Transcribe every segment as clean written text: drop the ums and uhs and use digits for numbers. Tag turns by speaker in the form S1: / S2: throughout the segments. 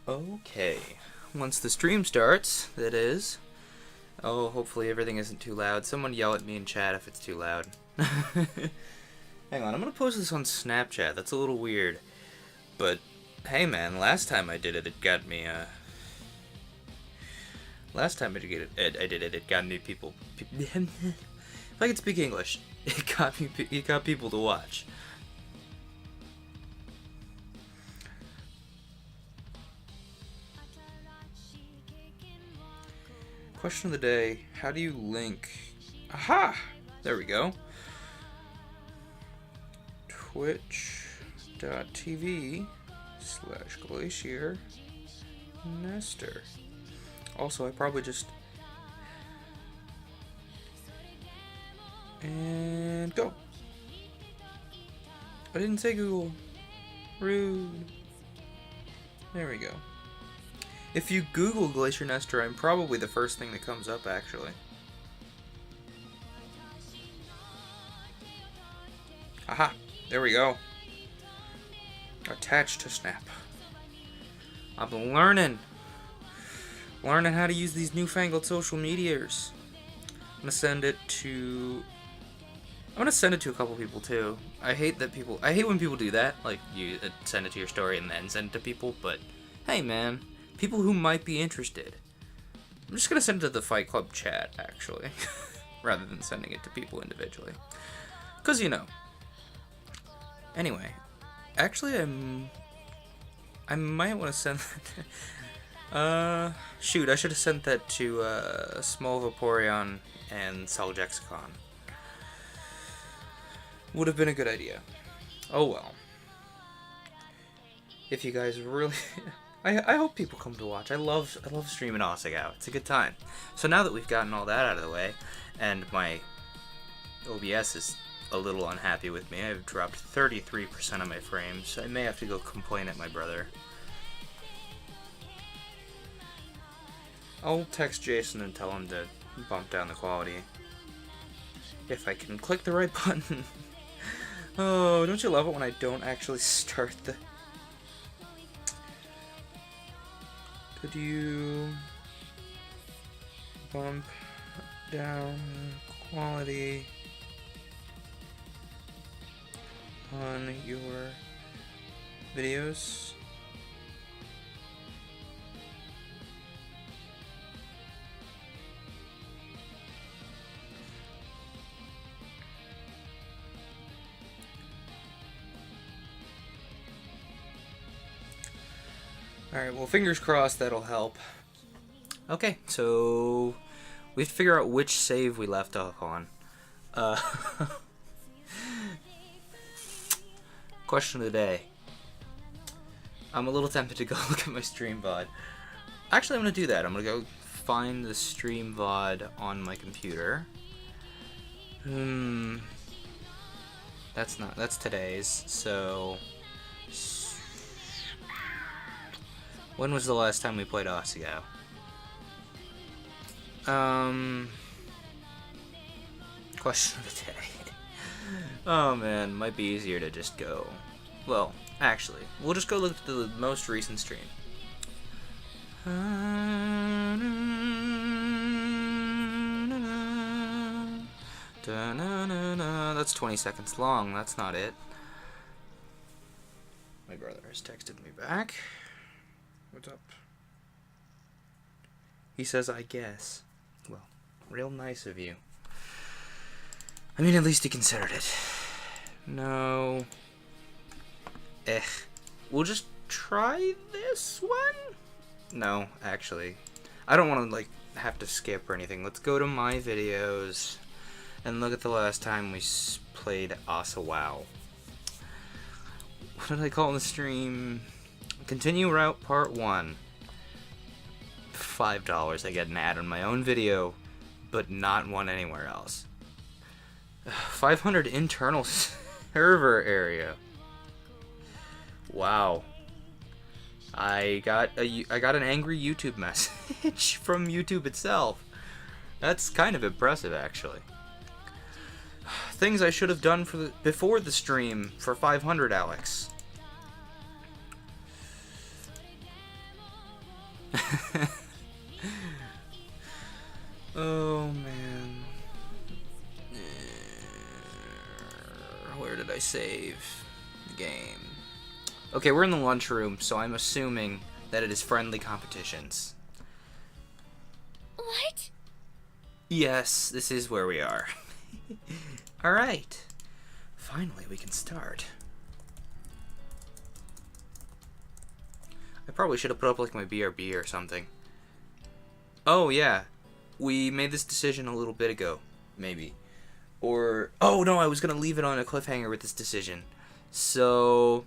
S1: Okay, once the stream starts, that is. Oh, hopefully everything isn't too loud. Someone yell at me in chat if it's too loud. Hang on, I'm gonna post this on Snapchat. That's a little weird. But, hey man, last time I did it, it got me, Last time I did it, it got me people... if I could speak English, it got people to watch. Question of the day, how do you link... Aha! There we go. Twitch.tv/Glacier Nestor. Also, I probably just... And go! I didn't say Google. Rude. There we go. If you Google Glacier Nestor, I'm probably the first thing that comes up, actually. Aha! There we go. Attached to Snap. I'm learning how to use these newfangled social medias. I'm gonna send it to a couple people too. I hate when people do that. Like, you send it to your story and then send it to people, but hey man, people who might be interested. I'm just gonna send it to the Fight Club chat, actually, rather than sending it to people individually. 'Cause, you know. Anyway, actually, I might want to send that. Shoot, I should have sent that to Small Vaporeon and Saljexicon. Would have been a good idea. Oh well. If you guys really, I hope people come to watch. I love streaming Osagao. It's a good time. So now that we've gotten all that out of the way, and my OBS is a little unhappy with me. I've dropped 33% of my frames. I may have to go complain at my brother. I'll text Jason and tell him to bump down the quality. If I can click the right button. Oh, don't you love it when I don't actually start the... Could you bump down quality on your videos? Alright, well, fingers crossed that'll help. Okay, so we have to figure out which save we left off on. Question of the day. I'm a little tempted to go look at my stream VOD. Actually, I'm going to do that. I'm going to go find the stream VOD on my computer. That's today's, so... When was the last time we played Osagao? Question of the day. Oh man, might be easier to just go... Well, actually, we'll just go look at the most recent stream. That's 20 seconds long, that's not it. My brother has texted me back. What's up? He says, I guess. Well, real nice of you. I mean, at least he considered it. No. We'll just try this one? No, actually. I don't want to, like, have to skip or anything. Let's go to my videos and look at the last time we played Osagao. What did I call the stream? Continue route part 1. $5. I get an ad on my own video, but not one anywhere else. 500 internal server area. Wow. I got an angry YouTube message from YouTube itself. That's kind of impressive, actually. Things I should have done before the stream for 500, Alex. Oh, man. Where did I save the game? Okay, we're in the lunchroom, so I'm assuming that it is friendly competitions.
S2: What?
S1: Yes, this is where we are. Alright. Finally, we can start. I probably should have put up like my BRB or something. Oh, yeah. We made this decision a little bit ago. Maybe. Or... Oh, no, I was going to leave it on a cliffhanger with this decision. So...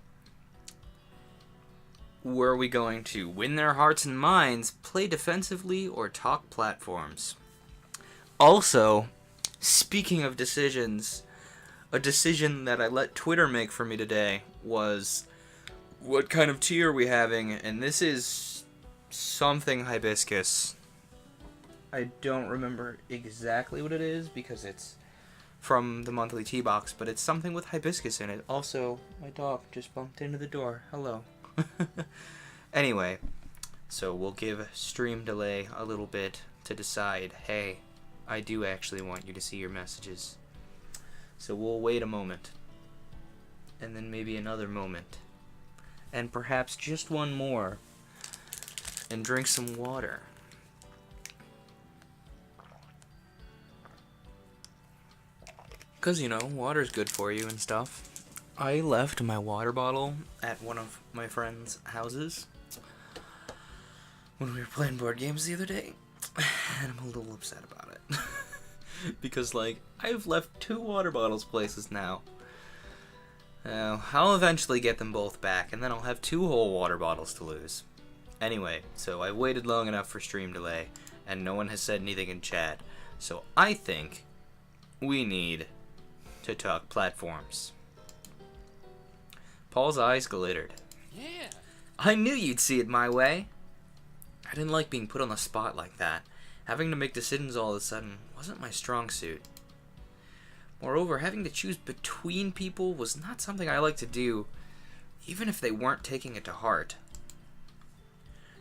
S1: Were we going to win their hearts and minds, play defensively, or talk platforms? Also, speaking of decisions, a decision that I let Twitter make for me today was... What kind of tea are we having? And this is something hibiscus. I don't remember exactly what it is because it's from the monthly tea box, but it's something with hibiscus in it. Also, my dog just bumped into the door. Hello. Anyway, so we'll give stream delay a little bit to decide, hey, I do actually want you to see your messages. So we'll wait a moment. And then maybe another moment. And perhaps just one more. And drink some water. Because, you know, water's good for you and stuff. I left my water bottle at one of my friend's houses when we were playing board games the other day. And I'm a little upset about it. Because, like, I've left 2 water bottles places now. I'll eventually get them both back, and then I'll have 2 whole water bottles to lose. Anyway, so I waited long enough for stream delay, and no one has said anything in chat. So I think we need to talk platforms. Paul's eyes glittered.
S3: Yeah.
S1: I knew you'd see it my way. I didn't like being put on the spot like that. Having to make decisions all of a sudden wasn't my strong suit. Moreover, having to choose between people was not something I liked to do, even if they weren't taking it to heart.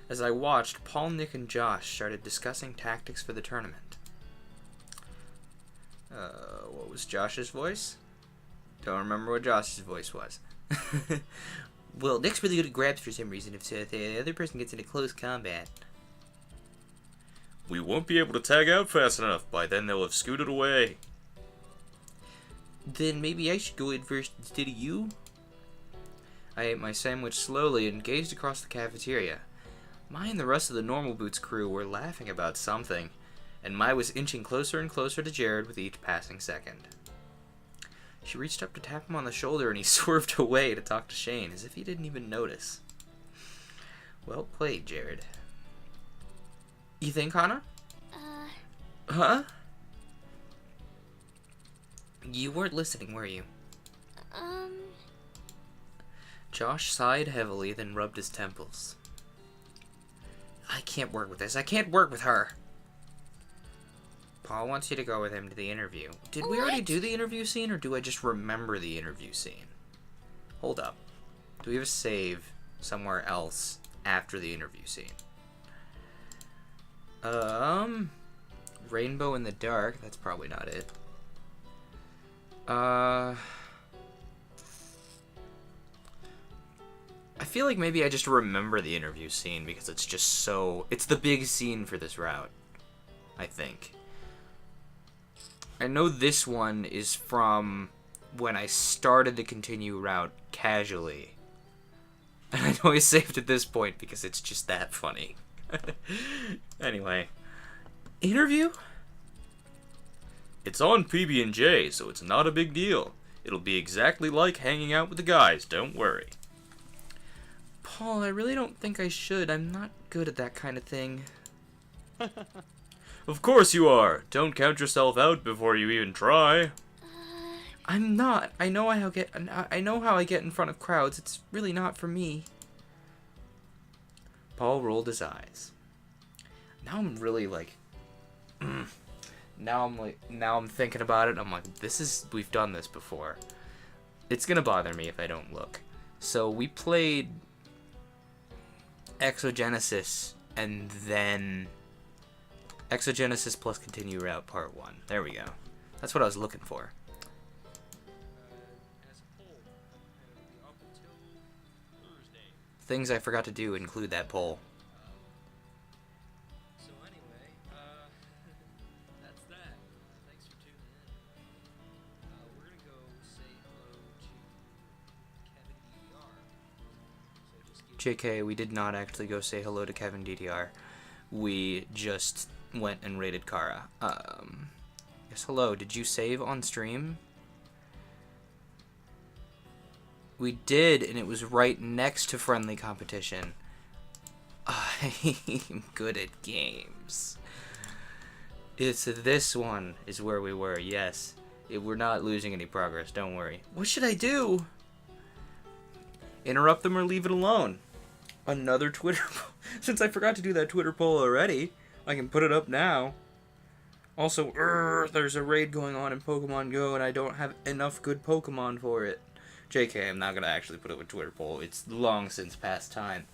S1: As I watched, Paul, Nick, and Josh started discussing tactics for the tournament. What was Josh's voice? Don't remember what Josh's voice was. Well, Nick's really good at grabs for some reason if the other person gets into close combat.
S4: We won't be able to tag out fast enough. By then they'll have scooted away.
S1: Then maybe I should go in first instead of you? I ate my sandwich slowly and gazed across the cafeteria. Mai and the rest of the Normal Boots crew were laughing about something, and Mai was inching closer and closer to Jared with each passing second. She reached up to tap him on the shoulder and he swerved away to talk to Shane, as if he didn't even notice. Well played, Jared. You think, Hannah? Huh? You weren't listening, were you? Josh sighed heavily, then rubbed his temples. I can't work with this. I can't work with her. Paul wants you to go with him to the interview. Did we already do the interview scene, or do I just remember the interview scene? Hold up. Do we have a save somewhere else after the interview scene? Rainbow in the dark. That's probably not it. I feel like maybe I just remember the interview scene because it's just so... It's the big scene for this route, I think. I know this one is from when I started the continue route casually. And I know I saved at this point because it's just that funny. Anyway. Interview?
S4: It's on PB&J, so it's not a big deal. It'll be exactly like hanging out with the guys, don't worry.
S1: Paul, I really don't think I should. I'm not good at that kind of thing.
S4: Of course you are. Don't count yourself out before you even try.
S1: I'm not. I know how I get in front of crowds. It's really not for me. Paul rolled his eyes. Now I'm really like... Now I'm thinking about it. I'm like, we've done this before. It's gonna bother me if I don't look. So we played Exogenesis and then Exogenesis plus Continue Route Part 1. There we go. That's what I was looking for. Things I forgot to do include that poll.
S2: So anyway, that's that. Thanks for tuning in. We're gonna go say hello to Kevin DDR. So just
S1: JK, we did not actually go say hello to Kevin DDR. We just went and raided Kara. Yes, hello. Did you save on stream? We did, and it was right next to friendly competition. I'm good at games. It's this one is where we were, yes. We're not losing any progress, don't worry. What should I do? Interrupt them or leave it alone? Another Twitter poll. Since I forgot to do that Twitter poll already, I can put it up now. Also, there's a raid going on in Pokemon Go, and I don't have enough good Pokemon for it. JK, I'm not going to actually put up a Twitter poll. It's long since past time.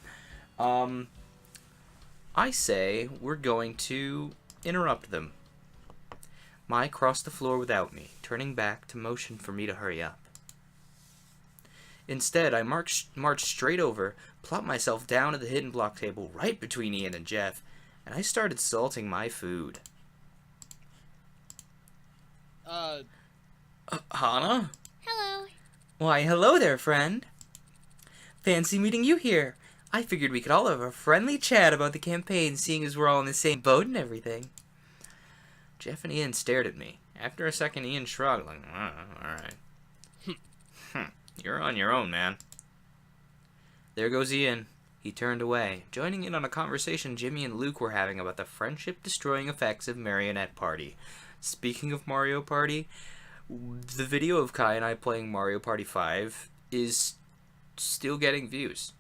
S1: I say we're going to interrupt them. Mai crossed the floor without me, turning back to motion for me to hurry up. Instead, I marched straight over, plopped myself down at the hidden block table right between Ian and Jeff, and I started salting my food. Hana?
S3: Hello.
S1: Why, hello there, friend. Fancy meeting you here. I figured we could all have a friendly chat about the campaign, seeing as we're all in the same boat and everything. Jeff and Ian stared at me. After a second, Ian shrugged, like, alright. You're on your own, man. There goes Ian. He turned away, joining in on a conversation Jimmy and Luke were having about the friendship-destroying effects of Marionette Party. Speaking of Mario Party, the video of Kai and I playing Mario Party 5 is still getting views.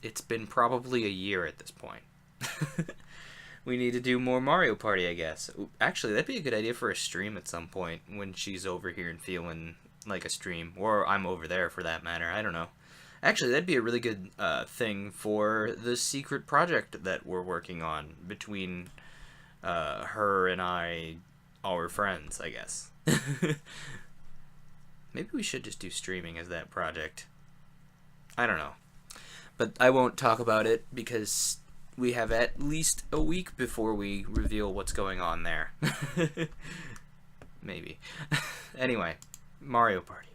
S1: It's been probably a year at this point. We need to do more Mario Party, I guess. Actually, that'd be a good idea for a stream at some point when she's over here and feeling like a stream. Or I'm over there, for that matter. I don't know. Actually, that'd be a really good thing for the secret project that we're working on between her and our friends, I guess. Maybe we should just do streaming as that project. I don't know. But I won't talk about it because we have at least a week before we reveal what's going on there. Maybe. Anyway, Mario Party.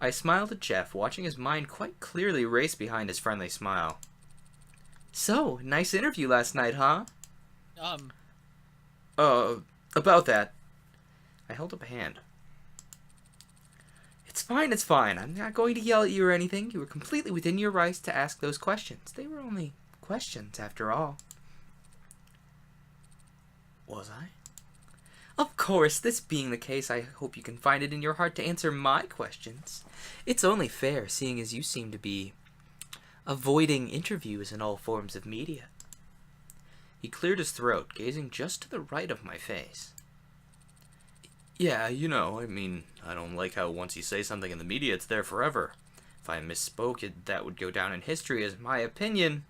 S1: I smiled at Jeff, watching his mind quite clearly race behind his friendly smile. So, nice interview last night, huh? About that. I held up a hand. It's fine. I'm not going to yell at you or anything. You were completely within your rights to ask those questions. They were only questions, after all. Was I? Of course, this being the case, I hope you can find it in your heart to answer my questions. It's only fair, seeing as you seem to be avoiding interviews in all forms of media. He cleared his throat, gazing just to the right of my face. Yeah, you know, I mean, I don't like how once you say something in the media, it's there forever. If I misspoke, that would go down in history as my opinion.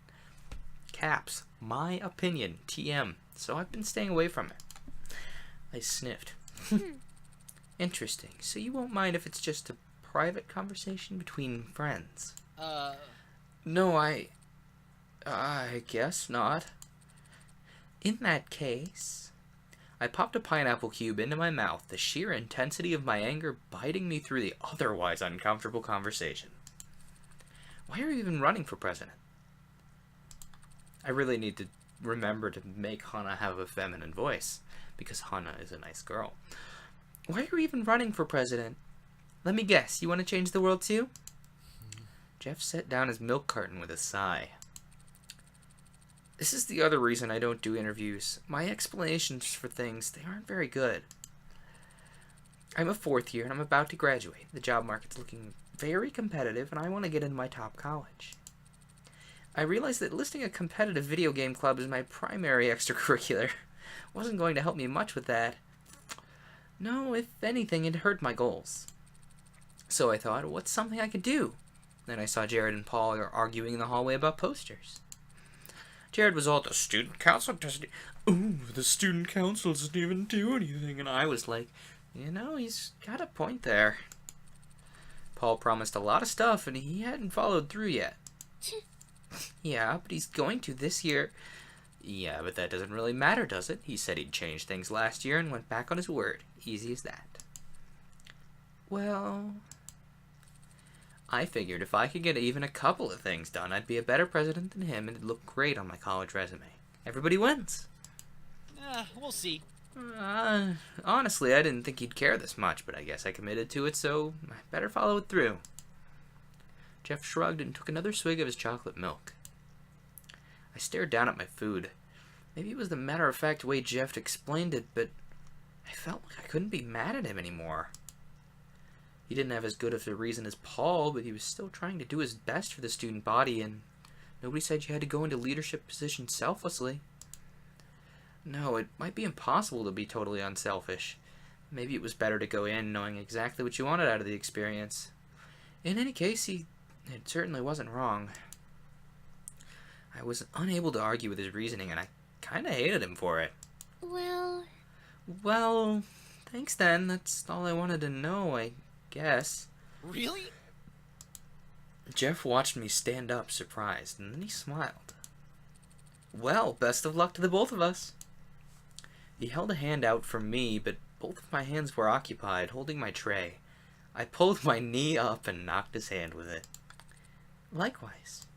S1: Caps. My opinion. TM. So I've been staying away from it. I sniffed. Interesting. So you won't mind if it's just a private conversation between friends? No, I guess not. In that case... I popped a pineapple cube into my mouth, the sheer intensity of my anger biting me through the otherwise uncomfortable conversation. Why are you even running for president? I really need to remember to make Hana have a feminine voice, because Hana is a nice girl. Why are you even running for president? Let me guess, you want to change the world too? Jeff set down his milk carton with a sigh. This is the other reason I don't do interviews. My explanations for things, they aren't very good. I'm a fourth year and I'm about to graduate. The job market's looking very competitive and I want to get into my top college. I realized that listing a competitive video game club as my primary extracurricular wasn't going to help me much with that. No, if anything, it hurt my goals. So I thought, what's something I could do? Then I saw Jared and Paul arguing in the hallway about posters. Jared was all, the student council doesn't... Ooh, the student council doesn't even do anything. And I was like, you know, he's got a point there. Paul promised a lot of stuff, and he hadn't followed through yet. Yeah, but he's going to this year. Yeah, but that doesn't really matter, does it? He said he'd change things last year and went back on his word. Easy as that. Well, I figured if I could get even a couple of things done, I'd be a better president than him, and it'd look great on my college resume. Everybody wins.
S2: We'll see.
S1: Honestly, I didn't think he'd care this much, but I guess I committed to it, so I better follow it through. Jeff shrugged and took another swig of his chocolate milk. I stared down at my food. Maybe it was the matter-of-fact way Jeff explained it, but I felt like I couldn't be mad at him anymore. He didn't have as good of a reason as Paul, but he was still trying to do his best for the student body, and nobody said you had to go into leadership positions selflessly. No, it might be impossible to be totally unselfish. Maybe it was better to go in knowing exactly what you wanted out of the experience. In any case, it certainly wasn't wrong. I was unable to argue with his reasoning, and I kinda hated him for it. Well, thanks then. That's all I wanted to know, I guess.
S2: Really?
S1: Jeff watched me stand up, surprised, and then he smiled. Well, best of luck to the both of us. He held a hand out for me, but both of my hands were occupied, holding my tray. I pulled my knee up and knocked his hand with it. Likewise.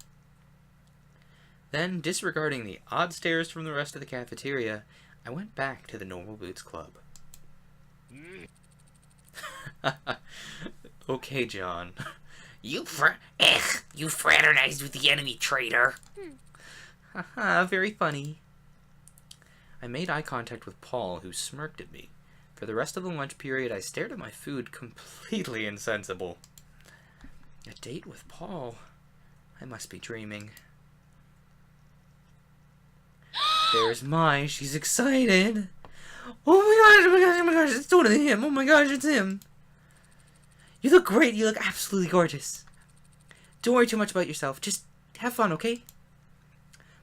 S1: Then, disregarding the odd stares from the rest of the cafeteria, I went back to the Normal Boots Club. Okay, John.
S3: You fraternized with the enemy, traitor.
S1: Haha, very funny. I made eye contact with Paul, who smirked at me. For the rest of the lunch period, I stared at my food, completely insensible. A date with Paul? I must be dreaming. There's Mai. She's excited. Oh my gosh, oh my gosh, oh my gosh, it's totally him. Oh my gosh, it's him. You look great. You look absolutely gorgeous. Don't worry too much about yourself. Just have fun, okay?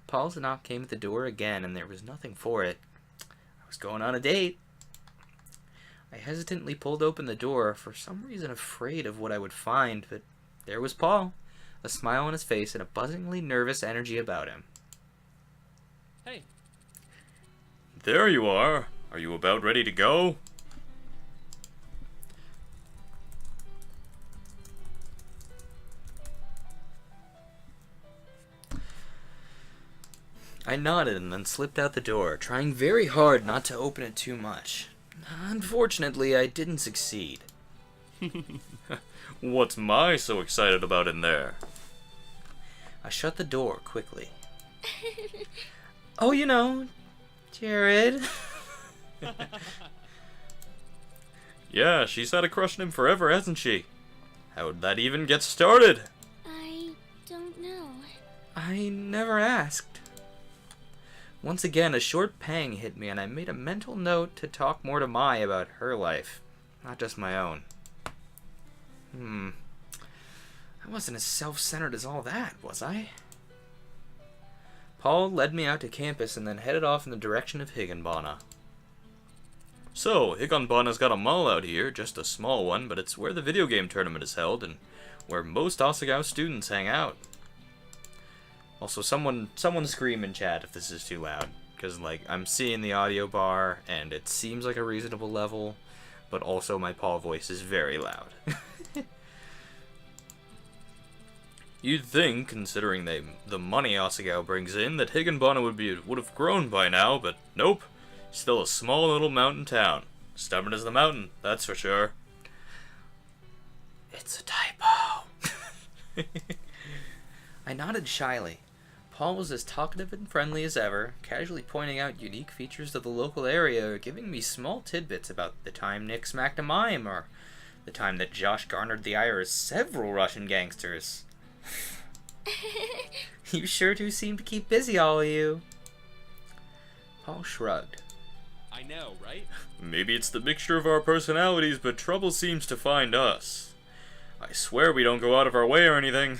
S1: Paul's knock came at the door again, and there was nothing for it. I was going on a date. I hesitantly pulled open the door, for some reason afraid of what I would find, but there was Paul, a smile on his face and a buzzingly nervous energy about him.
S2: Hey.
S4: There you are. Are you about ready to go?
S1: I nodded and then slipped out the door, trying very hard not to open it too much. Unfortunately, I didn't succeed.
S4: What's Mai so excited about in there?
S1: I shut the door quickly. Oh, you know, Jared.
S4: Yeah, she's had a crush on him forever, hasn't she? How'd that even get started?
S5: I don't know.
S1: I never asked. Once again, a short pang hit me, and I made a mental note to talk more to Mai about her life, not just my own. I wasn't as self-centered as all that, was I? Paul led me out to campus and then headed off in the direction of Higginbonna.
S4: So, Higginbonna's got a mall out here, just a small one, but it's where the video game tournament is held, and where most Asagao students hang out. Also, someone scream in chat if this is too loud, because, like, I'm seeing the audio bar, and it seems like a reasonable level, but also my Paul voice is very loud. You'd think, considering the money Asagao brings in, that Higginbonna would have grown by now, but nope. Still a small little mountain town. Stubborn as the mountain, that's for sure.
S1: It's a typo. I nodded shyly. Paul was as talkative and friendly as ever, casually pointing out unique features of the local area or giving me small tidbits about the time Nick smacked a mime or the time that Josh garnered the ire of several Russian gangsters. You sure do seem to keep busy, all of you. Paul shrugged.
S2: I know, right?
S4: Maybe it's the mixture of our personalities, but trouble seems to find us. I swear we don't go out of our way or anything.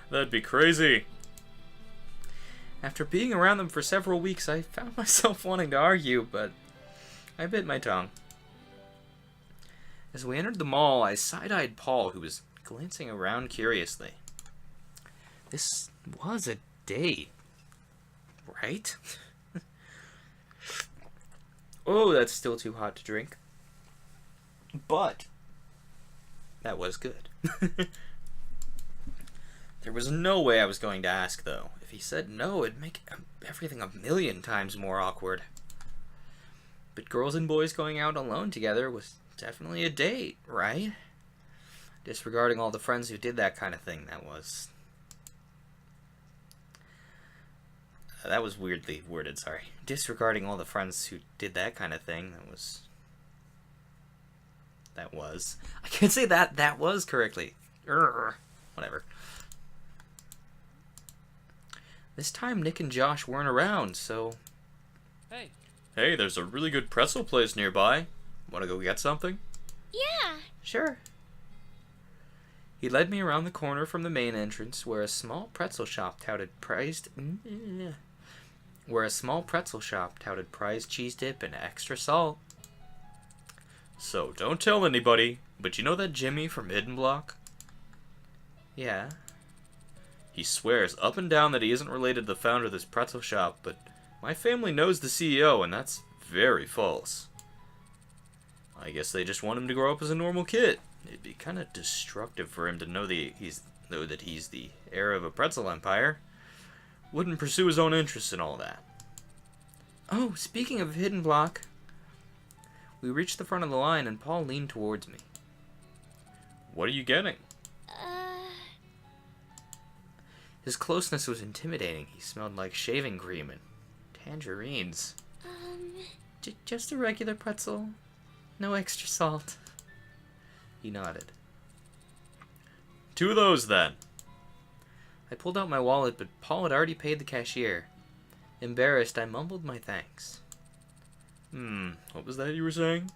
S4: That'd be crazy.
S1: After being around them for several weeks, I found myself wanting to argue, but I bit my tongue. As we entered the mall, I side-eyed Paul, who was glancing around curiously. This was a date, right? Oh, that's still too hot to drink. But that was good. There was no way I was going to ask, though. If he said no, it'd make everything a million times more awkward. But girls and boys going out alone together was definitely a date, right? Disregarding all the friends who did that kind of thing, that was... that was weirdly worded, sorry. Disregarding all the friends who did that kind of thing, that was... I can't say that was correctly. Whatever. This time Nick and Josh weren't around, so...
S2: Hey,
S4: Hey, there's a really good pretzel place nearby. Want to go get something?
S5: Yeah.
S1: Sure. He led me around the corner from the main entrance, where a small pretzel shop touted prized cheese dip and extra salt.
S4: So, don't tell anybody, but you know that Jimmy from Hidden Block?
S1: Yeah.
S4: He swears up and down that he isn't related to the founder of this pretzel shop, but my family knows the CEO, and that's very false. I guess they just want him to grow up as a normal kid. It'd be kind of destructive for him to know that he's the heir of a pretzel empire. Wouldn't pursue his own interests and all that.
S1: Oh, speaking of Hidden Block, we reached the front of the line and Paul leaned towards me.
S4: What are you getting?
S1: His closeness was intimidating. He smelled like shaving cream and tangerines. Just a regular pretzel. No extra salt. He nodded.
S4: 2 of those, then.
S1: I pulled out my wallet, but Paul had already paid the cashier. Embarrassed, I mumbled my thanks.
S4: What was that you were saying?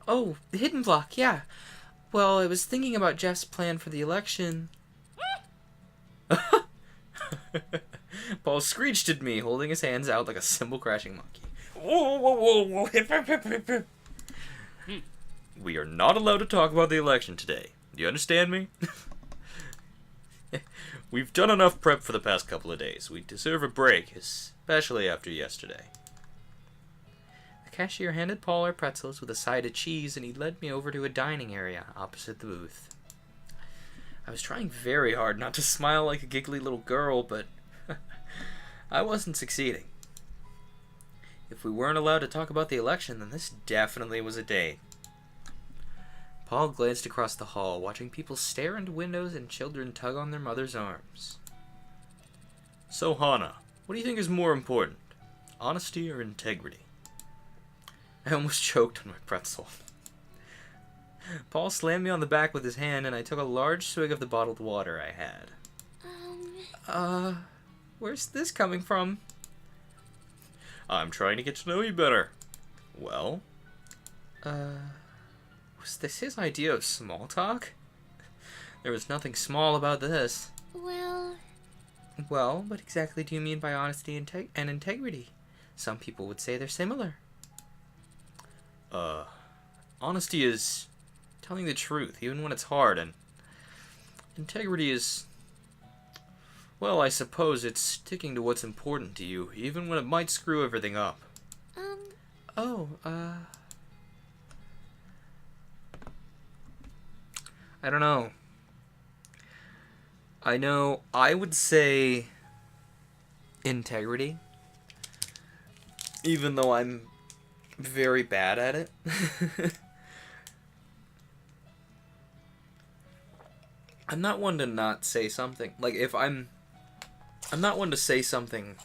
S1: Oh, the Hidden Block, yeah. Well, I was thinking about Jeff's plan for the election. Paul screeched at me, holding his hands out like a cymbal-crashing monkey. Whoa, whoa, whoa, whoa, hip, hip, hip, hip, hip.
S4: We are not allowed to talk about the election today. Do you understand me? We've done enough prep for the past couple of days. We deserve a break, especially after yesterday.
S1: The cashier handed Paul our pretzels with a side of cheese, and he led me over to a dining area opposite the booth. I was trying very hard not to smile like a giggly little girl, but I wasn't succeeding. If we weren't allowed to talk about the election, then this definitely was a date. Paul glanced across the hall, watching people stare into windows and children tug on their mother's arms.
S4: So, Hana, what do you think is more important? Honesty or integrity?
S1: I almost choked on my pretzel. Paul slammed me on the back with his hand, and I took a large swig of the bottled water I had. Where's this coming from?
S4: I'm trying to get to know you better. Well?
S1: Was this his idea of small talk? There was nothing small about this.
S5: Well,
S1: Well, what exactly do you mean by honesty and integrity? Some people would say they're similar.
S4: Honesty is telling the truth, even when it's hard, and integrity is, well, I suppose it's sticking to what's important to you, even when it might screw everything up.
S1: I don't know. I know I would say integrity, even though I'm very bad at it. I'm not one to not say something. Like, if I'm not one to say something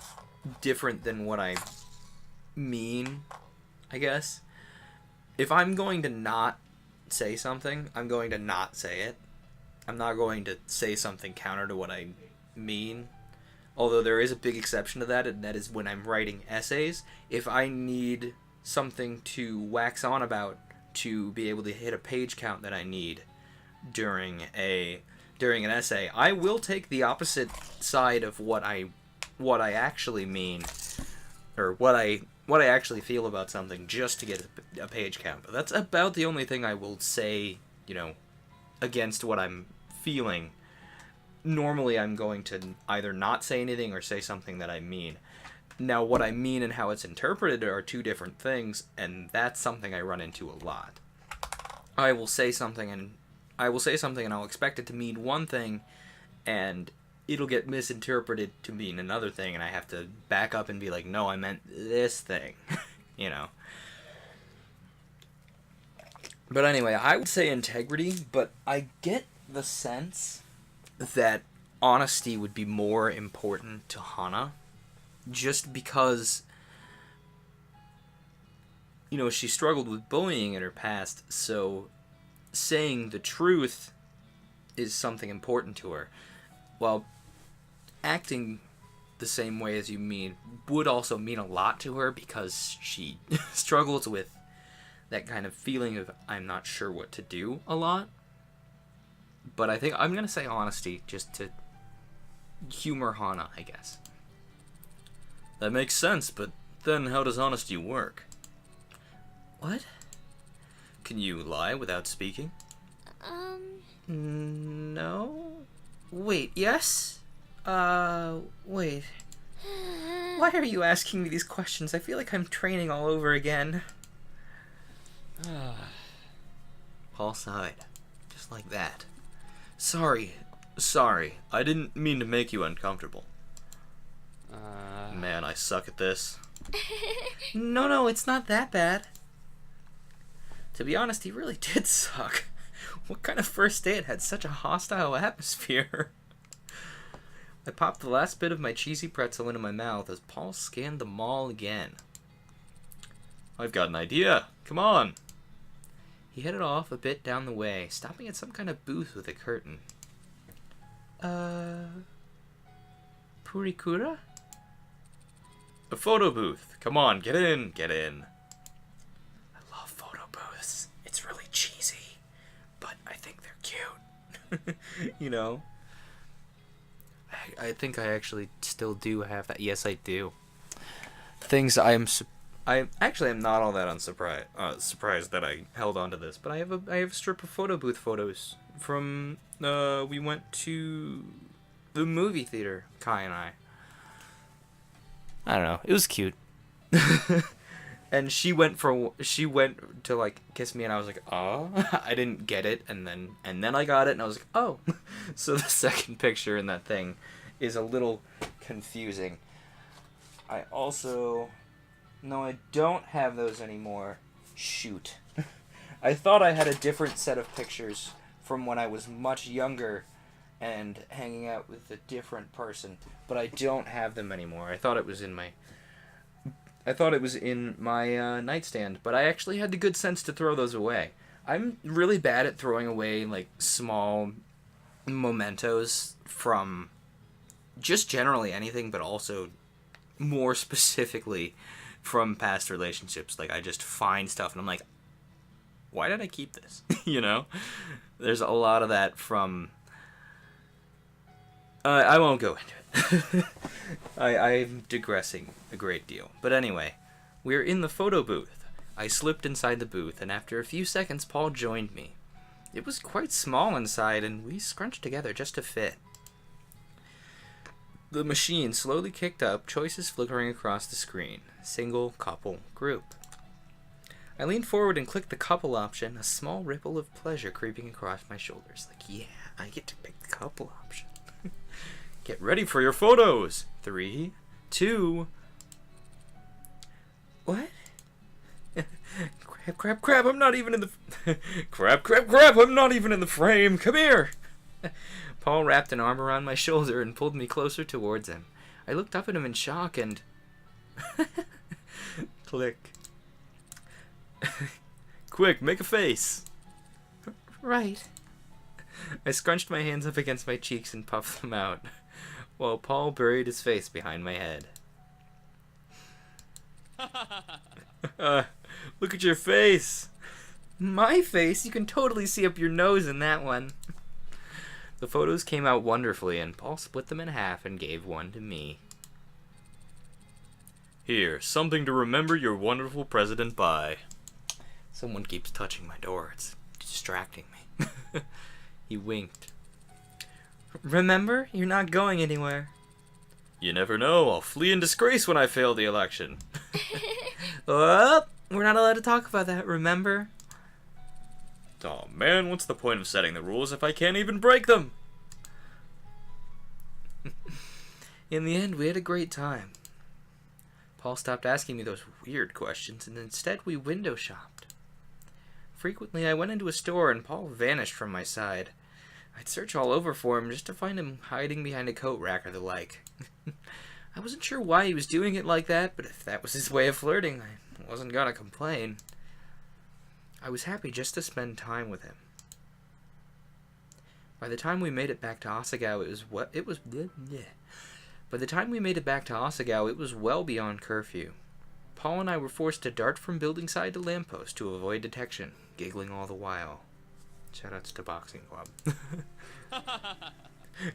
S1: different than what I mean, I guess. If I'm going to not say something, I'm going to not say it. I'm not going to say something counter to what I mean. Although there is a big exception to that, and that is when I'm writing essays. If I need something to wax on about to be able to hit a page count that I need during an essay, I will take the opposite side of what I what I actually mean, or what I actually feel about something just to get a page count. But that's about the only thing I will say, against what I'm feeling. Normally I'm going to either not say anything or say something that I mean. Now, what I mean and how it's interpreted are two different things, and that's something I run into a lot. I will say something and I'll expect it to mean one thing, and it'll get misinterpreted to mean another thing, and I have to back up and be like, no, I meant this thing, But anyway, I would say integrity, but I get the sense that honesty would be more important to Hana, just because, she struggled with bullying in her past, so saying the truth is something important to her, while acting the same way as you mean would also mean a lot to her, because she struggles with that kind of feeling of I'm not sure what to do a lot. But I think I'm going to say honesty just to humor Hana, I guess.
S4: That makes sense, but then how does honesty work?
S1: What?
S4: Can you lie without speaking?
S1: No? Wait, yes? Wait. Why are you asking me these questions? I feel like I'm training all over again. Paul sighed. Just like that. Sorry.
S4: I didn't mean to make you uncomfortable. Man, I suck at this.
S1: No, it's not that bad. To be honest, he really did suck. What kind of first date had such a hostile atmosphere? I popped the last bit of my cheesy pretzel into my mouth as Paul scanned the mall again.
S4: I've got an idea. Come on.
S1: He headed off a bit down the way, stopping at some kind of booth with a curtain. Purikura?
S4: A photo booth. Come on, get in.
S1: I love photo booths. It's really cheesy, but I think they're cute. I think I actually still do have that. Yes, I do. I actually am not all that surprised that I held on to this, but I have a strip of photo booth photos from we went to the movie theater, Kai and I. I don't know. It was cute. And she went to like kiss me, and I was like, "Oh." I didn't get it, and then I got it, and I was like, "Oh." So the second picture in that thing is a little confusing. No, I don't have those anymore. Shoot. I thought I had a different set of pictures from when I was much younger and hanging out with a different person, but I don't have them anymore. I thought it was in my nightstand, but I actually had the good sense to throw those away. I'm really bad at throwing away like small mementos from just generally anything, but also more specifically from past relationships. Like, I just find stuff and I'm like, why did I keep this? There's a lot of that from I won't go into it. I'm digressing a great deal. But anyway, we're in the photo booth. I slipped inside the booth, and after a few seconds, Paul joined me. It was quite small inside, and we scrunched together just to fit. The machine slowly kicked up, choices flickering across the screen. Single, couple, group. I leaned forward and clicked the couple option, a small ripple of pleasure creeping across my shoulders. Like, yeah, I get to pick the couple option.
S4: Get ready for your photos. 3, 2...
S1: What? Crap, I'm not even in the... crap, I'm not even in the frame. Come here. Paul wrapped an arm around my shoulder and pulled me closer towards him. I looked up at him in shock and... Click.
S4: Quick, make a face.
S1: Right. I scrunched my hands up against my cheeks and puffed them out, while Paul buried his face behind my head.
S4: Look at your face.
S1: My face? You can totally see up your nose in that one. The photos came out wonderfully, and Paul split them in half and gave one to me.
S4: Here, something to remember your wonderful president by. Someone keeps touching my door. It's distracting me. He winked.
S1: Remember, you're not going anywhere.
S4: You never know. I'll flee in disgrace when I fail the election.
S1: Oh, we're not allowed to talk about that, remember?
S4: Oh man, what's the point of setting the rules if I can't even break them?
S1: In the end, we had a great time. Paul stopped asking me those weird questions, and instead we window shopped. Frequently, I went into a store, and Paul vanished from my side. I'd search all over for him just to find him hiding behind a coat rack or the like. I wasn't sure why he was doing it like that, but if that was his way of flirting, I wasn't gonna complain. I was happy just to spend time with him. By the time we made it back to Asagao, it was well beyond curfew. Paul and I were forced to dart from building side to lamppost to avoid detection, giggling all the while. Shoutouts to Boxing Club.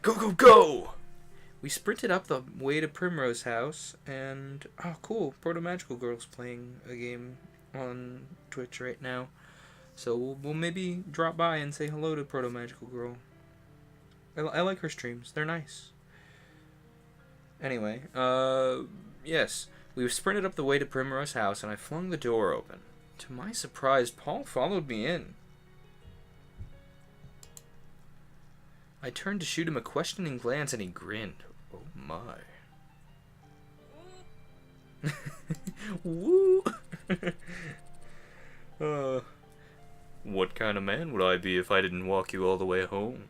S4: Go, go, go!
S1: We sprinted up the way to Primrose House, and oh cool, Proto Magical Girl's playing a game on Twitch right now. So we'll maybe drop by and say hello to Proto Magical Girl. I like her streams, they're nice. Anyway, yes, we sprinted up the way to Primrose House, and I flung the door open. To my surprise, Paul followed me in. I turned to shoot him a questioning glance, and he grinned. Oh my. Woo!
S4: What kind of man would I be if I didn't walk you all the way home?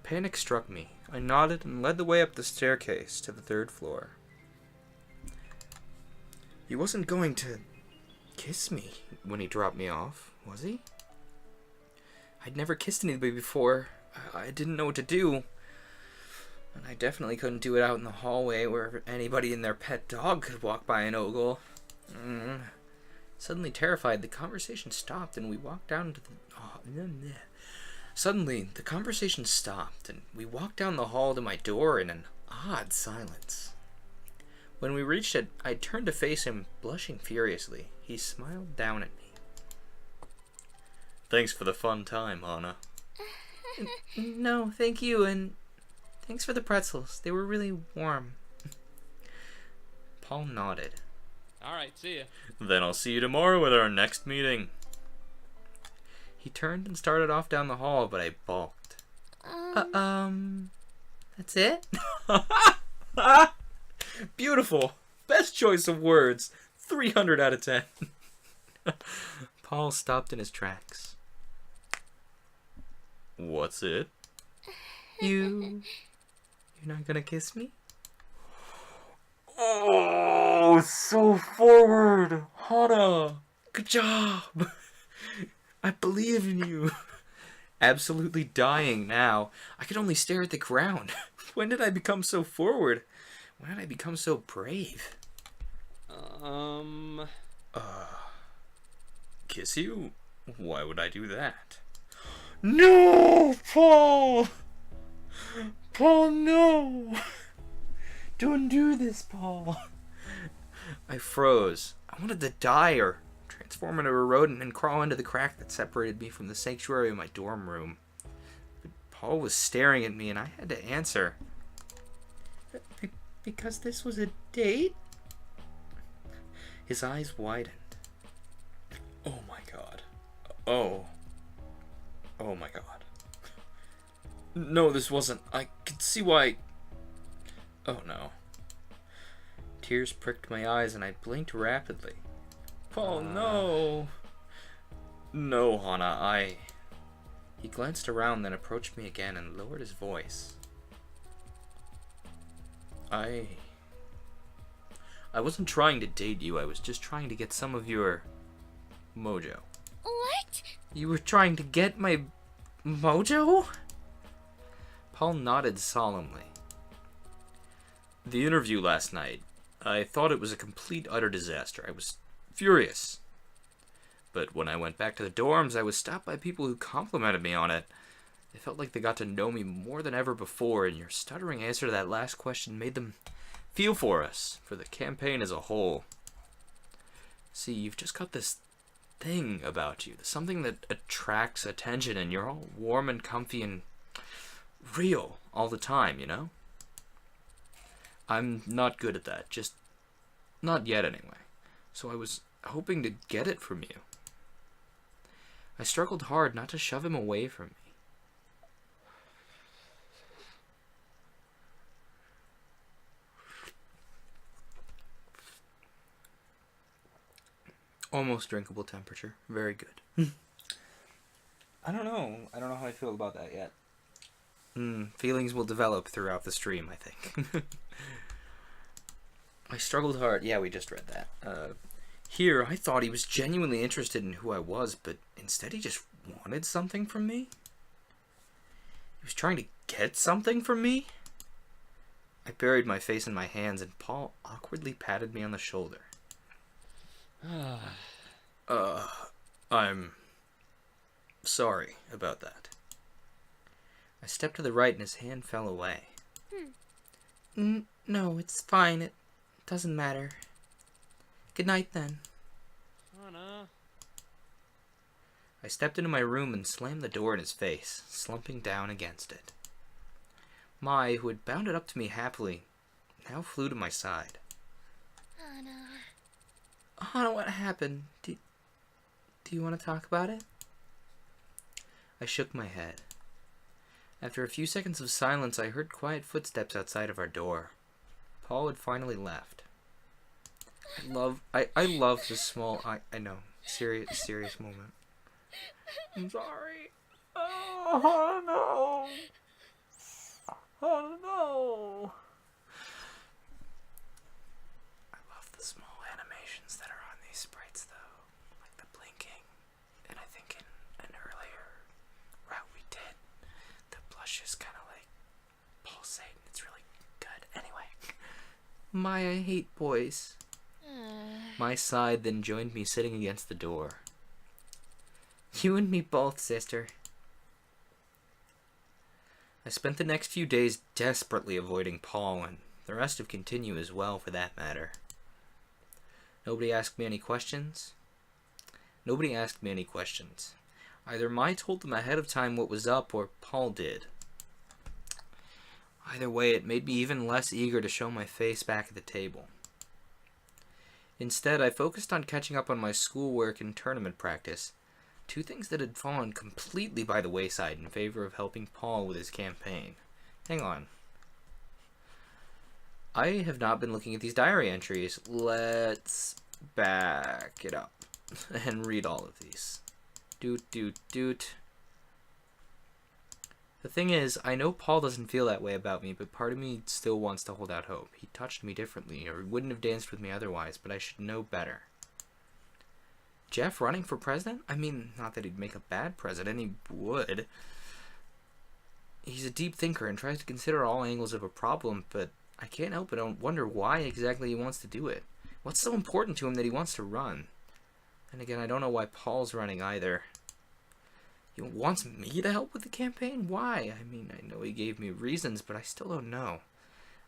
S1: Panic struck me. I nodded and led the way up the staircase to the 3rd floor. He wasn't going to kiss me when he dropped me off, was he? I'd never kissed anybody before. I didn't know what to do. And I definitely couldn't do it out in the hallway where anybody and their pet dog could walk by and ogle. Suddenly terrified, the conversation stopped and we walked down to the... Suddenly, the conversation stopped and we walked down the hall to my door in an odd silence. When we reached it, I turned to face him, blushing furiously. He smiled down at me.
S4: Thanks for the fun time, Hana.
S1: No, thank you, and thanks for the pretzels. They were really warm. Paul nodded.
S2: Alright, see ya.
S4: Then I'll see you tomorrow at our next meeting.
S1: He turned and started off down the hall, but I balked. That's it? Beautiful. Best choice of words. 300 out of 10. Paul stopped in his tracks.
S4: What's it?
S1: You're not gonna kiss me?
S4: Oh, so forward!
S1: Hana, good job. I believe in you. Absolutely dying now. I could only stare at the ground. When did I become so forward? When did I become so brave?
S4: Kiss you? Why would I do that?
S1: No, Paul! Paul, no! Don't do this, Paul. I froze. I wanted to die or transform into a rodent and crawl into the crack that separated me from the sanctuary of my dorm room. But Paul was staring at me and I had to answer. Because this was a date? His eyes widened.
S4: Oh my god. Oh my god.
S1: No, this wasn't. I could see why. Oh no. Tears pricked my eyes and I blinked rapidly. Paul, no.
S4: No, Hana,
S1: He glanced around, then approached me again and lowered his voice. I wasn't trying to date you, I was just trying to get some of your mojo.
S5: What?
S1: You were trying to get my mojo? Paul nodded solemnly.
S4: The interview last night, I thought it was a complete utter disaster. I was furious. But when I went back to the dorms, I was stopped by people who complimented me on it. They felt like they got to know me more than ever before, and your stuttering answer to that last question made them feel for us, for the campaign as a whole. See, you've just got this thing about you, something that attracts attention, and you're all warm and comfy and real all the time, you know? I'm not good at that, just not yet anyway. So I was hoping to get it from you. I struggled hard not to shove him away from me. Almost drinkable temperature. Very good.
S1: I don't know. I don't know how I feel about that yet.
S4: Feelings will develop throughout the stream, I think.
S1: I struggled hard. Yeah, we just read that. Here, I thought he was genuinely interested in who I was, but instead he just wanted something from me? He was trying to get something from me? I buried my face in my hands, and Paul awkwardly patted me on the shoulder. I'm sorry about that. I stepped to the right and his hand fell away. No, it's fine. It doesn't matter. Good night, then.
S2: Anna.
S1: I stepped into my room and slammed the door in his face, slumping down against it. Mai, who had bounded up to me happily, now flew to my side.
S5: Anna.
S1: Anna, what happened? Do you want to talk about it? I shook my head. After a few seconds of silence, I heard quiet footsteps outside of our door. Paul had finally left. I love this small, I know, serious moment. I'm sorry. Oh no. Oh no. I love the small animations that are on these sprites though. Like the blinking. And I think in an earlier route we did, the blush is kind of like pulsating. It's really good. Anyway. I hate boys. My side then joined me sitting against the door. You and me both, sister. I spent the next few days desperately avoiding Paul, and the rest of Continue as well, for that matter. Nobody asked me any questions. Either Mai told them ahead of time what was up, or Paul did. Either way, it made me even less eager to show my face back at the table. Instead, I focused on catching up on my schoolwork and tournament practice, two things that had fallen completely by the wayside in favor of helping Paul with his campaign. Hang on. I have not been looking at these diary entries. Let's back it up and read all of these. Doot. The thing is, I know Paul doesn't feel that way about me, but part of me still wants to hold out hope. He touched me differently, or he wouldn't have danced with me otherwise, but I should know better. Jeff running for president? I mean, not that he'd make a bad president, he would. He's a deep thinker and tries to consider all angles of a problem, but I can't help but wonder why exactly he wants to do it. What's so important to him that he wants to run? And again, I don't know why Paul's running either. He wants me to help with the campaign? Why? I mean, I know he gave me reasons, but I still don't know.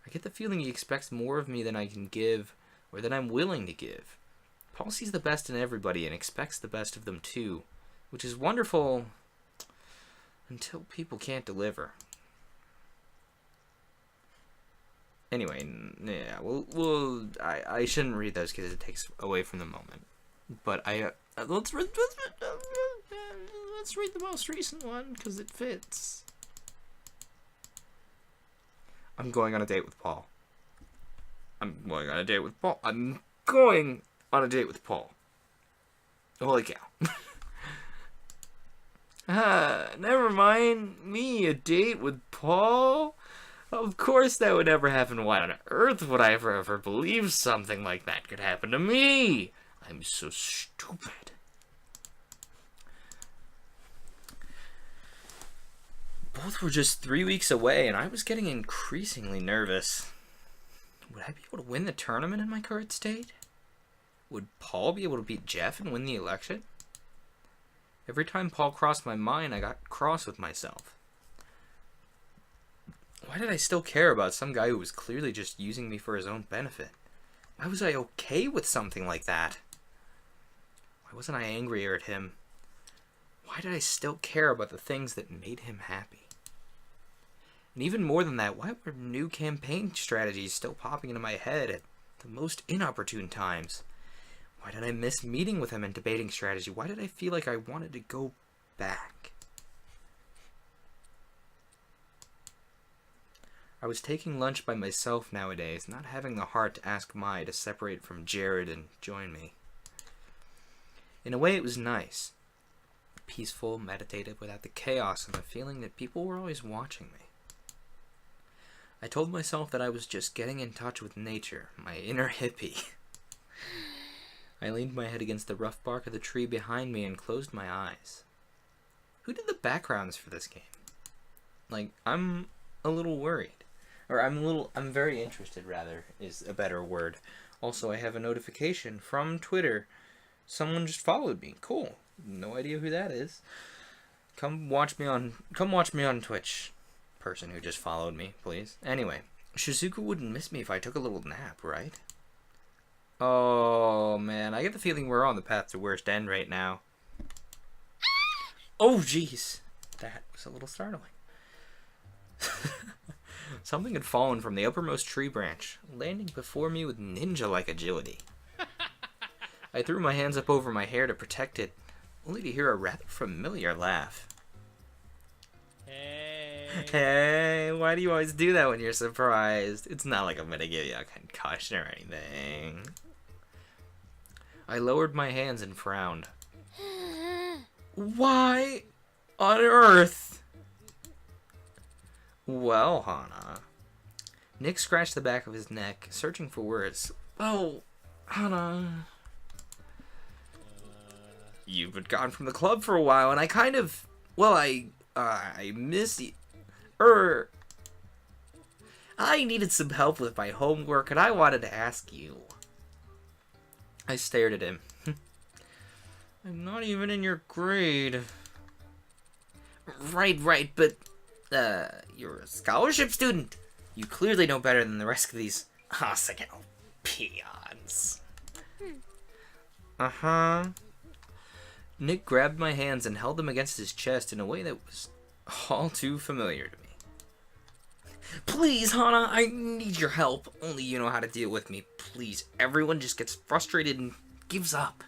S1: I get the feeling he expects more of me than I can give, or than I'm willing to give. Paul sees the best in everybody and expects the best of them too, which is wonderful until people can't deliver. Anyway, yeah, I shouldn't read those because it takes away from the moment. But let's read the most recent one because it fits. I'm going on a date with Paul. Holy cow. Never mind. Me, a date with Paul? Of course that would never happen. Why on earth would I ever believe something like that could happen to me? I'm so stupid. Both were just 3 weeks away, and I was getting increasingly nervous. Would I be able to win the tournament in my current state? Would Paul be able to beat Jeff and win the election? Every time Paul crossed my mind, I got cross with myself. Why did I still care about some guy who was clearly just using me for his own benefit? Why was I okay with something like that? Why wasn't I angrier at him? Why did I still care about the things that made him happy? And even more than that, why were new campaign strategies still popping into my head at the most inopportune times? Why did I miss meeting with him and debating strategy? Why did I feel like I wanted to go back? I was taking lunch by myself nowadays, not having the heart to ask Mai to separate from Jared and join me. In a way, it was nice. Peaceful, meditative, without the chaos and the feeling that people were always watching me. I told myself that I was just getting in touch with nature, my inner hippie. I leaned my head against the rough bark of the tree behind me and closed my eyes. Who did the backgrounds for this game? Like, I'm a little worried. Or I'm very interested, rather, is a better word. Also, I have a notification from Twitter. Someone just followed me. Cool. No idea who that is. Come watch me on Twitch. Person who just followed me, please. Anyway, Shizuku wouldn't miss me if I took a little nap, right? Oh, man. I get the feeling we're on the path to worst end right now. Oh, jeez. That was a little startling. Something had fallen from the uppermost tree branch, landing before me with ninja-like agility. I threw my hands up over my hair to protect it, only to hear a rather familiar laugh. Hey, why do you always do that when you're surprised? It's not like I'm gonna give you a concussion or anything. I lowered my hands and frowned. Why on earth? Well, Hana. Nick scratched the back of his neck, searching for words. Oh, Hana. You've been gone from the club for a while, and I kind of... Well, I miss you. I needed some help with my homework, and I wanted to ask you. I stared at him. I'm not even in your grade. Right, but... you're a scholarship student. You clearly know better than the rest of these Asagao peons. Uh-huh. Nick grabbed my hands and held them against his chest in a way that was all too familiar to me. Please, Hana, I need your help. Only you know how to deal with me. Please, everyone just gets frustrated and gives up.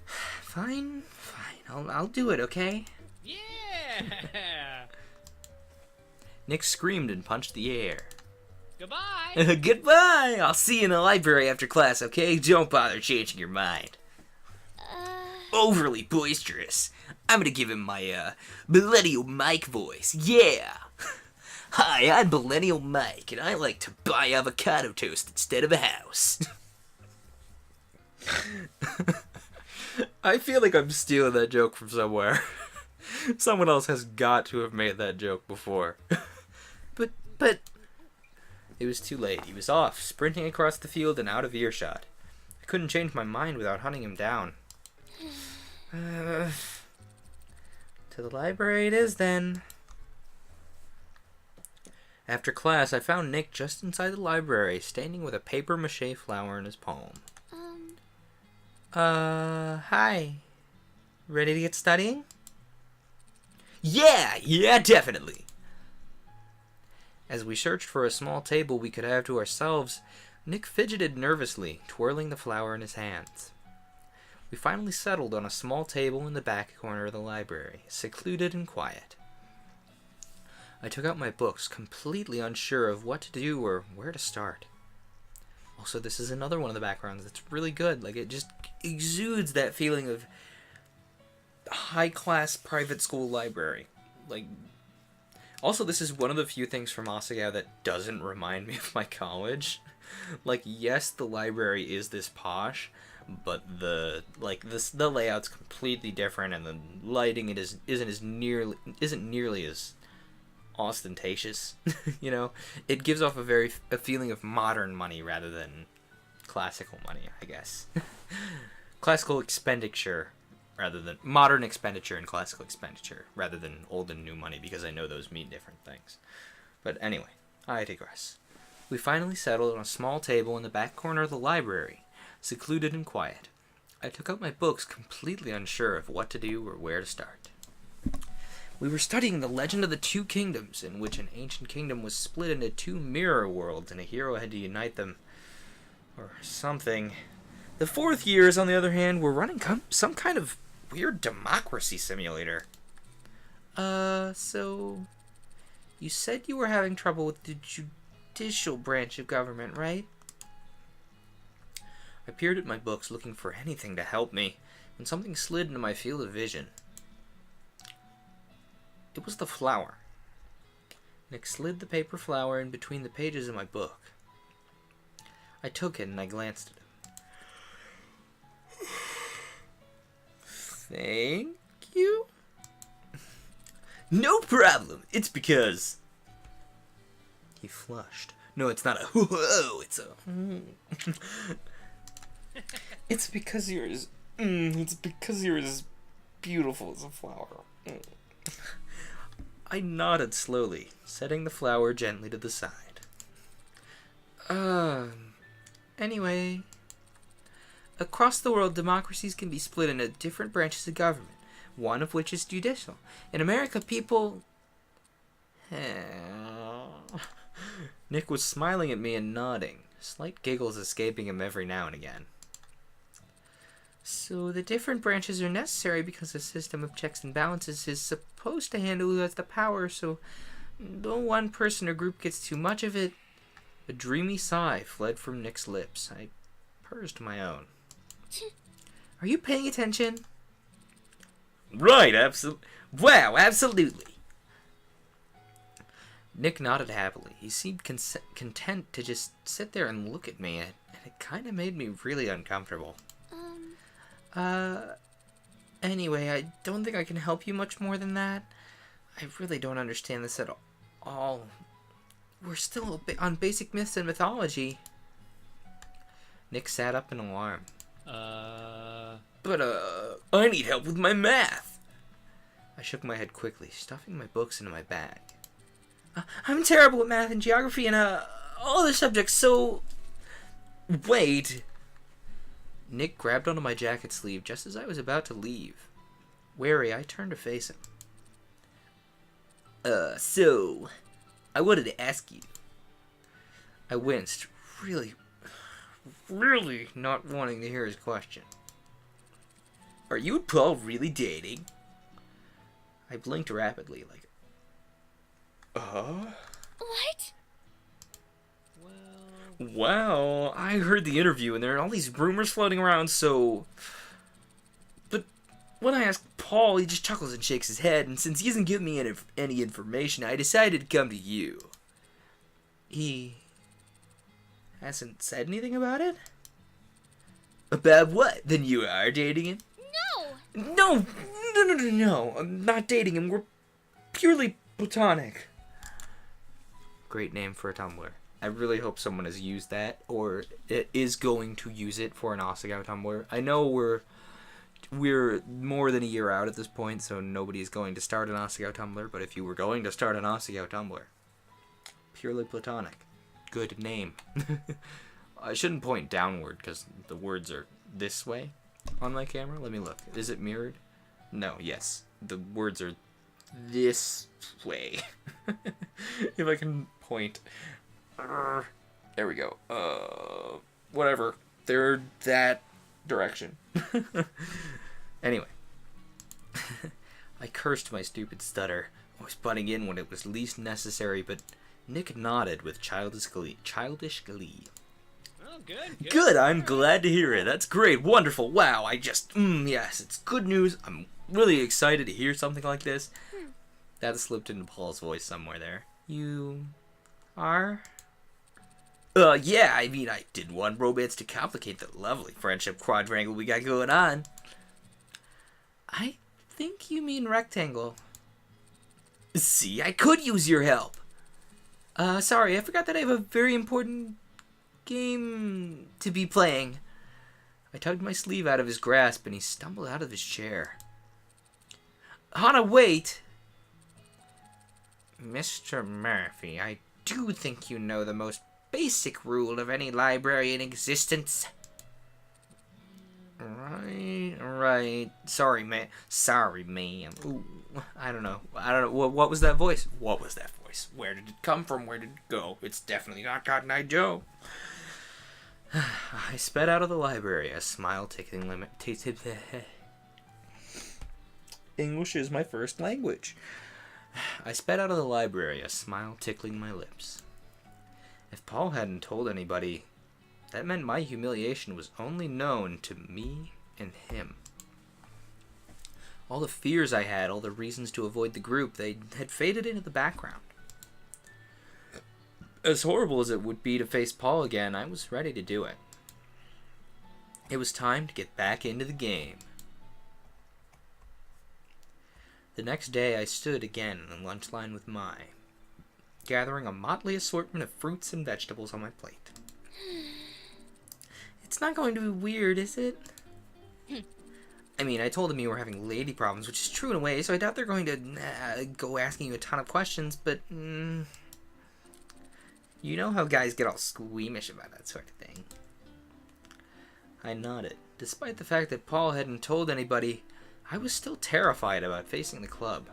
S1: Fine. I'll do it, okay?
S2: Yeah!
S1: Nick screamed and punched the air.
S2: Goodbye!
S1: Goodbye! I'll see you in the library after class, okay? Don't bother changing your mind. Overly boisterous. I'm gonna give him my, Millennial Mike voice. Yeah! Hi, I'm Millennial Mike, and I like to buy avocado toast instead of a house. I feel like I'm stealing that joke from somewhere. Someone else has got to have made that joke before. But... It was too late. He was off, sprinting across the field and out of earshot. I couldn't change my mind without hunting him down. To the library it is, then. After class, I found Nick just inside the library, standing with a papier-mâché flower in his palm. Hi. Ready to get studying? Yeah, definitely. As we searched for a small table we could have to ourselves, Nick fidgeted nervously, twirling the flower in his hands. We finally settled on a small table in the back corner of the library, secluded and quiet. I took out my books, completely unsure of what to do or where to start. Also, this is another one of the backgrounds that's really good. Like, it just exudes that feeling of high-class private school library. Like, also, this is one of the few things from Asagao that doesn't remind me of my college. Like, yes, the library is this posh, but the layout's completely different, and the lighting isn't nearly as ostentatious. You know, it gives off a feeling of modern money rather than classical money, I guess. Classical expenditure
S4: rather than modern expenditure and classical expenditure rather than old and new money, because I know those mean different things. But anyway, I digress. We finally settled on a small table in the back corner of the library, secluded and quiet. I took out my books, completely unsure of what to do or where to start. We were studying the legend of the two kingdoms, in which an ancient kingdom was split into two mirror worlds, and a hero had to unite them, or something. The fourth years, on the other hand, were running some kind of weird democracy simulator. So you said you were having trouble with the judicial branch of government, right? I peered at my books, looking for anything to help me, when something slid into my field of vision. It was the flower. Nick slid the paper flower in between the pages of my book. I took it and I glanced at it. Thank you? No problem. It's because... He flushed. No, it's not a whoa, it's a... It's because you're as... it's because you're as beautiful as a flower. I nodded slowly, setting the flower gently to the side. Anyway... Across the world, democracies can be split into different branches of government, one of which is judicial. In America, people... Nick was smiling at me and nodding, slight giggles escaping him every now and again. So the different branches are necessary because the system of checks and balances is supposed to handle who has the power, so no one person or group gets too much of it. A dreamy sigh fled from Nick's lips. I pursed my own. Are you paying attention? Right, Wow, absolutely. Nick nodded happily. He seemed content to just sit there and look at me, and it kind of made me really uncomfortable. Anyway, I don't think I can help you much more than that. I really don't understand this at all. We're still on basic myths and mythology. Nick sat up in alarm. But I need help with my math. I shook my head quickly, stuffing my books into my bag. I'm terrible at math and geography and, all other subjects, so... Wait. Nick grabbed onto my jacket sleeve just as I was about to leave. Wary, I turned to face him. So... I wanted to ask you. I winced, really not wanting to hear his question. Are you and Paul really dating? I blinked rapidly, like...
S5: What?
S4: Well, I heard the interview and there are all these rumors floating around, so... But when I asked Paul, he just chuckles and shakes his head, and since he hasn't given me any information, I decided to come to you. He... hasn't said anything about it? About what? Then you are dating him? No! No, I'm not dating him. We're purely platonic. Great name for a Tumblr. I really hope someone has used that, or it is going to use it for an Asagao Tumblr. I know we're more than a year out at this point, so nobody is going to start an Asagao Tumblr, but if you were going to start an Asagao Tumblr, purely platonic. Good name. I shouldn't point downward, because the words are this way on my camera. Let me look. Is it mirrored? No, yes. The words are this way. If I can point... there we go. Whatever. They're that direction. Anyway. I cursed my stupid stutter. I was butting in when it was least necessary, but Nick nodded with childish glee.
S2: Oh, good.
S4: Good, I'm glad to hear it. That's great. Wonderful. Wow, yes, it's good news. I'm really excited to hear something like this. That slipped into Paul's voice somewhere there. You are? Yeah, I mean, I didn't want romance to complicate the lovely friendship quadrangle we got going on. I think you mean rectangle. See, I could use your help. Sorry, I forgot that I have a very important game to be playing.
S1: I tugged my sleeve out of his grasp, and he stumbled out of his chair. Hana, wait! Mr. Murphy, I do think you know the most basic rule of any library in existence. Right. Sorry, man. Ooh, I don't know. What was that voice? What was that voice? Where did it come from? Where did it go? It's definitely not Cotton Eye Joe. I sped out of the library, a smile tickling limit. English is my first language. I sped out of the library, a smile tickling my lips. If Paul hadn't told anybody, that meant my humiliation was only known to me and him. All the fears I had, all the reasons to avoid the group, they had faded into the background. As horrible as it would be to face Paul again, I was ready to do it. It was time to get back into the game. The next day I stood again in the lunch line with Mai, gathering a motley assortment of fruits and vegetables on my plate. It's not going to be weird, is it? I mean, I told them you were having lady problems, which is true in a way, so I doubt they're going to go asking you a ton of questions, but you know how guys get all squeamish about that sort of thing. I nodded. Despite the fact that Paul hadn't told anybody, I was still terrified about facing the club.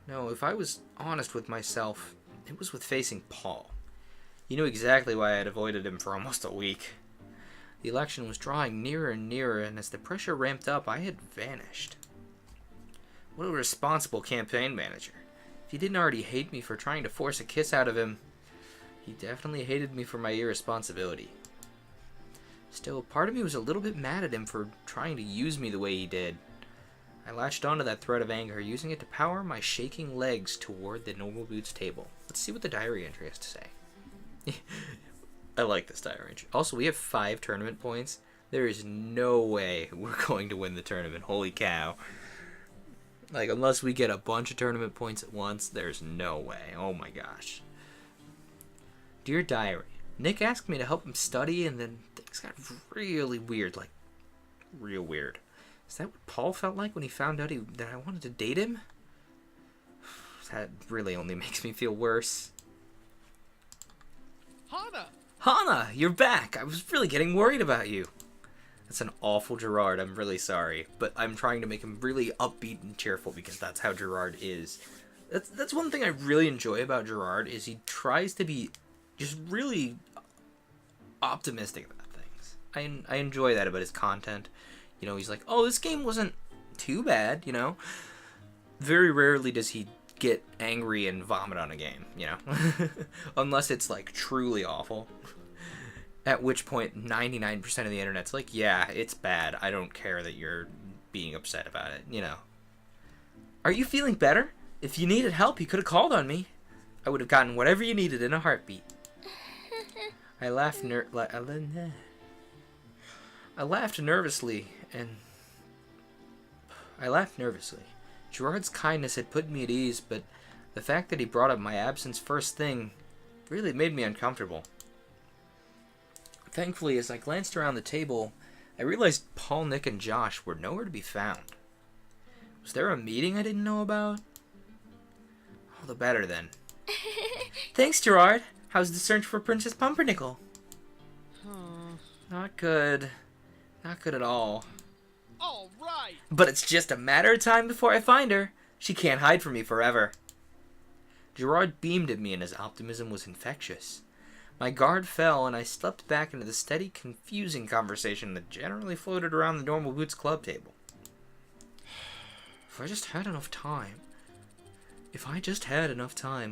S1: No, if I was honest with myself, it was with facing Paul. You knew exactly why I had avoided him for almost a week. The election was drawing nearer and nearer, and as the pressure ramped up, I had vanished. What a responsible campaign manager. If he didn't already hate me for trying to force a kiss out of him, he definitely hated me for my irresponsibility. Still, part of me was a little bit mad at him for trying to use me the way he did. I latched onto that thread of anger, using it to power my shaking legs toward the normal boots table. Let's see what the diary entry has to say. I like this diary entry. Also, we have 5 tournament points. There is no way we're going to win the tournament. Holy cow. Like, unless we get a bunch of tournament points at once, there's no way. Oh my gosh. Dear Diary, Nick asked me to help him study, and then things got really weird. Like, real weird. Is that what Paul felt like when he found out that I wanted to date him? That really only makes me feel worse. Hana, you're back! I was really getting worried about you. That's an awful Gerard, I'm really sorry. But I'm trying to make him really upbeat and cheerful because that's how Gerard is. That's one thing I really enjoy about Gerard, is he tries to be just really optimistic about things. I enjoy that about his content. You know, he's like, oh, this game wasn't too bad, you know? Very rarely does he get angry and vomit on a game, you know? Unless it's, like, truly awful. At which point, 99% of the internet's like, yeah, it's bad. I don't care that you're being upset about it, you know? Are you feeling better? If you needed help, you could have called on me. I would have gotten whatever you needed in a heartbeat. I laughed nervously. Gerard's kindness had put me at ease, but the fact that he brought up my absence first thing really made me uncomfortable. Thankfully, as I glanced around the table, I realized Paul, Nick, and Josh were nowhere to be found. Was there a meeting I didn't know about? All the better, then. Thanks, Gerard. How's the search for Princess Pumpernickel? Not good. Not good at all.
S2: All right.
S1: But it's just a matter of time before I find her. She can't hide from me forever. Gerard beamed at me, and his optimism was infectious. My guard fell, and I slipped back into the steady, confusing conversation that generally floated around the Normal Boots Club table. If I just had enough time,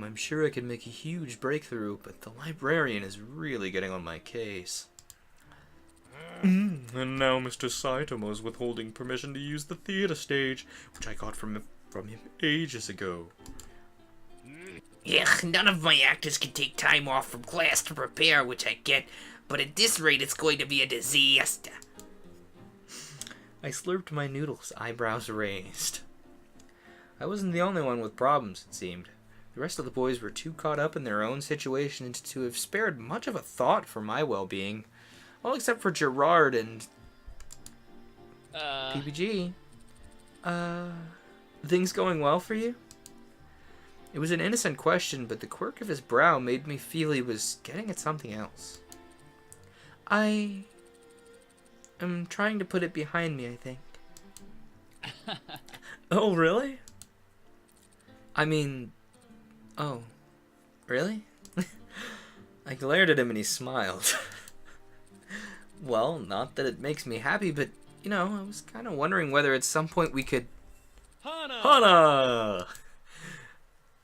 S1: I'm sure I could make a huge breakthrough, but the librarian is really getting on my case. And now Mr. Saitama is withholding permission to use the theater stage, which I got from him ages ago.
S3: Ugh, none of my actors can take time off from class to prepare, which I get, but at this rate it's going to be a disaster.
S1: I slurped my noodles, eyebrows raised. I wasn't the only one with problems, it seemed. The rest of the boys were too caught up in their own situations to have spared much of a thought for my well-being. All except for Gerard and
S2: Uh,
S1: PPG. Things going well for you? It was an innocent question, but the quirk of his brow made me feel he was getting at something else. I am trying to put it behind me, I think. Oh, really? I mean, oh, really? I glared at him and he smiled. Well, not that it makes me happy, but, you know, I was kind of wondering whether at some point we could...
S4: Hana!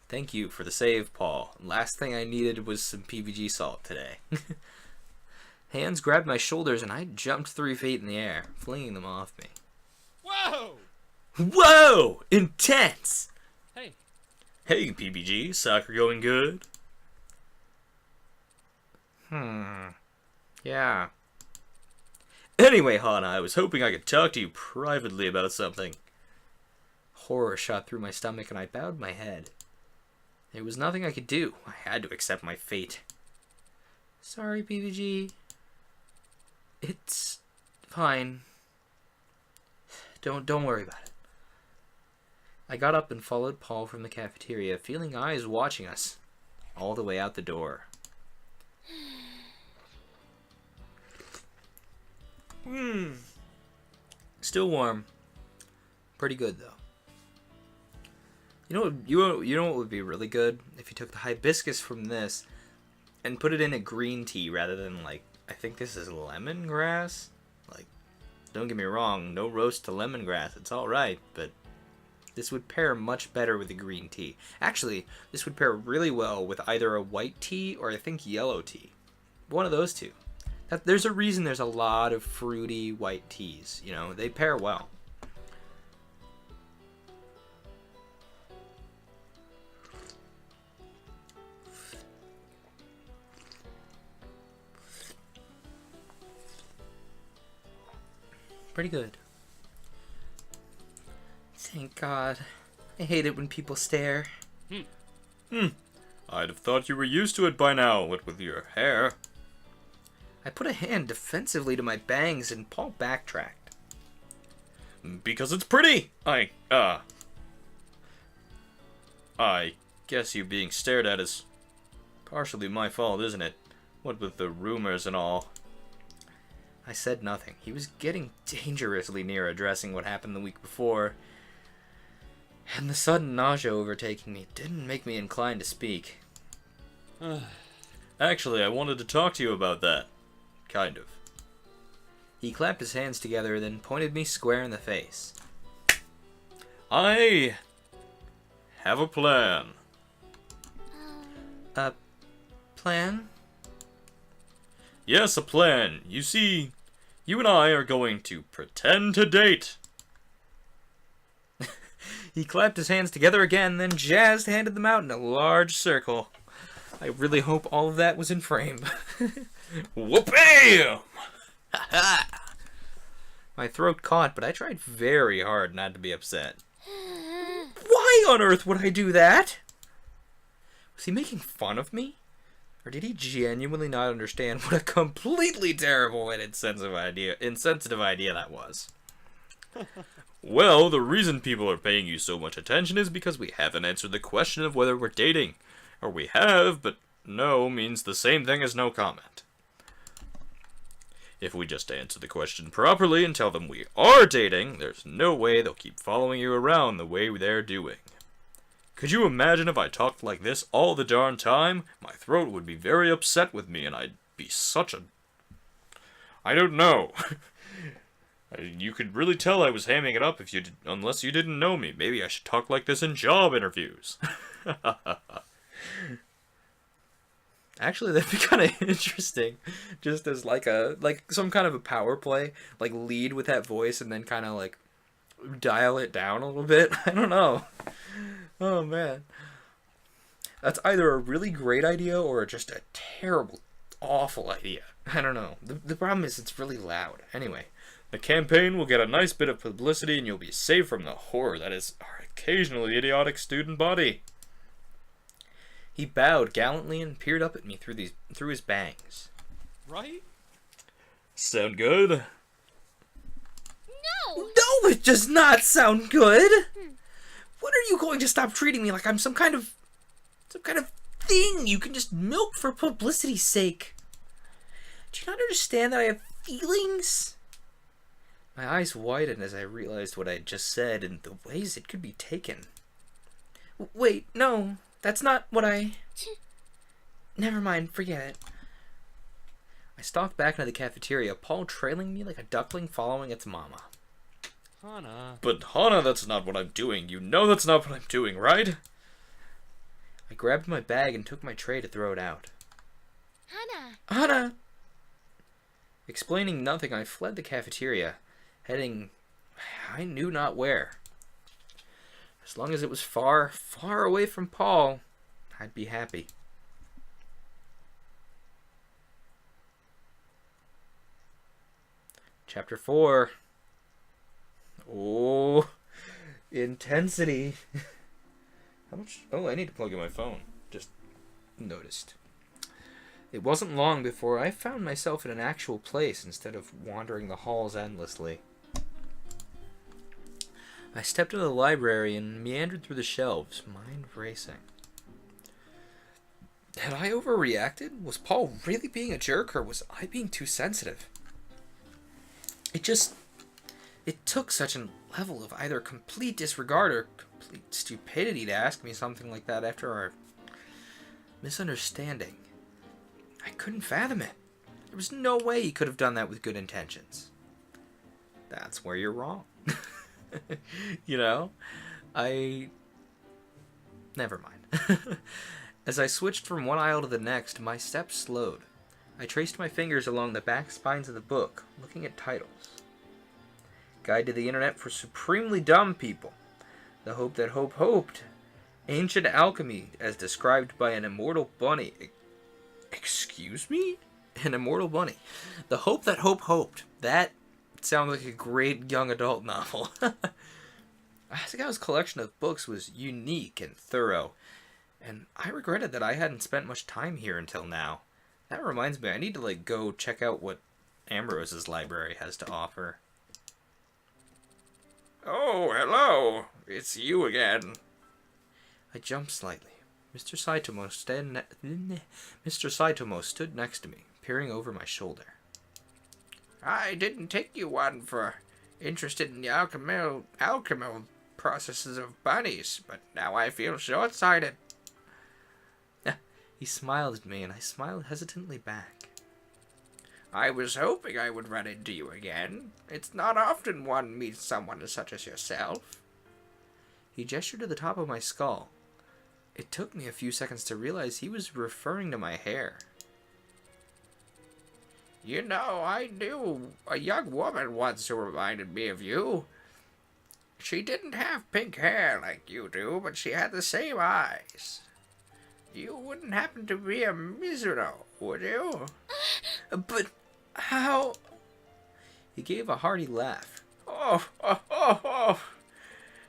S1: Thank you for the save, Paul. Last thing I needed was some PVG salt today. Hands grabbed my shoulders and I jumped 3 feet in the air, flinging them off me.
S2: whoa!
S1: Whoa! Intense!
S2: Hey,
S4: Hey, PBG, soccer going good?
S1: Yeah. Anyway, Hana, I was hoping I could talk to you privately about something. Horror shot through my stomach and I bowed my head. There was nothing I could do. I had to accept my fate. Sorry, PVG. It's fine. Don't worry about it. I got up and followed Paul from the cafeteria, feeling eyes watching us, all the way out the door. Still warm. Pretty good though. You know what would be really good if you took the hibiscus from this and put it in a green tea rather than like I think this is lemongrass. Like, don't get me wrong, no roast to lemongrass. It's all right, but this would pair much better with a green tea. Actually, this would pair really well with either a white tea or I think yellow tea. One of those two. There's a reason there's a lot of fruity white teas. You know, they pair well. Pretty good. Thank God. I hate it when people stare.
S4: I'd have thought you were used to it by now, what with your hair.
S1: I put a hand defensively to my bangs and Paul backtracked.
S4: Because it's pretty! I guess you being stared at is partially my fault, isn't it? What with the rumors and all.
S1: I said nothing. He was getting dangerously near addressing what happened the week before, and the sudden nausea overtaking me didn't make me inclined to speak.
S4: Actually, I wanted to talk to you about that. Kind of.
S1: He clapped his hands together, then pointed me square in the face.
S4: I have a plan.
S1: A plan?
S4: Yes, a plan. You see, you and I are going to pretend to date.
S1: He clapped his hands together again, then handed them out in a large circle. I really hope all of that was in frame.
S4: Whoop-bam!
S1: My throat caught, but I tried very hard not to be upset. Why on earth would I do that? Was he making fun of me? Or did he genuinely not understand what a completely terrible and insensitive idea that was?
S4: Well, the reason people are paying you so much attention is because we haven't answered the question of whether we're dating. Or we have, but no means the same thing as no comment. If we just answer the question properly and tell them we are dating, there's no way they'll keep following you around the way they're doing. Could you imagine if I talked like this all the darn time? My throat would be very upset with me and I'd be such a... I don't know. You could really tell I was hamming it up unless you didn't know me. Maybe I should talk like this in job interviews.
S1: Actually, that'd be kind of interesting. Just as like some kind of a power play, like lead with that voice and then kind of like dial it down a little bit. I don't know. Oh man. That's either a really great idea or just a terrible, awful idea. I don't know. The problem is it's really loud. Anyway.
S4: The campaign will get a nice bit of publicity and you'll be saved from the horror that is our occasionally idiotic student body.
S1: He bowed gallantly and peered up at me through his bangs.
S2: right?
S4: Sound good?
S5: No!
S1: No, it does not sound good. When are you going to stop treating me like I'm some kind of thing you can just milk for publicity's sake? Do you not understand that I have feelings? My eyes widened as I realized what I had just said and the ways it could be taken. Wait, no, that's not what I... Never mind, forget it. I stalked back into the cafeteria, Paul trailing me like a duckling following its mama.
S2: Hana.
S4: But Hana, that's not what I'm doing. You know that's not what I'm doing, right?
S1: I grabbed my bag and took my tray to throw it out.
S5: Hana!
S1: Hana! Explaining nothing, I fled the cafeteria, heading I knew not where. As long as it was far, far away from Paul, I'd be happy. Chapter 4. Oh, intensity. How much? Oh, I need to plug in my phone. Just noticed. It wasn't long before I found myself in an actual place instead of wandering the halls endlessly. I stepped into the library and meandered through the shelves, mind racing. Had I overreacted? Was Paul really being a jerk, or was I being too sensitive? It took such a level of either complete disregard or complete stupidity to ask me something like that after our misunderstanding. I couldn't fathom it. There was no way he could have done that with good intentions. That's where you're wrong. You know? Never mind. As I switched from one aisle to the next, my steps slowed. I traced my fingers along the back spines of the book, looking at titles. Guide to the Internet for Supremely Dumb People. The Hope That Hope Hoped. Ancient Alchemy, as described by an immortal bunny. Excuse me? An immortal bunny. The Hope That Hope Hoped. That sounds like a great young adult novel. Asagawa's collection of books was unique and thorough, and I regretted that I hadn't spent much time here until now. That reminds me, I need to go check out what Ambrose's library has to offer.
S4: Oh, hello. It's you again.
S1: I jumped slightly. Mr. Saitomo stood next to me, peering over my shoulder.
S3: I didn't take you one for interested in the alchemical processes of bunnies, but now I feel short-sighted.
S1: He smiled at me, and I smiled hesitantly back.
S3: I was hoping I would run into you again. It's not often one meets someone such as yourself.
S1: He gestured to the top of my skull. It took me a few seconds to realize he was referring to my hair.
S3: You know, I knew a young woman once who reminded me of you. She didn't have pink hair like you do, but she had the same eyes. You wouldn't happen to be a Mizuno, would you?
S1: But how... He gave a hearty laugh.
S3: Oh.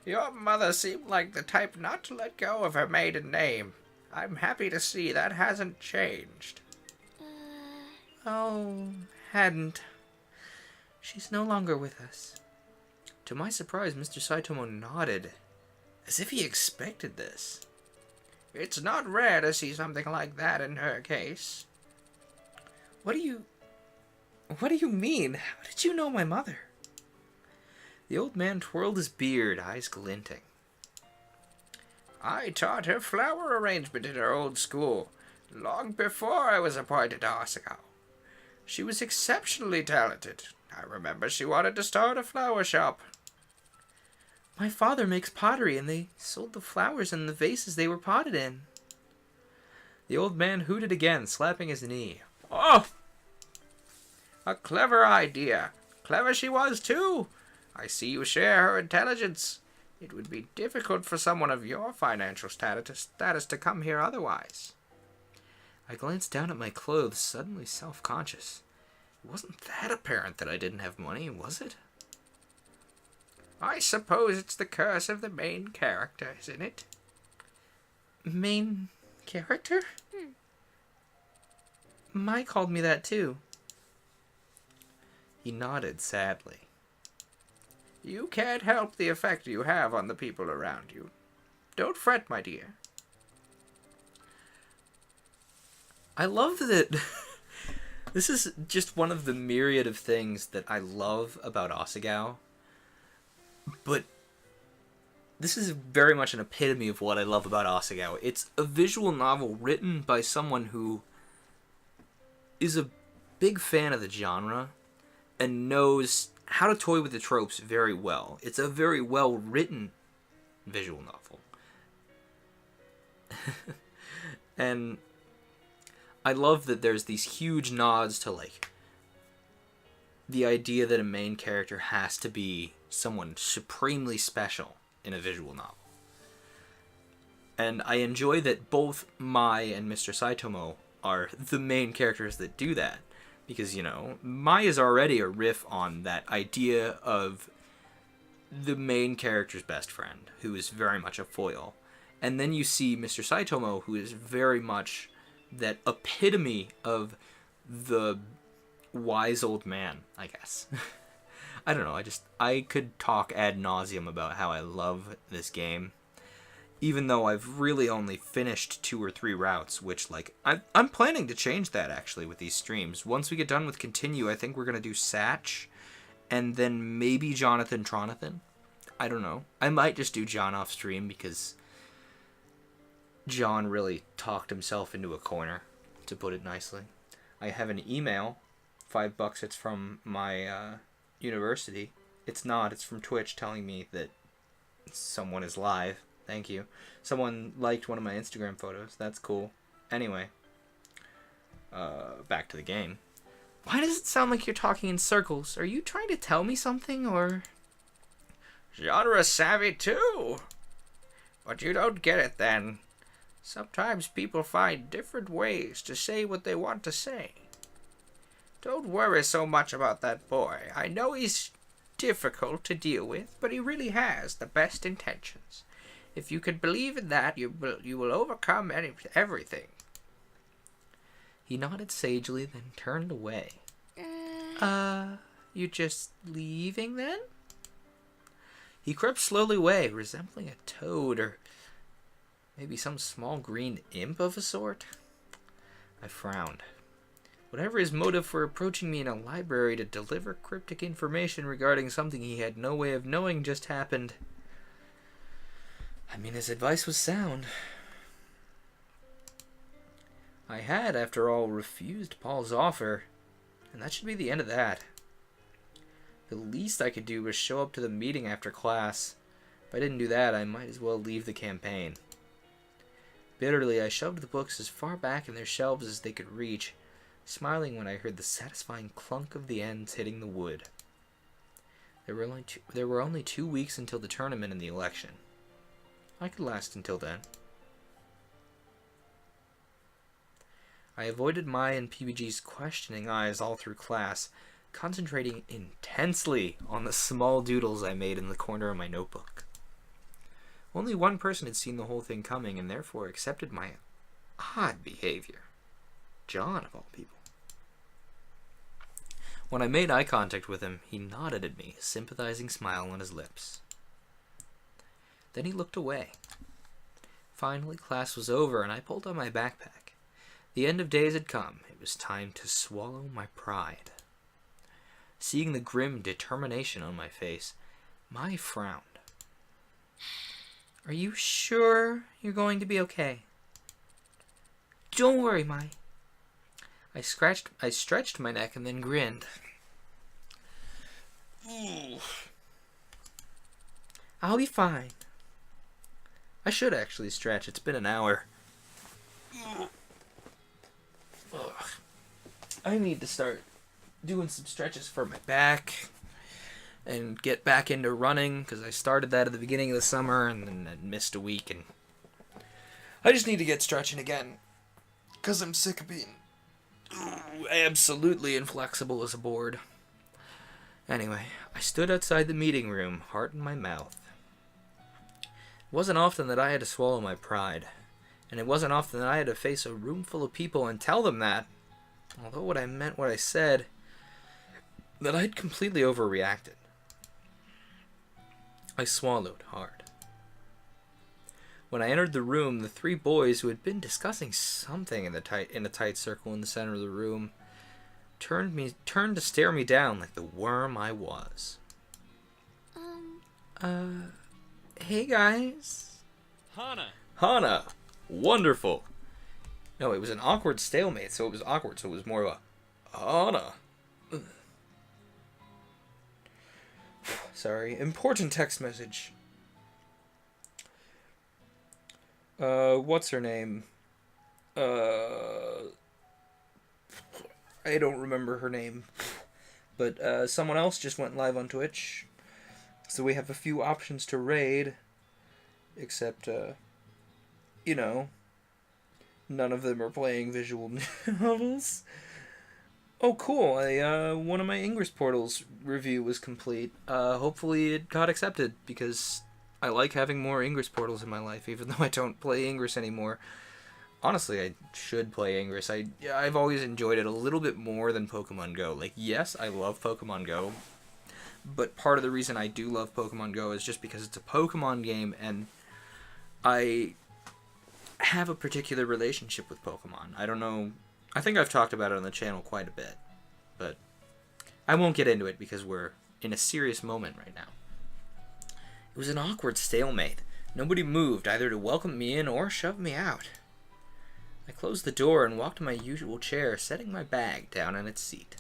S3: Your mother seemed like the type not to let go of her maiden name. I'm happy to see that hasn't changed.
S1: Oh, hadn't. She's no longer with us. To my surprise, Mr. Saitomo nodded, as if he expected this.
S3: It's not rare to see something like that in her case.
S1: What do you mean? How did you know my mother? The old man twirled his beard, eyes glinting.
S3: I taught her flower arrangement in her old school, long before I was appointed to Asagawa. She was exceptionally talented. I remember she wanted to start a flower shop.
S1: My father makes pottery, and they sold the flowers in the vases they were potted in. The old man hooted again, slapping his knee.
S3: Oh! A clever idea. Clever she was, too. I see you share her intelligence. It would be difficult for someone of your financial status to come here otherwise.
S1: I glanced down at my clothes, suddenly self-conscious. It wasn't that apparent that I didn't have money, was it?
S3: I suppose it's the curse of the main character, isn't it?
S1: Main character? Mai called me that too. He nodded sadly.
S3: You can't help the effect you have on the people around you. Don't fret, my dear.
S1: I love that. This is just one of the myriad of things that I love about Asagao. But this is very much an epitome of what I love about Asagao. It's a visual novel written by someone who is a big fan of the genre and knows how to toy with the tropes very well. It's a very well written visual novel. And I love that there's these huge nods to, like, the idea that a main character has to be someone supremely special in a visual novel. And I enjoy that both Mai and Mr. Saitomo are the main characters that do that. Because, you know, Mai is already a riff on that idea of the main character's best friend, who is very much a foil. And then you see Mr. Saitomo, who is very much that epitome of the wise old man, I guess. I don't know, I could talk ad nauseum about how I love this game. Even though I've really only finished 2 or 3 routes, which, like, I'm planning to change that, actually, with these streams. Once we get done with Continue, I think we're going to do Satch, and then maybe Jonathan Tronathan. I don't know. I might just do John off stream, because John really talked himself into a corner, to put it nicely. I have an email, $5, it's from my university. It's not, it's from Twitch telling me that someone is live. Thank you. Someone liked one of my Instagram photos. That's cool. Anyway, back to the game. Why does it sound like you're talking in circles? Are you trying to tell me something, or?
S3: Genre savvy too. But you don't get it then. Sometimes people find different ways to say what they want to say. Don't worry so much about that boy. I know he's difficult to deal with, but he really has the best intentions. If you can believe in that, you will overcome everything.
S1: He nodded sagely, then turned away. You just leaving then? He crept slowly away, resembling a toad or maybe some small green imp of a sort. I frowned. Whatever his motive for approaching me in a library to deliver cryptic information regarding something he had no way of knowing just happened. I mean, his advice was sound. I had, after all, refused Paul's offer, and that should be the end of that. The least I could do was show up to the meeting after class. If I didn't do that, I might as well leave the campaign. Bitterly, I shoved the books as far back in their shelves as they could reach, smiling when I heard the satisfying clunk of the ends hitting the wood. There were only 2 weeks until the tournament and the election. I could last until then. I avoided Mai and PBG's questioning eyes all through class, concentrating intensely on the small doodles I made in the corner of my notebook. Only one person had seen the whole thing coming and therefore accepted my odd behavior. John, of all people. When I made eye contact with him, he nodded at me, a sympathizing smile on his lips. Then he looked away. Finally, class was over, and I pulled on my backpack. The end of days had come. It was time to swallow my pride. Seeing the grim determination on my face, Mai frowned. Are you sure you're going to be okay? Don't worry, Mai. I stretched my neck and then grinned. I'll be fine. I should actually stretch. It's been an hour. I need to start doing some stretches for my back and get back into running, because I started that at the beginning of the summer and then I missed a week, and I just need to get stretching again because I'm sick of being absolutely inflexible as a board. Anyway, I stood outside the meeting room, heart in my mouth. It wasn't often that I had to swallow my pride, and it wasn't often that I had to face a room full of people and tell them that, although what I meant what I said. that I'd completely overreacted. I swallowed hard. When I entered the room, the three boys who had been discussing something in a tight circle in the center of the room turned to stare me down like the worm I was. Hey guys.
S4: Hana! Wonderful!
S1: No, it was an awkward stalemate, so it was awkward, so it was more of a Hana. Sorry, important text message. What's her name? I don't remember her name. But, someone else just went live on Twitch. So we have a few options to raid. Except, you know, none of them are playing visual novels. Oh, cool. One of my Ingress Portals review was complete. Hopefully it got accepted, because I like having more Ingress Portals in my life, even though I don't play Ingress anymore. Honestly, I should play Ingress. I've always enjoyed it a little bit more than Pokemon Go. Like, yes, I love Pokemon Go, but part of the reason I do love Pokemon Go is just because it's a Pokemon game, and I have a particular relationship with Pokemon. I don't know... I think I've talked about it on the channel quite a bit, but I won't get into it because we're in a serious moment right now. It was an awkward stalemate. Nobody moved either to welcome me in or shove me out. I closed the door and walked to my usual chair, setting my bag down in its seat.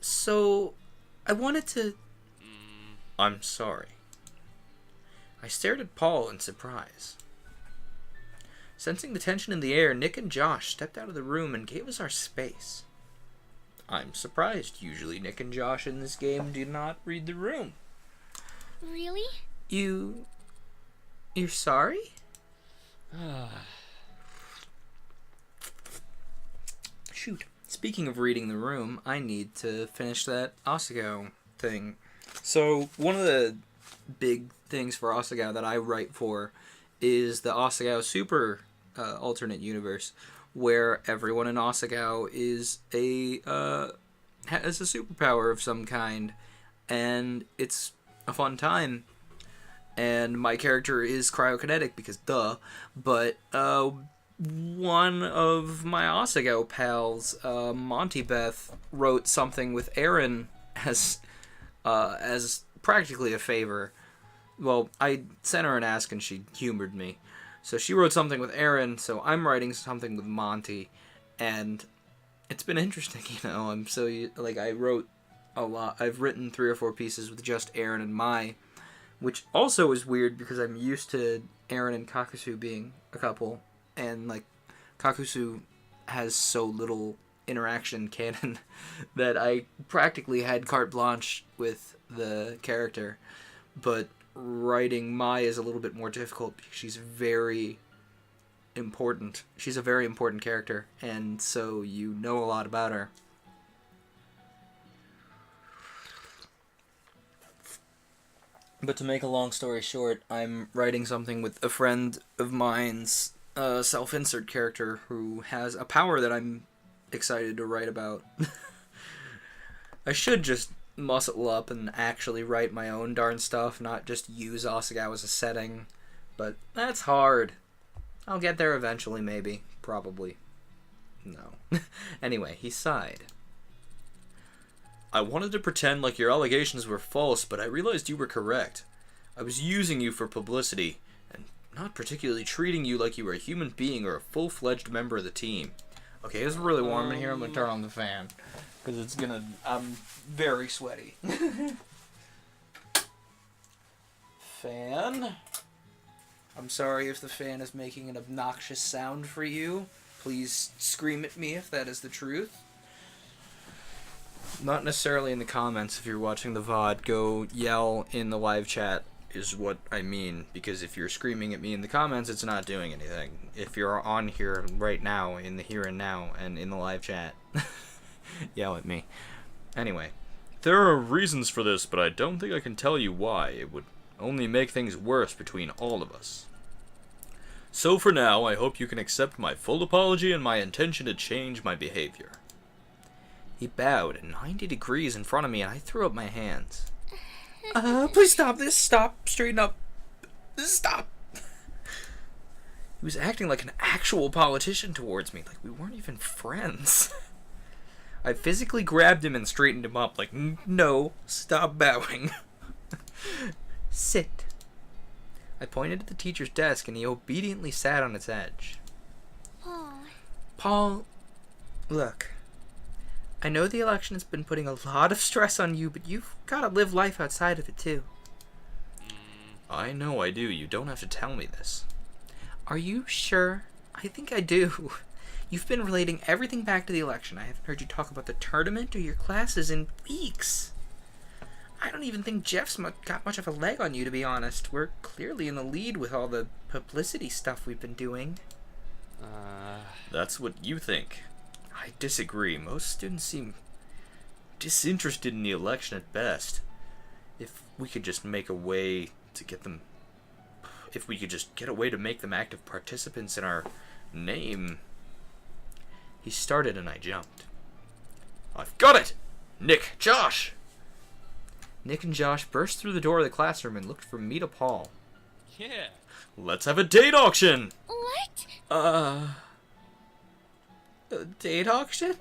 S1: So, I wanted to... I'm sorry. I stared at Paul in surprise. Sensing the tension in the air, Nick and Josh stepped out of the room and gave us our space. I'm surprised. Usually Nick and Josh in this game do not read the room.
S5: Really?
S1: You're sorry? Shoot. Speaking of reading the room, I need to finish that Asagao thing. So, one of the big things for Asagao that I write for is the Asagao Super alternate universe, where everyone in Asagao is has a superpower of some kind, and it's a fun time. And my character is cryokinetic because duh, but one of my Asagao pals, Monty Beth, wrote something with Aaron as practically a favor. Well, I sent her an ask and she humored me. So she wrote something with Aaron, so I'm writing something with Monty, and it's been interesting, you know. I wrote a lot. I've written 3 or 4 pieces with just Aaron and Mai, which also is weird because I'm used to Aaron and Kakusu being a couple, and like Kakusu has so little interaction canon that I practically had carte blanche with the character. But writing Mai is a little bit more difficult because she's very important. She's a very important character, and so you know a lot about her. But to make a long story short, I'm writing something with a friend of mine's self-insert character who has a power that I'm excited to write about. I should just muscle up and actually write my own darn stuff, not just use Asagao as a setting. But that's hard. I'll get there eventually, maybe. Probably. No. Anyway, he sighed.
S4: I wanted to pretend like your allegations were false, but I realized you were correct. I was using you for publicity, and not particularly treating you like you were a human being or a full-fledged member of the team.
S1: Okay, it's really warm in here. I'm gonna turn on the fan. Because I'm very sweaty. Fan. I'm sorry if the fan is making an obnoxious sound for you. Please scream at me if that is the truth. Not necessarily in the comments if you're watching the VOD. Go yell in the live chat is what I mean. Because if you're screaming at me in the comments, it's not doing anything. If you're on here right now, in the here and now, and in the live chat, yell at me. Anyway.
S4: There are reasons for this, but I don't think I can tell you why. It would only make things worse between all of us. So for now, I hope you can accept my full apology and my intention to change my behavior.
S1: He bowed at 90 degrees in front of me, and I threw up my hands.
S3: Please stop this. Stop. Straighten up. Stop.
S1: He was acting like an actual politician towards me, like we weren't even friends. I physically grabbed him and straightened him up, like, no, stop bowing. Sit. I pointed at the teacher's desk, and he obediently sat on its edge. Paul, look. I know the election has been putting a lot of stress on you, but you've got to live life outside of it, too.
S4: I know I do. You don't have to tell me this.
S1: Are you sure? I think I do. You've been relating everything back to the election. I haven't heard you talk about the tournament or your classes in weeks. I don't even think Jeff's got much of a leg on you, to be honest. We're clearly in the lead with all the publicity stuff we've been doing.
S4: That's what you think. I disagree. Most students seem disinterested in the election at best. If we could just make a way to get them... If we could just get a way to make them active participants in our name... He started and I jumped. I've got it! Nick, Josh!
S1: Nick and Josh burst through the door of the classroom and looked from me to Paul.
S2: Yeah.
S4: Let's have a date auction!
S5: What?
S1: A date auction?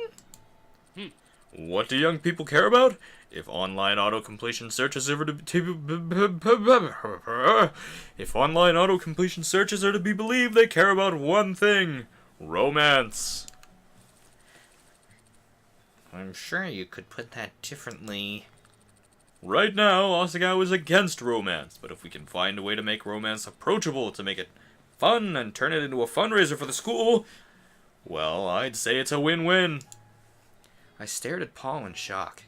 S4: What do young people care about? If online auto-completion searches are to if online auto-completion searches are to be believed, they care about one thing: romance.
S1: I'm sure you could put that differently.
S4: Right now, Asagao is against romance, but if we can find a way to make romance approachable, to make it fun and turn it into a fundraiser for the school, well, I'd say it's a win-win.
S1: I stared at Paul in shock.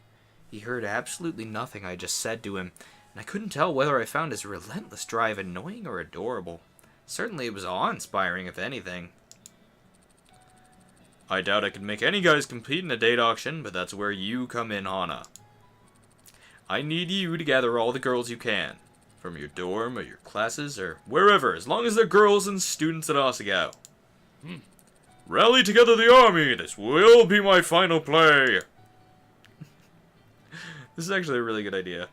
S1: He heard absolutely nothing I just said to him, and I couldn't tell whether I found his relentless drive annoying or adorable. Certainly it was awe-inspiring, if anything.
S4: I doubt I could make any guys compete in a date auction, but that's where you come in, Hana. I need you to gather all the girls you can, from your dorm or your classes or wherever, as long as they're girls and students at Asagao. Rally together the army! This will be my final play!
S1: This is actually a really good idea.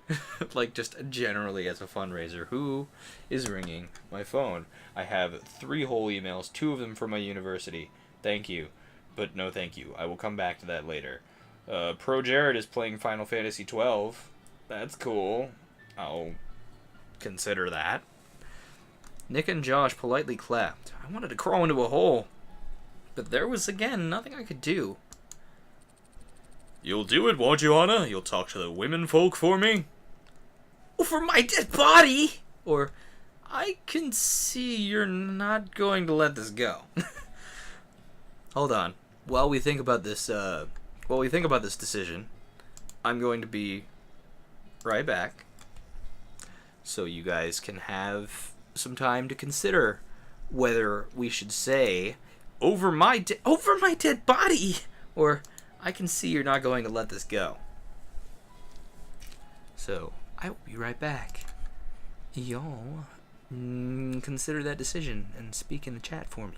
S1: Like, just generally as a fundraiser. Who is ringing my phone? I have 3 whole emails, 2 of them from my university. Thank you. But no thank you. I will come back to that later. Pro Jared is playing Final Fantasy 12. That's cool. I'll consider that. Nick and Josh politely clapped. I wanted to crawl into a hole. But there was, again, nothing I could do.
S4: You'll do it, won't you, Hana? You'll talk to the women folk for me?
S1: Over my dead body! Or, I can see you're not going to let this go. Hold on. While we think about this decision, I'm going to be right back. So you guys can have some time to consider whether we should say, over my dead body! Or, I can see you're not going to let this go. So, I will be right back. Y'all, consider that decision and speak in the chat for me.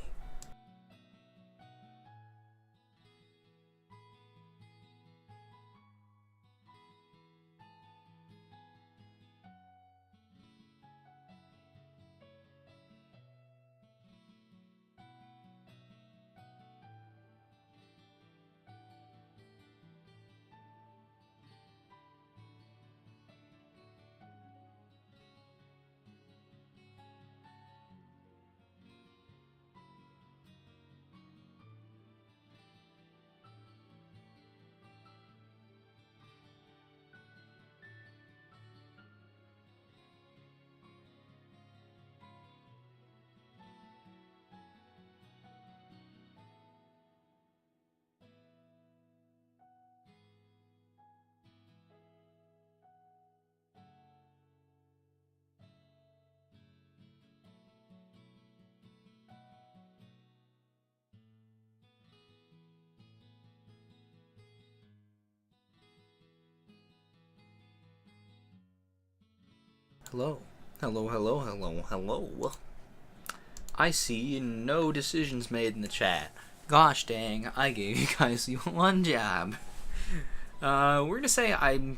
S1: Hello. Hello. I see no decisions made in the chat. Gosh dang, I gave you guys one job.
S4: We're gonna say I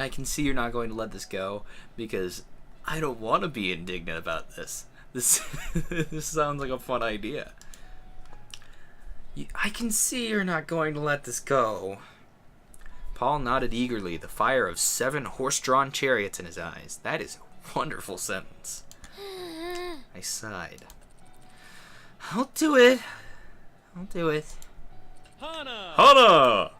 S4: can see you're not going to let this go because I don't want to be indignant about this. This this sounds like a fun idea.
S1: I can see you're not going to let this go.
S4: Paul nodded eagerly, the fire of 7 horse-drawn chariots in his eyes. That is a wonderful sentence. I sighed.
S1: I'll do it. I'll do it.
S4: Hana!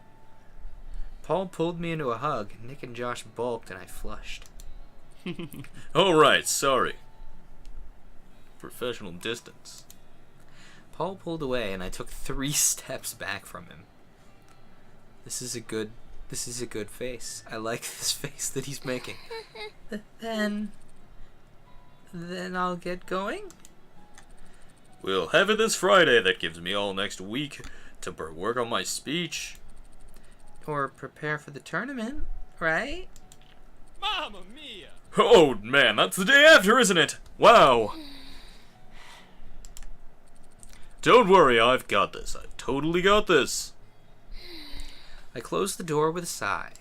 S1: Paul pulled me into a hug. Nick and Josh balked, and I flushed.
S4: Alright, sorry. Professional distance.
S1: Paul pulled away, and I took 3 steps back from him. This is a good face. I like this face that he's making. Then I'll get going?
S4: We'll have it this Friday. That gives me all next week to work on my speech.
S1: Or prepare for the tournament, right?
S2: Mamma mia!
S4: Oh, man, that's the day after, isn't it? Wow. Don't worry, I've got this. I've totally got this.
S1: I closed the door with a sigh.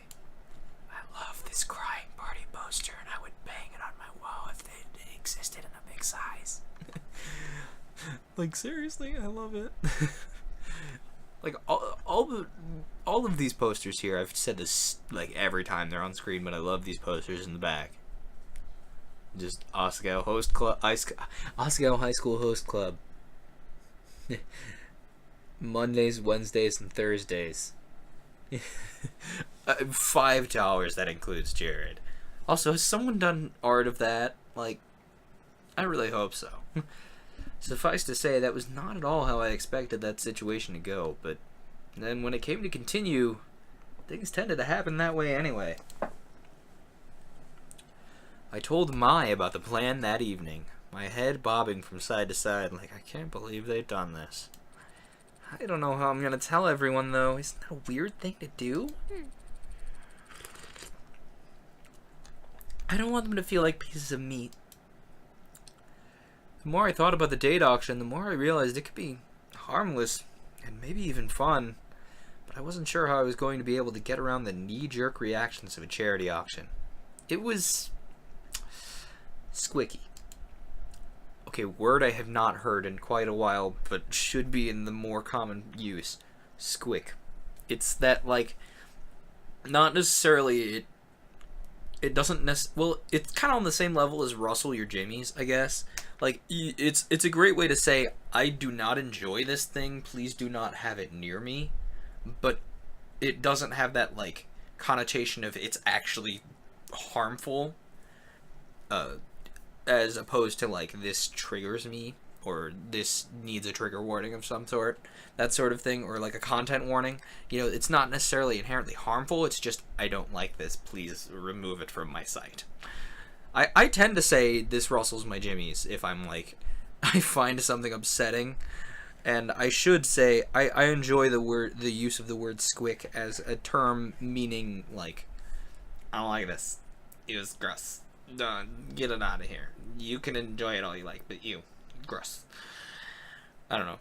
S1: I love this crying party poster, and I would bang it on my wall if it existed in a big size.
S4: Like, seriously, I love it.
S1: Like, all of these posters here, I've said this, like, every time they're on screen, but I love these posters in the back. Just Oscar Host Club, Oscar High School Host Club. Mondays, Wednesdays, and Thursdays. $5, that includes Jared. Also, has someone done art of that? Like, I really hope so. Suffice to say, that was not at all how I expected that situation to go, but then when it came to continue, things tended to happen that way anyway. I told Mai about the plan that evening, my head bobbing from side to side like, I can't believe they've done this. I don't know how I'm gonna tell everyone, though. Isn't that a weird thing to do? I don't want them to feel like pieces of meat. The more I thought about the date auction, the more I realized it could be harmless and maybe even fun, but I wasn't sure how I was going to be able to get around the knee-jerk reactions of a charity auction. It was squicky. Okay, word I have not heard in quite a while, but should be in the more common use. Squick. It's that, like, not necessarily, it doesn't well, it's kind of on the same level as rustle your jimmies, I guess. Like, it's a great way to say, I do not enjoy this thing, please do not have it near me, but it doesn't have that, like, connotation of it's actually harmful, as opposed to, like, this triggers me, or this needs a trigger warning of some sort, that sort of thing, or like a content warning. You know, it's not necessarily inherently harmful, it's just, I don't like this, please remove it from my site. I tend to say, this rustles my jimmies, if I'm like, I find something upsetting, and I should say, I enjoy the use of the word squick as a term meaning, like, I don't like this, it was gross. Get it out of here. You can enjoy it all you like, but gross. I don't know.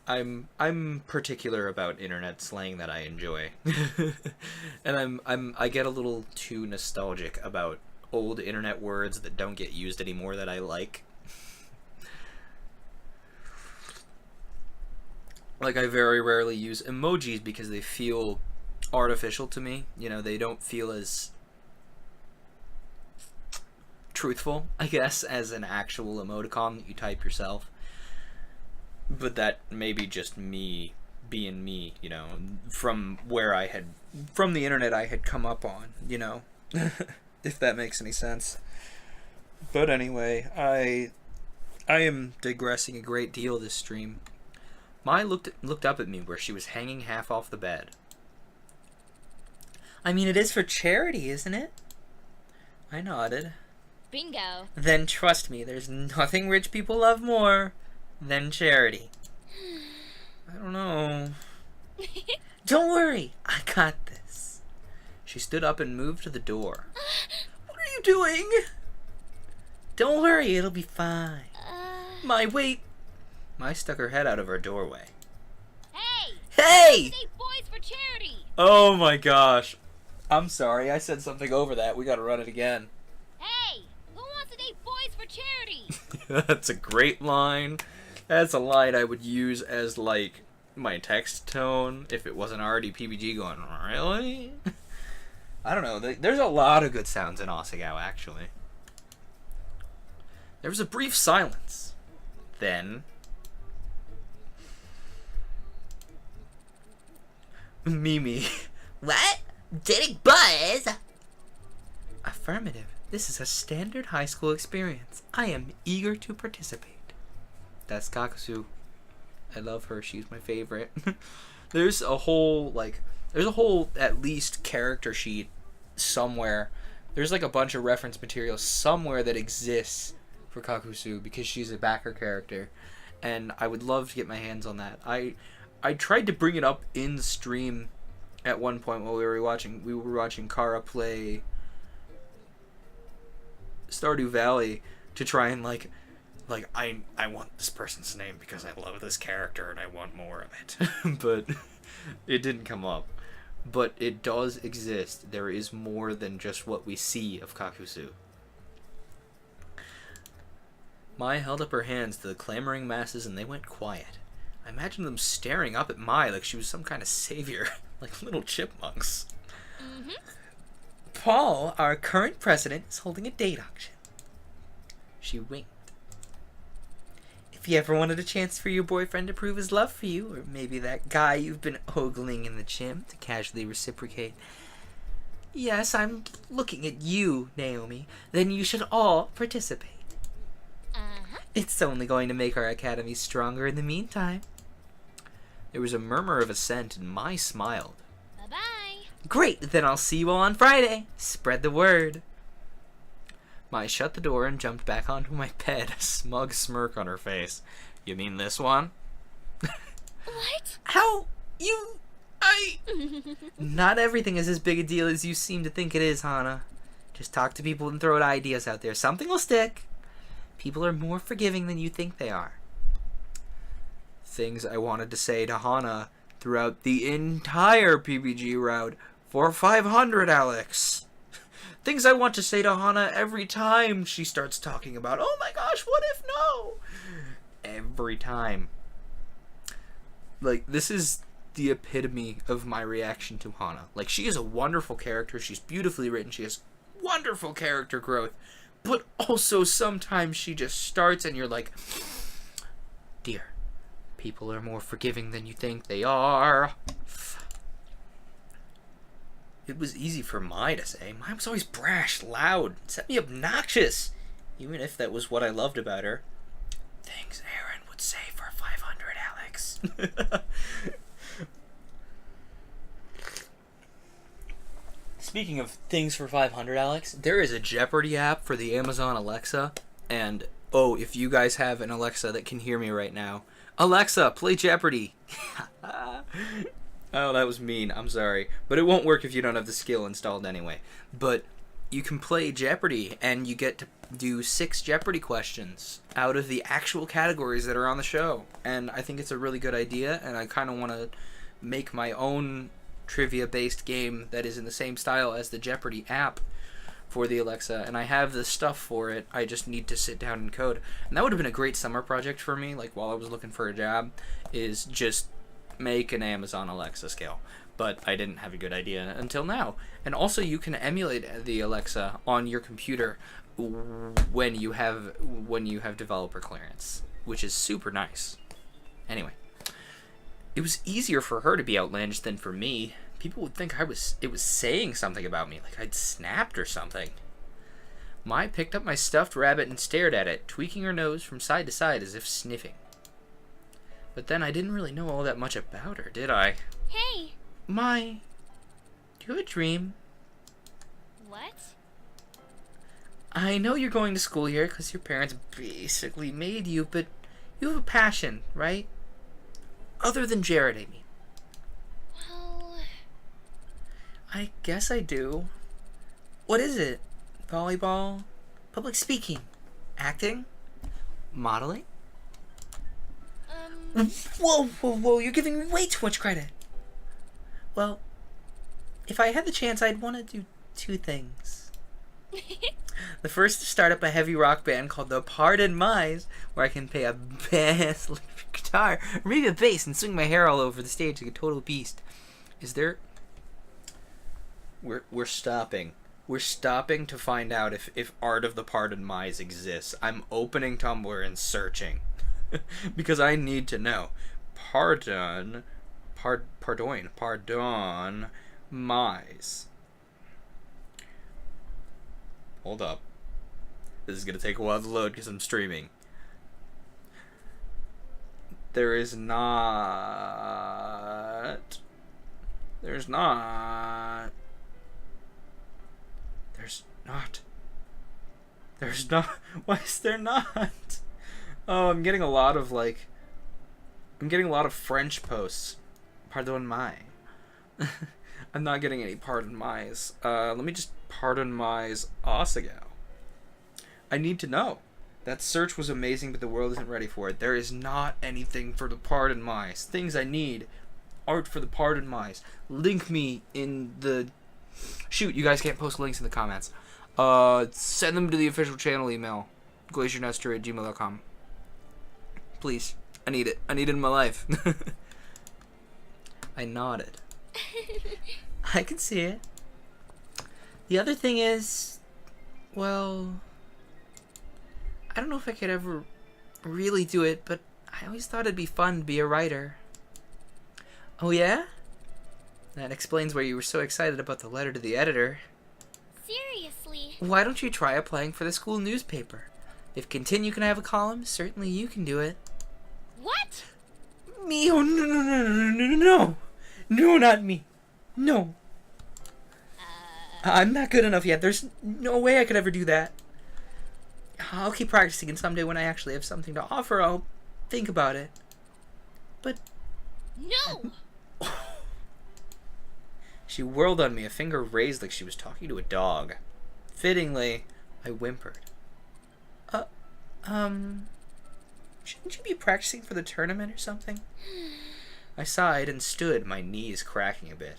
S1: I'm particular about internet slang that I enjoy, and I get a little too nostalgic about old internet words that don't get used anymore that I like. Like, I very rarely use emojis because they feel artificial to me. You know, they don't feel as truthful, I guess, as an actual emoticon that you type yourself. But that may be just me being me, you know, from the internet I had come up on, you know, if that makes any sense. But anyway, I am digressing a great deal this stream. Mai looked up at me where she was hanging half off the bed. I mean, it is for charity, isn't it? I nodded.
S5: Bingo.
S1: Then trust me, there's nothing rich people love more than charity. I don't know. Don't worry, I got this. She stood up and moved to the door. What are you doing? Don't worry, it'll be fine. Mai, wait. Mai stuck her head out of her doorway.
S5: Hey!
S1: Hey!
S5: Say boys for charity.
S1: Oh my gosh. I'm sorry, I said something over that. We gotta run it again.
S5: Hey, who wants to date boys for charity?
S4: That's a great line. That's a line I would use as, like, my text tone if it wasn't already PBG going, really?
S1: I don't know. There's a lot of good sounds in Asagao, actually. There was a brief silence. Then... Mimi.
S3: What? Dating boys?
S1: Affirmative. This is a standard high school experience. I am eager to participate. That's Kakuzu. I love her. She's my favorite. There's a whole at least character sheet somewhere. There's like a bunch of reference material somewhere that exists for Kakuzu because she's a backer character, and I would love to get my hands on that. I tried to bring it up in stream at one point while we were watching Kara play Stardew Valley to try and like I want this person's name because I love this character and I want more of it. But it didn't come up. But it does exist. There is more than just what we see of Kakuzu. Mai held up her hands to the clamoring masses and they went quiet. I imagined them staring up at Mai like she was some kind of savior, like little chipmunks.
S5: Mm-hmm.
S1: Paul, our current president, is holding a date auction. She winked. If you ever wanted a chance for your boyfriend to prove his love for you, or maybe that guy you've been ogling in the gym to casually reciprocate, yes, I'm looking at you, Naomi, then you should all participate.
S5: Uh-huh.
S1: It's only going to make our academy stronger in the meantime. There was a murmur of assent, and Mai smiled.
S5: Bye-bye.
S1: Great, then I'll see you all on Friday. Spread the word. Mai shut the door and jumped back onto my bed, a smug smirk on her face. You mean this one?
S5: What?
S1: How? Not everything is as big a deal as you seem to think it is, Hana. Just talk to people and throw ideas out there. Something will stick. People are more forgiving than you think they are. Things I wanted to say to Hana throughout the entire PBG route for 500, Alex. Things I want to say to Hana every time she starts talking about, oh my gosh, what if no? Every time. Like, this is the epitome of my reaction to Hana. Like, she is a wonderful character. She's beautifully written. She has wonderful character growth. But also sometimes she just starts and you're like, dear, people are more forgiving than you think they are. It was easy for Mai to say. Mai was always brash, loud, set me obnoxious. Even if that was what I loved about her. Things Aaron would say for 500, Alex. Speaking of things for 500, Alex, there is a Jeopardy app for the Amazon Alexa. And, oh, if you guys have an Alexa that can hear me right now, Alexa, play Jeopardy! Oh, that was mean. I'm sorry. But it won't work if you don't have the skill installed anyway. But you can play Jeopardy, and you get to do 6 Jeopardy questions out of the actual categories that are on the show. And I think it's a really good idea, and I kind of want to make my own trivia-based game that is in the same style as the Jeopardy app for the Alexa. And I have the stuff for it. I just need to sit down and code. And that would have been a great summer project for me, like while I was looking for a job, is just make an Amazon Alexa scale. But I didn't have a good idea until now. And also you can emulate the Alexa on your computer when you have developer clearance, which is super nice. Anyway, it was easier for her to be outlandish than for me. People would think it was saying something about me, like I'd snapped or something. Mai picked up my stuffed rabbit and stared at it, tweaking her nose from side to side as if sniffing. But then I didn't really know all that much about her, did I?
S5: Hey.
S1: Mai, do you have a dream?
S5: What?
S1: I know you're going to school here because your parents basically made you, but you have a passion, right? Other than Jared, I mean.
S5: Well...
S1: I guess I do. What is it? Volleyball? Public speaking? Acting? Modeling? Whoa, whoa, whoa, you're giving me way too much credit. Well, if I had the chance, I'd want to do two things. The first is start up a heavy rock band called the Pardon Mize, where I can play a bass guitar, or maybe a bass, and swing my hair all over the stage like a total beast. Is there... We're stopping. We're stopping to find out if Art of the Pardon Mize exists. I'm opening Tumblr and searching. Because I need to know. Pardon Mize. Hold up. This is going to take a while to load because I'm streaming. There's not. There's not. Why is there not? Oh, I'm getting a lot of French posts. Pardon my. I'm not getting any pardon my's. Let me just pardon my's Osagao. I need to know. That search was amazing, but the world isn't ready for it. There is not anything for the pardon my's. Things I need. Art for the pardon my's. Link me in the... Shoot, you guys can't post links in the comments. Send them to the official channel email. glaciernuster@gmail.com. Please. I need it. I need it in my life. I nodded. I can see it. The other thing is, well, I don't know if I could ever really do it, but I always thought it'd be fun to be a writer. Oh yeah? That explains why you were so excited about the letter to the editor.
S5: Seriously.
S1: Why don't you try applying for the school newspaper? If Continue can have a column, certainly you can do it.
S5: What?
S1: Me? Oh, no. No, not me. No. I'm not good enough yet. There's no way I could ever do that. I'll keep practicing, and someday when I actually have something to offer, I'll think about it. But...
S5: No!
S1: She whirled on me, a finger raised like she was talking to a dog. Fittingly, I whimpered. Shouldn't you be practicing for the tournament or something? I sighed and stood, my knees cracking a bit.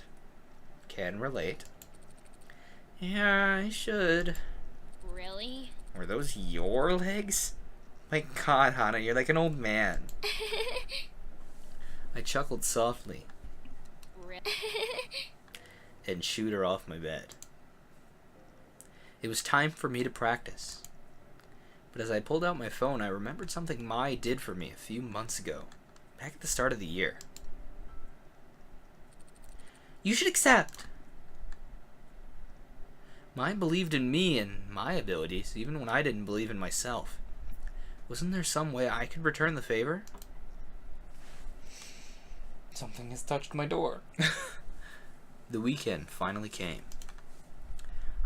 S1: Can relate. Yeah, I should.
S5: Really?
S1: Were those your legs? My God, Hana, you're like an old man. I chuckled softly and shooed her off my bed. It was time for me to practice. But as I pulled out my phone, I remembered something Mai did for me a few months ago, back at the start of the year. You should accept. Mai believed in me and my abilities, even when I didn't believe in myself. Wasn't there some way I could return the favor? Something has touched my door. The weekend finally came.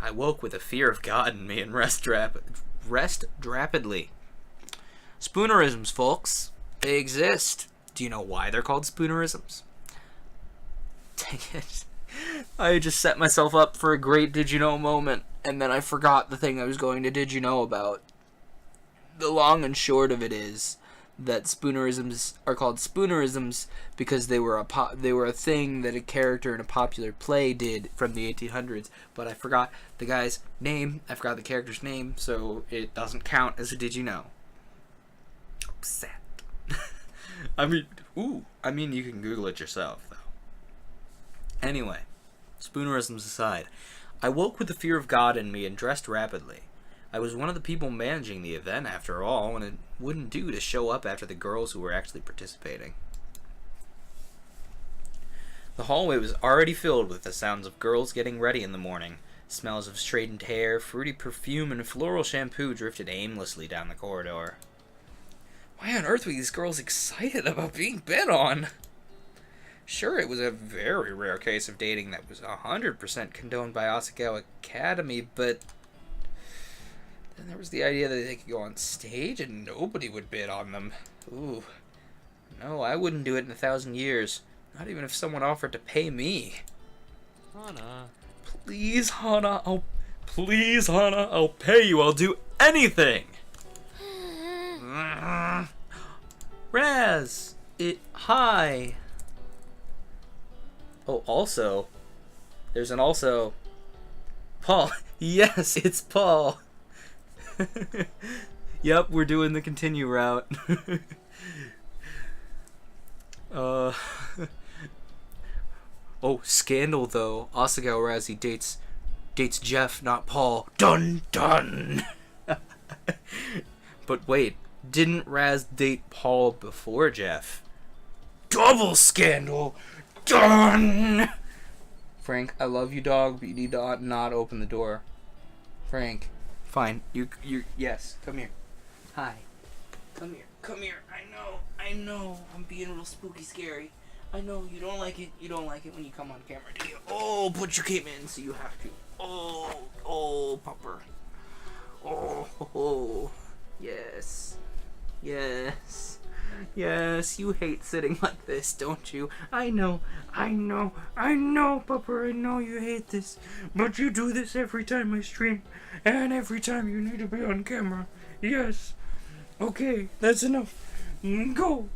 S1: I woke with a fear of God in me and rest rapidly. Spoonerisms, folks. They exist. Do you know why they're called spoonerisms? Dang it. I just set myself up for a great did you know moment, and then I forgot the thing I was going to did you know about. The long and short of it is that spoonerisms are called spoonerisms because they were a thing that a character in a popular play did from the 1800s, but I forgot the guy's name, I forgot the character's name, so it doesn't count as a did you know. Upset. I mean you can Google it yourself though. Anyway, spoonerisms aside, I woke with the fear of God in me and dressed rapidly. I was one of the people managing the event after all, and it wouldn't do to show up after the girls who were actually participating. The hallway was already filled with the sounds of girls getting ready in the morning. Smells of straightened hair, fruity perfume, and floral shampoo drifted aimlessly down the corridor. Why on earth were these girls excited about being bid on? Sure, it was a very rare case of dating that was 100% condoned by Asakawa Academy, but then there was the idea that they could go on stage and nobody would bid on them. Ooh. No, I wouldn't do it in 1,000 years. Not even if someone offered to pay me.
S4: Hana.
S1: Please, Hana, I'll pay you. I'll do anything. Raz, Hi. Oh, also. There's an also. Paul. Yes, it's Paul. Yep, we're doing the continue route. Oh, scandal though. Asagao Razzie dates Jeff, not Paul. Dun dun. But wait, didn't Raz date Paul before Jeff? Double scandal. Done. Frank, I love you, dog, but you need to not open the door. Frank, fine. You. Yes. Come here. Hi. Come here. Come here. I know. I'm being real spooky, scary. I know you don't like it. You don't like it when you come on camera, do you? Oh, but you came in, so you have to. Oh, pupper. Oh, yes. Yes. Yes, you hate sitting like this, don't you? I know, pupper, I know you hate this. But you do this every time I stream, and every time you need to be on camera. Yes. Okay, that's enough. Go.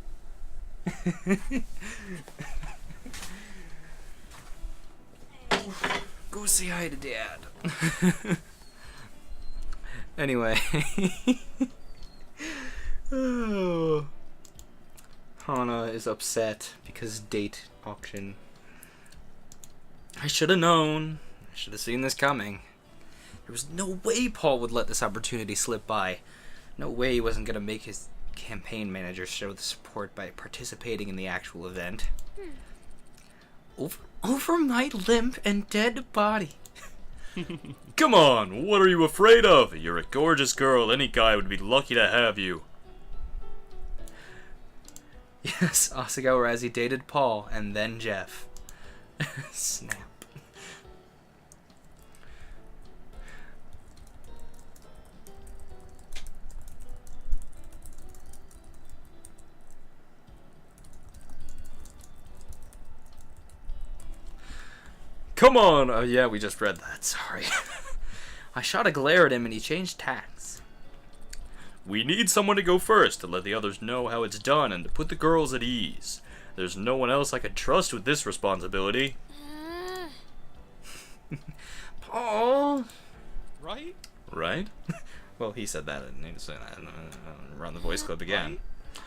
S1: Go say hi to Dad. Anyway. Oh. Hana is upset because date auction. I should have known. I should have seen this coming. There was no way Paul would let this opportunity slip by. No way he wasn't going to make his campaign manager show the support by participating in the actual event. Over my limp and dead body.
S4: Come on, what are you afraid of? You're a gorgeous girl. Any guy would be lucky to have you.
S1: Yes, Asagao Razzie dated Paul and then Jeff. Snap.
S4: Come on!
S1: Yeah, we just read that, sorry. I shot a glare at him and he changed tacks.
S4: We need someone to go first to let the others know how it's done and to put the girls at ease. There's no one else I can trust with this responsibility.
S1: Paul!
S2: Right?
S4: Right?
S1: Well, he said that. I didn't need to say that. Run the voice clip again.
S2: Right?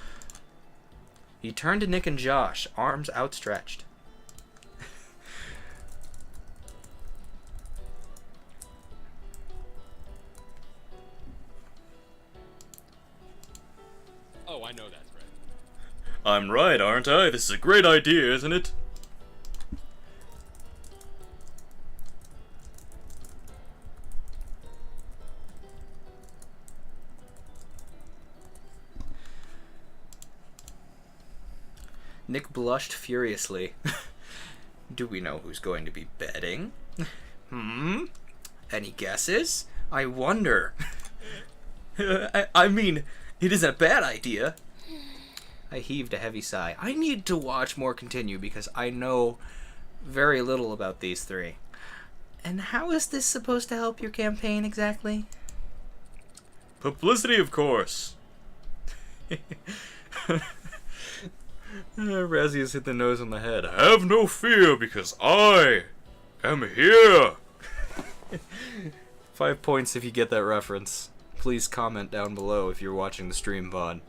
S1: He turned to Nick and Josh, arms outstretched.
S2: Oh, I know that's right.
S4: I'm right, aren't I? This is a great idea, isn't it?
S1: Nick blushed furiously. Do we know who's going to be betting? Any guesses? I wonder. I mean, it isn't a bad idea. I heaved a heavy sigh. I need to watch more continue because I know very little about these three. And how is this supposed to help your campaign exactly?
S4: Publicity, of course. Razzie has hit the nose on the head. Have no fear, because I am here.
S1: 5 points if you get that reference. Please comment down below if you're watching the stream VOD.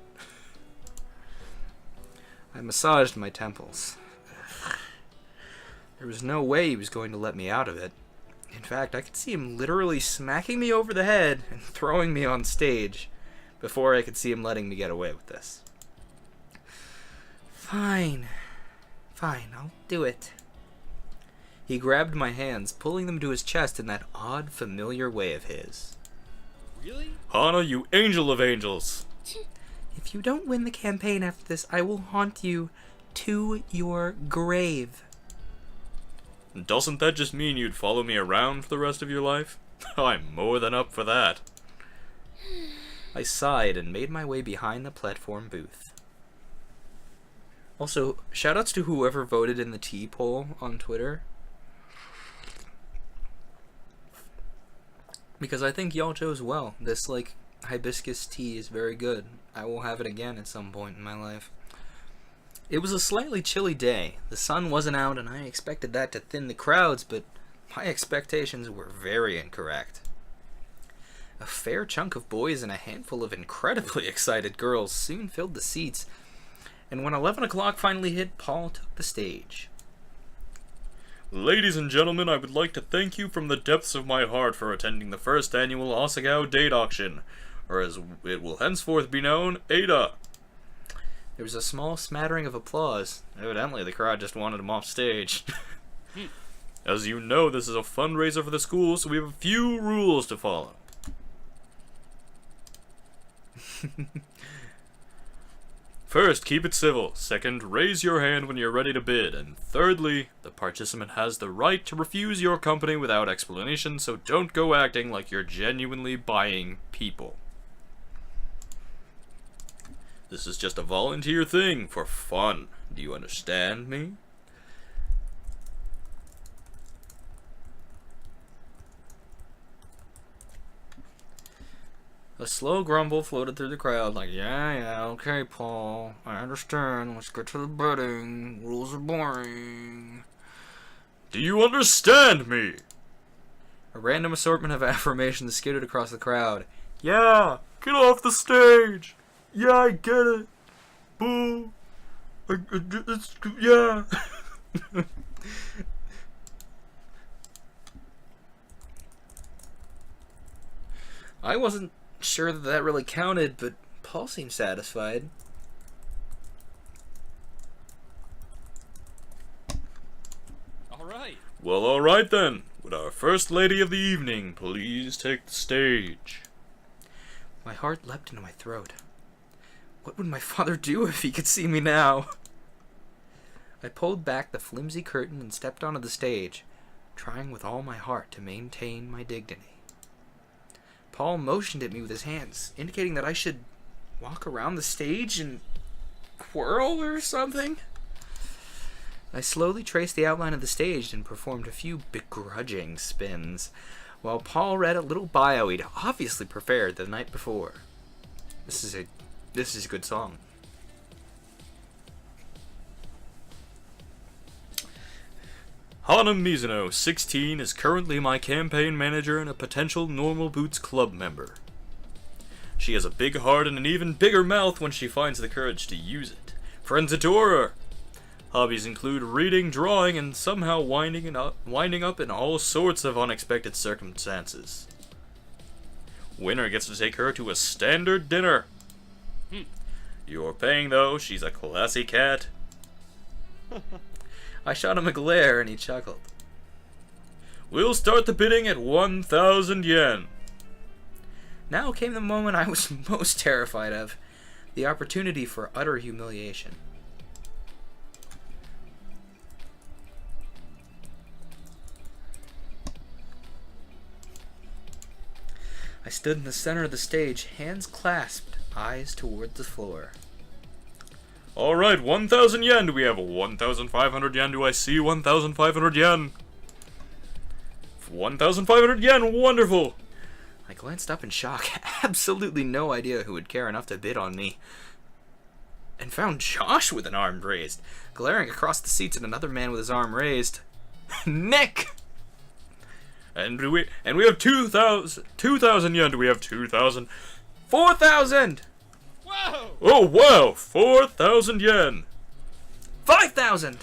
S1: I massaged my temples. There was no way he was going to let me out of it. In fact, I could see him literally smacking me over the head and throwing me on stage before I could see him letting me get away with this. Fine, I'll do it. He grabbed my hands, pulling them to his chest in that odd, familiar way of his.
S2: Really?
S4: Hana, you angel of angels.
S1: If you don't win the campaign after this, I will haunt you to your grave.
S4: Doesn't that just mean you'd follow me around for the rest of your life? I'm more than up for that.
S1: I sighed and made my way behind the platform booth. Also, shoutouts to whoever voted in the tea poll on Twitter. Because I think y'all chose well. This, hibiscus tea is very good. I will have it again at some point in my life. It was a slightly chilly day. The sun wasn't out, and I expected that to thin the crowds, but my expectations were very incorrect. A fair chunk of boys and a handful of incredibly excited girls soon filled the seats, and when 11 o'clock finally hit, Paul took the stage.
S4: Ladies and gentlemen, I would like to thank you from the depths of my heart for attending the first annual Asagao Date Auction, or as it will henceforth be known, ADA.
S1: There was a small smattering of applause.
S4: Evidently, the crowd just wanted him off stage. As you know, this is a fundraiser for the school, so we have a few rules to follow. First, keep it civil. Second, raise your hand when you're ready to bid. And thirdly, the participant has the right to refuse your company without explanation, so don't go acting like you're genuinely buying people. This is just a volunteer thing for fun. Do you understand me?
S1: A slow grumble floated through the crowd, like, yeah, okay, Paul. I understand. Let's get to the bidding. Rules are boring.
S4: Do you understand me?
S1: A random assortment of affirmations skittered across the crowd.
S4: Yeah, get off the stage. Yeah, I get it. Boo. Yeah.
S1: I wasn't sure that really counted, but Paul seemed satisfied.
S2: Alright.
S4: Well, alright then. Would our first lady of the evening please take the stage?
S1: My heart leapt into my throat. What would my father do if he could see me now? I pulled back the flimsy curtain and stepped onto the stage, trying with all my heart to maintain my dignity. Paul motioned at me with his hands, indicating that I should walk around the stage and whirl or something. I slowly traced the outline of the stage and performed a few begrudging spins, while Paul read a little bio he'd obviously prepared the night before. This is a good song.
S4: Hana Mizuno, 16, is currently my campaign manager and a potential Normal Boots Club member. She has a big heart and an even bigger mouth when she finds the courage to use it. Friends adore her. Hobbies include reading, drawing, and somehow winding up in all sorts of unexpected circumstances. Winner gets to take her to a standard dinner. You're paying though, she's a classy cat.
S1: I shot him a glare and he chuckled.
S4: We'll start the bidding at 1,000 yen.
S1: Now came the moment I was most terrified of, the opportunity for utter humiliation. I stood in the center of the stage, hands clasped, eyes toward the floor.
S4: Alright, 1,000 yen. Do we have 1,500 yen? Do I see 1,500 yen? 1,500 yen, wonderful!
S1: I glanced up in shock, absolutely no idea who would care enough to bid on me, and found Josh with an arm raised, glaring across the seats at another man with his arm raised. Nick!
S4: And we have 2,000 yen. Do we have 2,000?
S1: 4,000!
S2: Whoa!
S4: Oh wow, 4,000 yen.
S1: 5,000!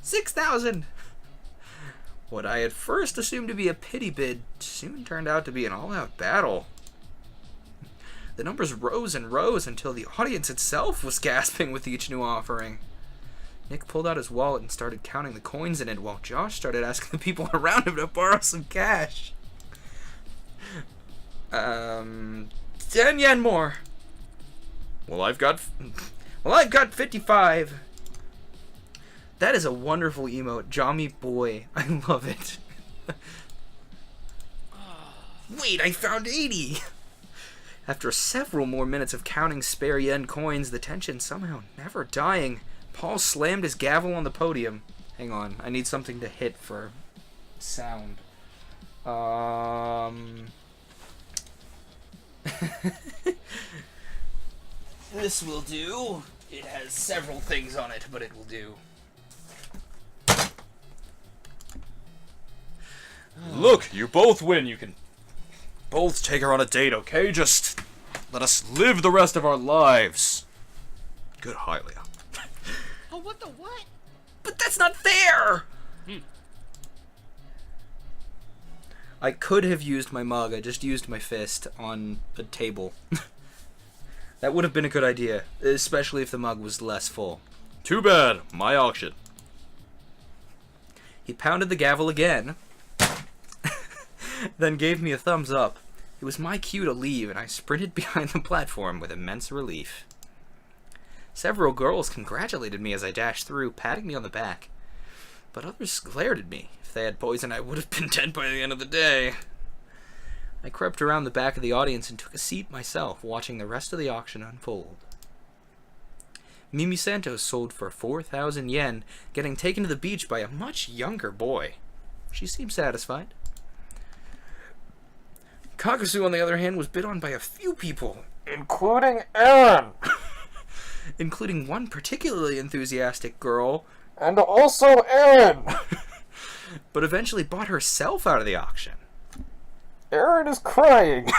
S1: 6,000! What I had first assumed to be a pity bid soon turned out to be an all-out battle. The numbers rose and rose until the audience itself was gasping with each new offering. Nick pulled out his wallet and started counting the coins in it while Josh started asking the people around him to borrow some cash. 10 yen more.
S4: Well, I've got
S1: 55. That is a wonderful emote. Jommy boy. I love it. Wait, I found 80. After several more minutes of counting spare yen coins, the tension somehow never dying, Paul slammed his gavel on the podium. Hang on, I need something to hit for sound. This will do. It has several things on it, but it will do.
S4: Look, you both win. You can both take her on a date, okay? Just let us live the rest of our lives. Good Hylia.
S2: Oh, what the what?
S1: But that's not fair! I could have used my mug, I just used my fist on a table. That would have been a good idea, especially if the mug was less full.
S4: Too bad. My auction.
S1: He pounded the gavel again, then gave me a thumbs up. It was my cue to leave, and I sprinted behind the platform with immense relief. Several girls congratulated me as I dashed through, patting me on the back. But others glared at me. If they had poison, I would have been dead by the end of the day. I crept around the back of the audience and took a seat myself, watching the rest of the auction unfold. Mimi Santos sold for 4,000 yen, getting taken to the beach by a much younger boy. She seemed satisfied. Kakasu, on the other hand, was bid on by a few people, including Aaron. Including one particularly enthusiastic girl, and also Aaron. But eventually bought herself out of the auction. Aaron is crying.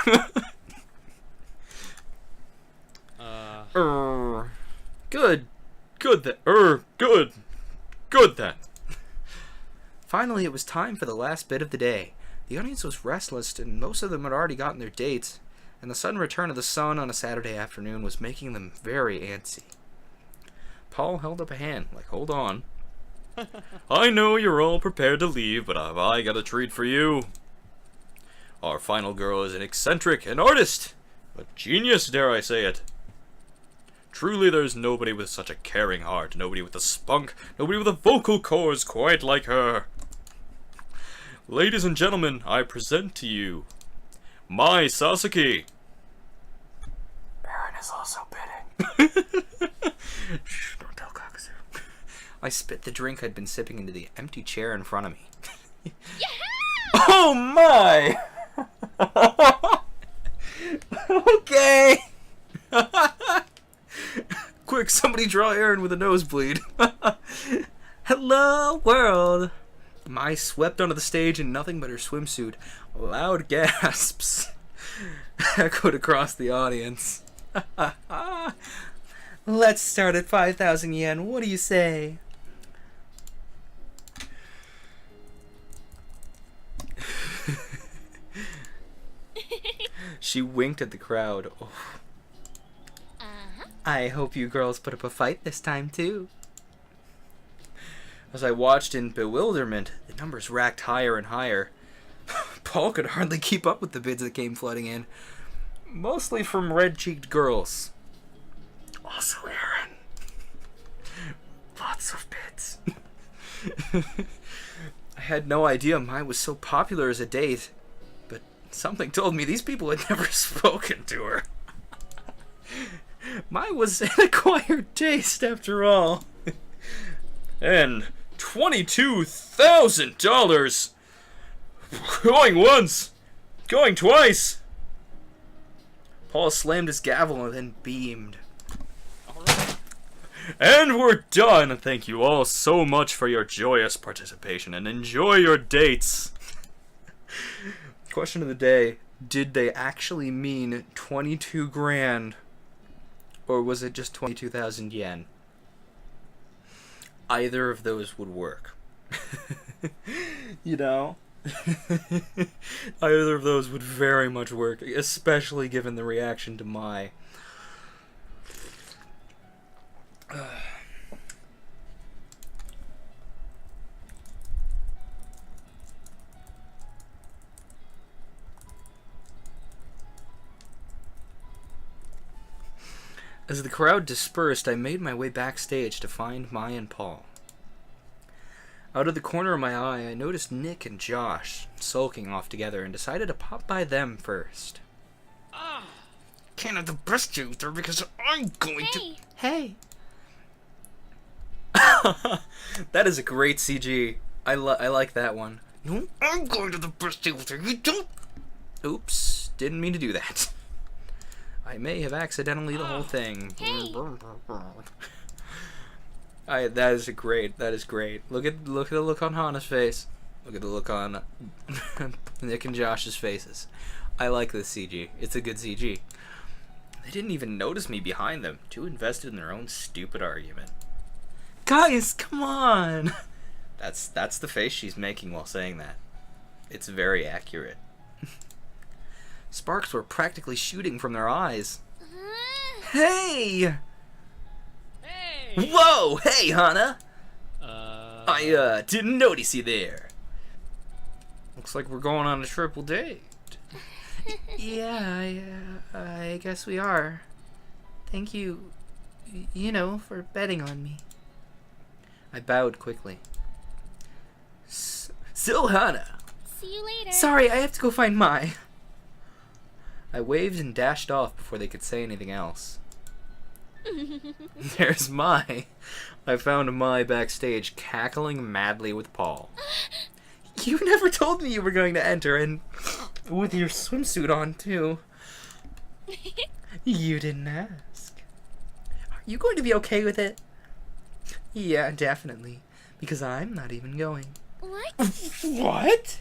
S4: Good. Good then.
S1: Finally, it was time for the last bit of the day. The audience was restless, and most of them had already gotten their dates, and the sudden return of the sun on a Saturday afternoon was making them very antsy. Paul held up a hand, like, hold on.
S4: I know you're all prepared to leave, but have I got a treat for you? Our final girl is an eccentric, an artist, a genius, dare I say it. Truly, there's nobody with such a caring heart, nobody with a spunk, nobody with a vocal cords quite like her. Ladies and gentlemen, I present to you Mai Sasaki.
S1: Aaron is also bidding. Shh, don't tell Kakasu. I spit the drink I'd been sipping into the empty chair in front of me.
S5: Yeah!
S1: Oh my! Okay. Quick, somebody draw Aaron with a nosebleed. Hello, world. Mai swept onto the stage in nothing but her swimsuit. Loud gasps echoed across the audience. Let's start at 5,000 yen. What do you say? She winked at the crowd. Oh. I hope you girls put up a fight this time, too. As I watched in bewilderment, the numbers racked higher and higher. Paul could hardly keep up with the bids that came flooding in. Mostly from red-cheeked girls. Also Aaron. Lots of bids. I had no idea Mai was so popular as a date, but something told me these people had never spoken to her. Mai was an acquired taste, after all.
S4: And $22,000! Going once! Going twice!
S1: Paul slammed his gavel and then beamed.
S4: And we're done! Thank you all so much for your joyous participation, and enjoy your dates!
S1: Question of the day. Did they actually mean 22 grand? Or was it just 22,000 yen? Either of those would work. You know? Either of those would very much work, especially given the reaction to Mai. As the crowd dispersed, I made my way backstage to find Mai and Paul. Out of the corner of my eye, I noticed Nick and Josh sulking off together and decided to pop by them first. Can't have the breast juice there because I'm going to... Hey! That is a great CG. I like that one. No, I'm going to the breast juice there. You don't... Oops. Didn't mean to do that. I may have accidentally the whole thing.
S5: Hey.
S1: That is great. That is great. Look at the look on Hana's face. Look at the look on Nick and Josh's faces. I like this CG. It's a good CG. They didn't even notice me behind them. Too invested in their own stupid argument. Guys, come on. That's the face she's making while saying that. It's very accurate. Sparks were practically shooting from their eyes. Hey!
S2: Hey!
S1: Whoa! Hey, Hana! I didn't notice you there. Looks like we're going on a triple date. Yeah, I guess we are. Thank you, for betting on me. I bowed quickly. So, Hana.
S5: See you later.
S1: Sorry, I have to go find Mai. I waved and dashed off before they could say anything else. There's Mai. I found Mai backstage cackling madly with Paul. You never told me you were going to enter, and with your swimsuit on, too. You didn't ask. Are you going to be okay with it? Yeah, definitely. Because I'm not even going.
S5: What?
S1: What?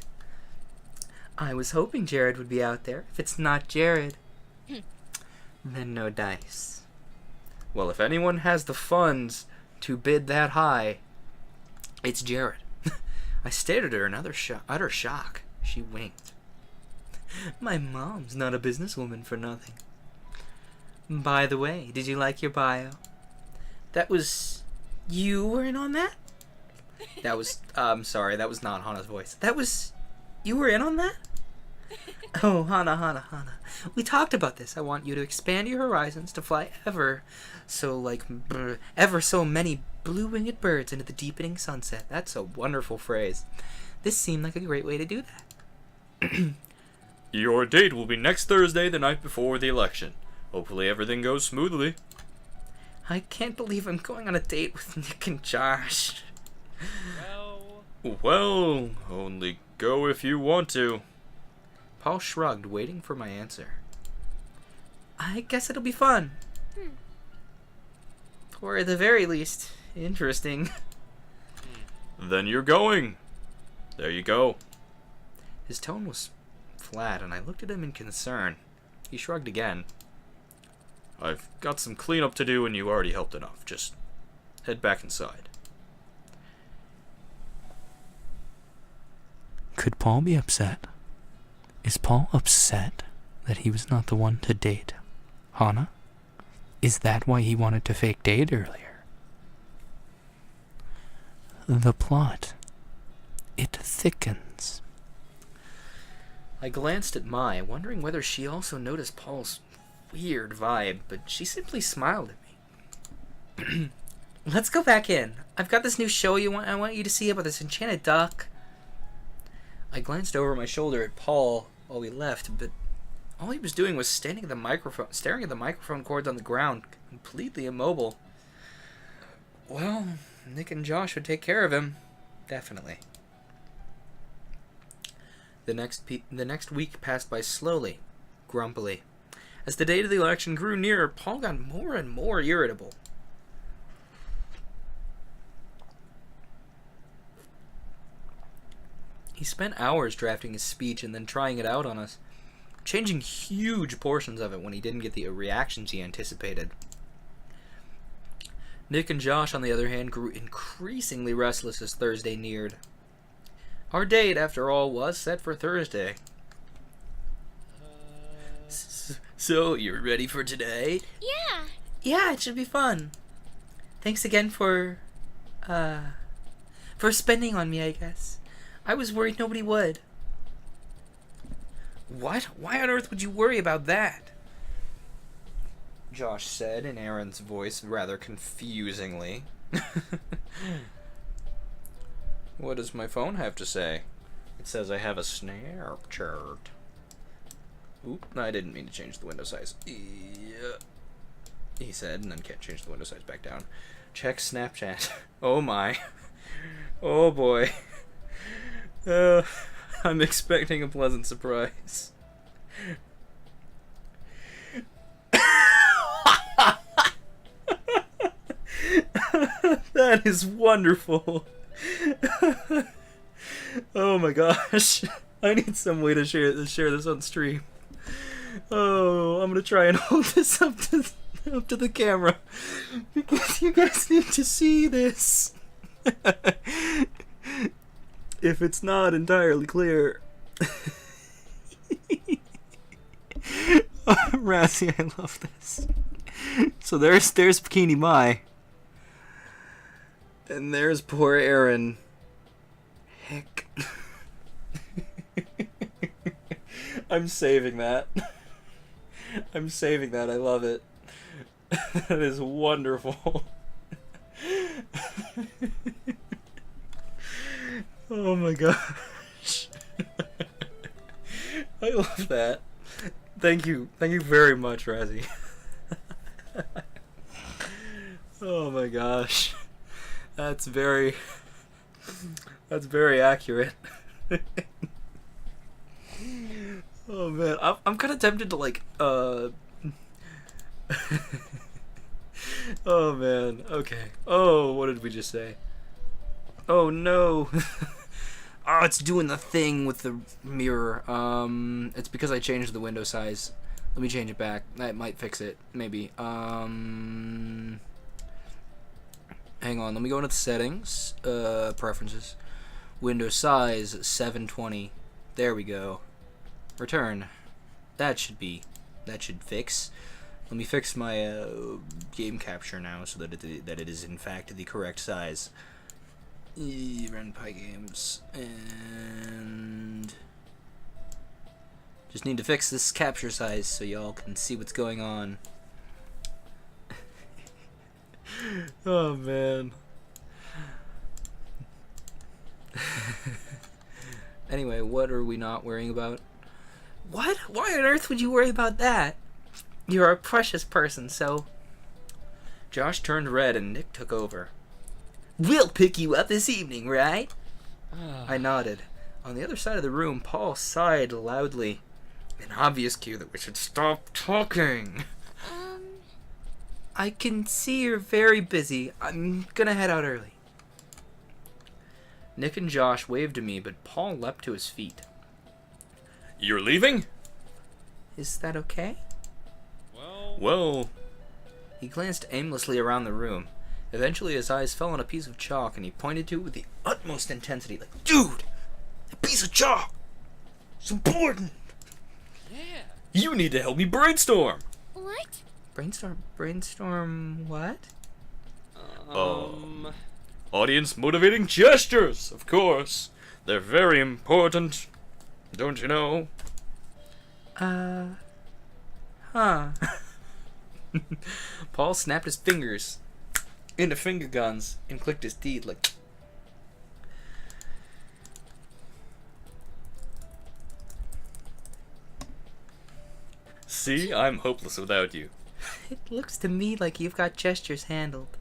S1: I was hoping Jared would be out there. If it's not Jared, then no dice. Well, if anyone has the funds to bid that high, it's Jared. I stared at her in utter shock. She winked. My mom's not a businesswoman for nothing. By the way, did you like your bio? That was... You were in on that? That was... I'm sorry, that was not Hana's voice. That was... You were in on that? Oh, Hana. We talked about this. I want you to expand your horizons to fly ever so many blue-winged birds into the deepening sunset. That's a wonderful phrase. This seemed like a great way to do that.
S4: Your date will be next Thursday, the night before the election. Hopefully everything goes smoothly.
S1: I can't believe I'm going on a date with Nick and Josh.
S4: Well, only go if you want to.
S1: Paul shrugged, waiting for my answer. I guess it'll be fun. Or at the very least, interesting.
S4: Then you're going. There you go.
S1: His tone was flat, and I looked at him in concern. He shrugged again.
S4: I've got some cleanup to do, and you already helped enough. Just head back inside.
S6: Could Paul be upset? Is Paul upset that he was not the one to date Hana? Is that why he wanted to fake date earlier? The plot. It thickens.
S1: I glanced at Mai, wondering whether she also noticed Paul's weird vibe, but she simply smiled at me. Let's go back in. I've got this new show I want you to see about this enchanted duck. I glanced over my shoulder at Paul while we left, but all he was doing was staring at the microphone cords on the ground, completely immobile. Well, Nick and Josh would take care of him. Definitely. The next week passed by slowly, grumpily. As the date of the election grew nearer, Paul got more and more irritable. He spent hours drafting his speech and then trying it out on us, changing huge portions of it when he didn't get the reactions he anticipated. Nick and Josh, on the other hand, grew increasingly restless as Thursday neared. Our date, after all, was set for Thursday. So, you're ready for today?
S5: Yeah.
S1: Yeah, it should be fun. Thanks again for spending on me, I guess. I was worried nobody would. What? Why on earth would you worry about that? Josh said in Aaron's voice rather confusingly. What does my phone have to say? It says I have a Snapchat. Oop, I didn't mean to change the window size. Yeah, he said, and then can't change the window size back down. Check Snapchat. Oh my. Oh boy. I'm expecting a pleasant surprise.
S4: That is wonderful. Oh my gosh. I need some way to share this on stream. Oh, I'm gonna try and hold this up to the camera because you guys need to see this. If it's not entirely clear. Razzie, I love this. So there's Bikini Mai. And there's poor Aaron. Heck. I'm saving that. I'm saving that. I love it. That is wonderful. Oh my gosh. I love that. Thank you. Thank you very much, Razzie. Oh my gosh. That's very accurate. Oh man, I'm kind of tempted to like oh man, okay. Oh, what did we just say? Oh no. Oh, it's doing the thing with the mirror. It's because I changed the window size. Let me change it back. That might fix it, maybe. Hang on, let me go into the settings, preferences. Window size 720. There we go. Return. That should fix. Let me fix my game capture now so that it is in fact the correct size. Renpy games, and just need to fix this capture size so y'all can see what's going on. Oh man. Anyway, what are we not worrying about? What? Why on earth would you worry about that? You're a precious person, so... Josh turned red and Nick took over. We'll pick you up this evening, right? I nodded. On the other side of the room, Paul sighed loudly. An obvious cue that we should stop talking. I can see you're very busy. I'm gonna head out early. Nick and Josh waved to me, but Paul leapt to his feet. You're leaving? Is that okay? Well... He glanced aimlessly around the room. Eventually his eyes fell on a piece of chalk and he pointed to it with the utmost intensity, like, Dude! A piece of chalk! It's important!
S2: Yeah.
S4: You need to help me brainstorm!
S5: What?
S1: Brainstorm what?
S4: Audience motivating gestures, of course. They're very important. Don't you know?
S1: Huh. Paul snapped his fingers into finger guns and clicked his teeth like...
S4: See, I'm hopeless without you.
S1: It looks to me like you've got gestures handled.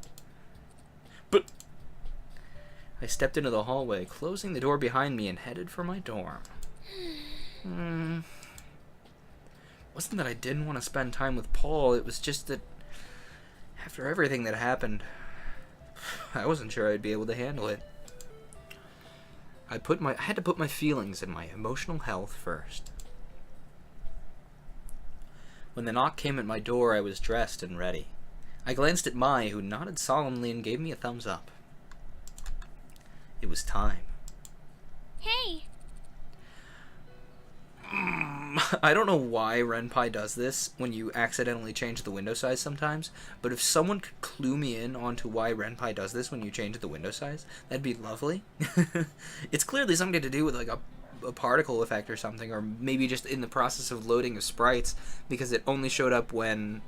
S4: But...
S1: I stepped into the hallway, closing the door behind me and headed for my dorm. Wasn't that I didn't want to spend time with Paul, it was just that after everything that happened, I wasn't sure I'd be able to handle it. I had to put my feelings and my emotional health first. When the knock came at my door, I was dressed and ready. I glanced at Mai, who nodded solemnly and gave me a thumbs up. It was time.
S5: Hey.
S1: I don't know why Renpy does this when you accidentally change the window size sometimes, but if someone could clue me in onto why Renpy does this when you change the window size, that'd be lovely. It's clearly something to do with like a particle effect or something, or maybe just in the process of loading of sprites, because it only showed up when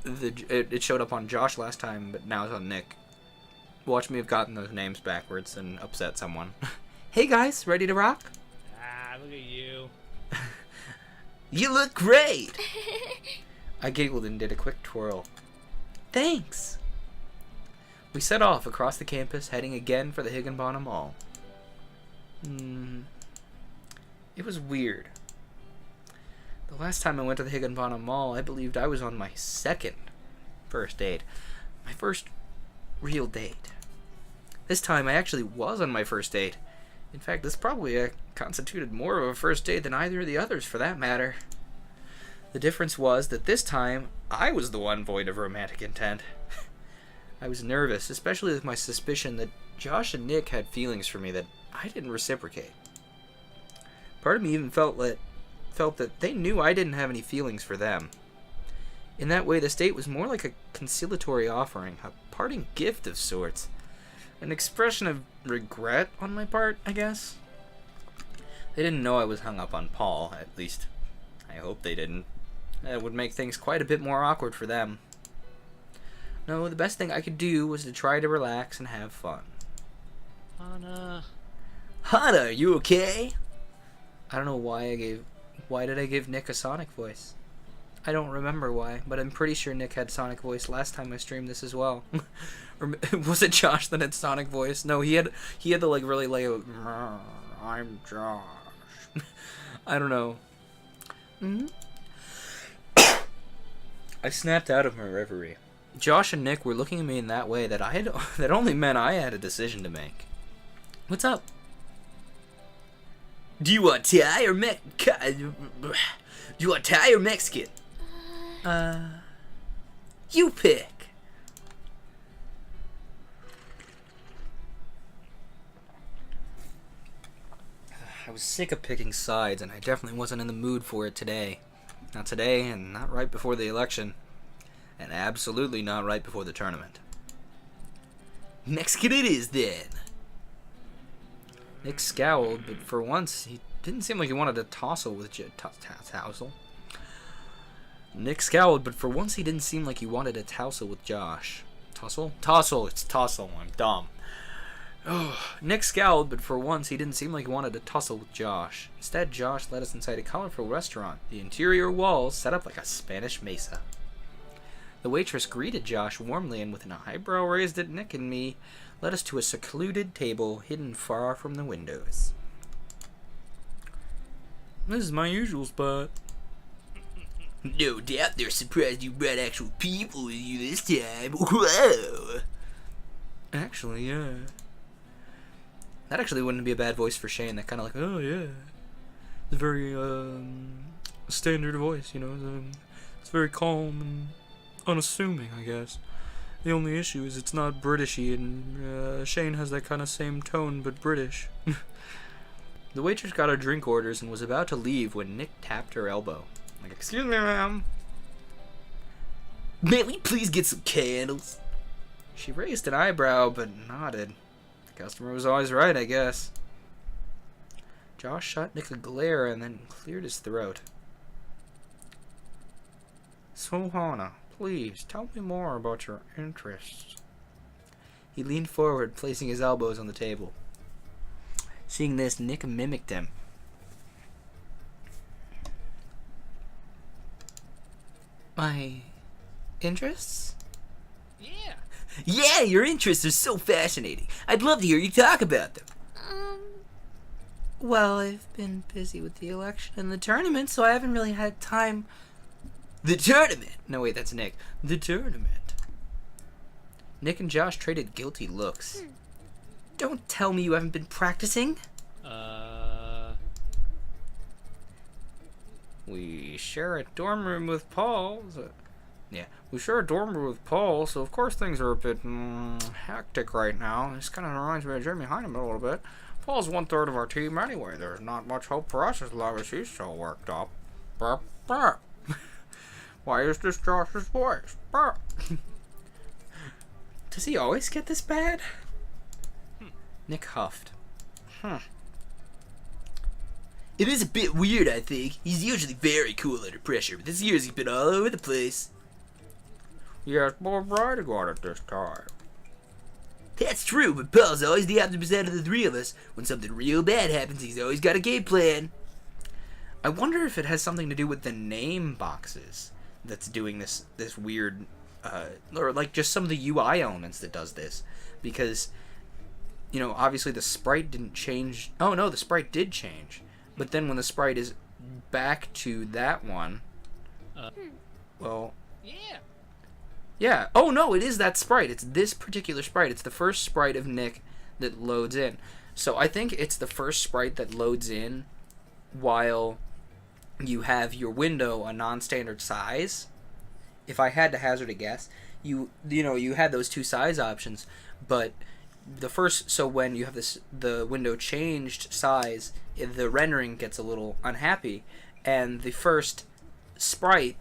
S1: it showed up on Josh last time, but now it's on Nick. Watch me have gotten those names backwards and upset someone. Hey guys, ready to rock?
S2: Look at you.
S1: You look great! I giggled and did a quick twirl. Thanks! We set off across the campus, heading again for the Higginbottom Mall. It was weird. The last time I went to the Higginbottom Mall, I believed I was on my second first date. My first real date. This time I actually was on my first date. In fact, this probably constituted more of a first date than either of the others, for that matter. The difference was that this time, I was the one void of romantic intent. I was nervous, especially with my suspicion that Josh and Nick had feelings for me that I didn't reciprocate. Part of me even felt that they knew I didn't have any feelings for them. In that way, this date was more like a conciliatory offering, a parting gift of sorts. An expression of regret on my part, I guess. They didn't know I was hung up on Paul, at least I hope they didn't. That would make things quite a bit more awkward for them. No, the best thing I could do was to try to relax and have fun.
S2: Hana.
S1: Hana, are you okay? I don't know why did I give Nick a Sonic voice? I don't remember why, but I'm pretty sure Nick had Sonic voice last time I streamed this as well. Or was it Josh that had Sonic voice? No, he had the like really loud, I'm Josh. I don't know. Mm-hmm. I snapped out of my reverie. Josh and Nick were looking at me in that way that only meant I had a decision to make. What's up? Do you want Thai or Do you want Thai or Mexican? You pick. I was sick of picking sides, and I definitely wasn't in the mood for it today. Not today, and not right before the election. And absolutely not right before the tournament. Mexican it is, then. Nick scowled, but for once, he didn't seem like he wanted to tussle with Nick scowled, but for once he didn't seem like he wanted to tussle with Josh. Tussle? Tussle, it's tussle, I'm dumb. Nick scowled, but for once he didn't seem like he wanted to tussle with Josh. Instead, Josh led us inside a colorful restaurant, the interior walls set up like a Spanish mesa. The waitress greeted Josh warmly and with an eyebrow raised at Nick and me, led us to a secluded table hidden far from the windows. This is my usual spot. No doubt they're surprised you brought actual people with you this time. Whoa! Actually, yeah. That actually wouldn't be a bad voice for Shane. That kind of like, oh yeah. It's a very standard voice, you know. It's very calm and unassuming, I guess. The only issue is it's not Britishy, and Shane has that kind of same tone, but British. The waitress got our drink orders and was about to leave when Nick tapped her elbow. Like, excuse me, ma'am. May we please get some candles? She raised an eyebrow, but nodded. The customer was always right, I guess. Josh shot Nick a glare and then cleared his throat. So, Hana, please, tell me more about your interests. He leaned forward, placing his elbows on the table. Seeing this, Nick mimicked him. My interests?
S2: Yeah.
S1: Yeah, your interests are so fascinating. I'd love to hear you talk about them. Well, I've been busy with the election and the tournament, so I haven't really had time. The tournament? No, wait, that's Nick. The tournament. Nick and Josh traded guilty looks. Don't tell me you haven't been practicing. We share a dorm room with Paul. We share a dorm room with Paul, so of course things are a bit hectic right now. This kind of reminds me of Jimmy Hyneman a little bit. Paul's 1/3 of our team anyway. There's not much hope for us as long as he's so worked up. Burp, burp. Why is this Josh's voice? Burp. Does he always get this bad? Nick huffed. It is a bit weird, I think. He's usually very cool under pressure, but this year he's been all over the place. Yes, more writing on it this time. That's true, but Paul's always the optimist out of the three of us. When something real bad happens, he's always got a game plan. I wonder if it has something to do with the name boxes that's doing this weird, or like just some of the UI elements that does this. Because, you know, obviously the sprite didn't change. Oh no, the sprite did change. But then when the sprite is back to that one, well...
S2: Yeah.
S1: Yeah. Oh no, it is that sprite. It's this particular sprite. It's the first sprite of Nick that loads in. So I think it's the first sprite that loads in while you have your window a non-standard size. If I had to hazard a guess, you had those two size options, but so when you have the window changed size, the rendering gets a little unhappy, and the first sprite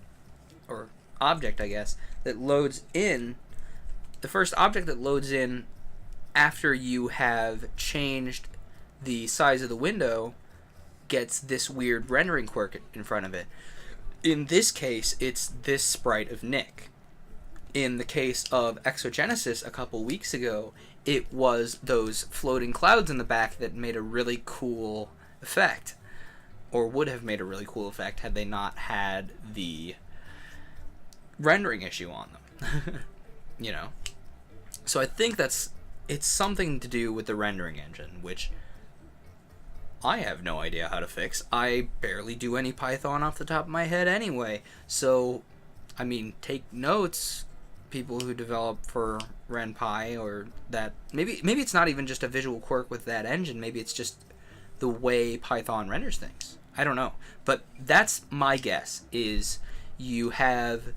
S1: or object, I guess, that loads in, the first object that loads in after you have changed the size of the window gets this weird rendering quirk in front of it. In this case, it's this sprite of Nick. In the case of Exogenesis a couple weeks ago, it was those floating clouds in the back that made a really cool effect, or would have made a really cool effect had they not had the rendering issue on them. So I think it's something to do with the rendering engine, which I have no idea how to fix. I barely do any Python off the top of my head anyway. So, I mean, take notes, people who develop for RenPy, or that. Maybe it's not even just a visual quirk with that engine. Maybe it's just the way Python renders things. I don't know. But that's my guess, is you have,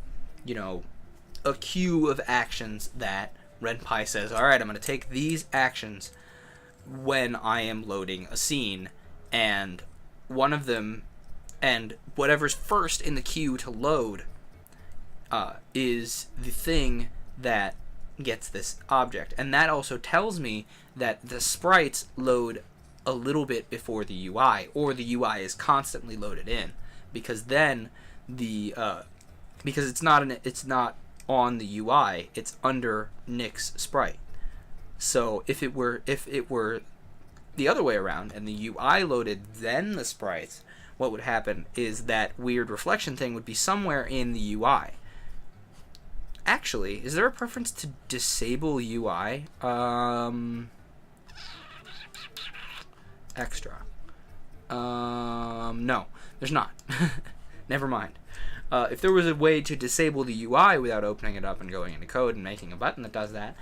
S1: a queue of actions that RenPy says, all right, I'm going to take these actions when I am loading a scene, and one of them, and whatever's first in the queue to load is the thing that gets this object. And that also tells me that the sprites load a little bit before the UI, or the UI is constantly loaded in, because then because it's not on the UI, it's under Nick's sprite. So if it were the other way around and the UI loaded then the sprites, what would happen is that weird reflection thing would be somewhere in the UI. Actually, is there a preference to disable UI? Extra. No, there's not. Never mind. If there was a way to disable the UI without opening it up and going into code and making a button that does that,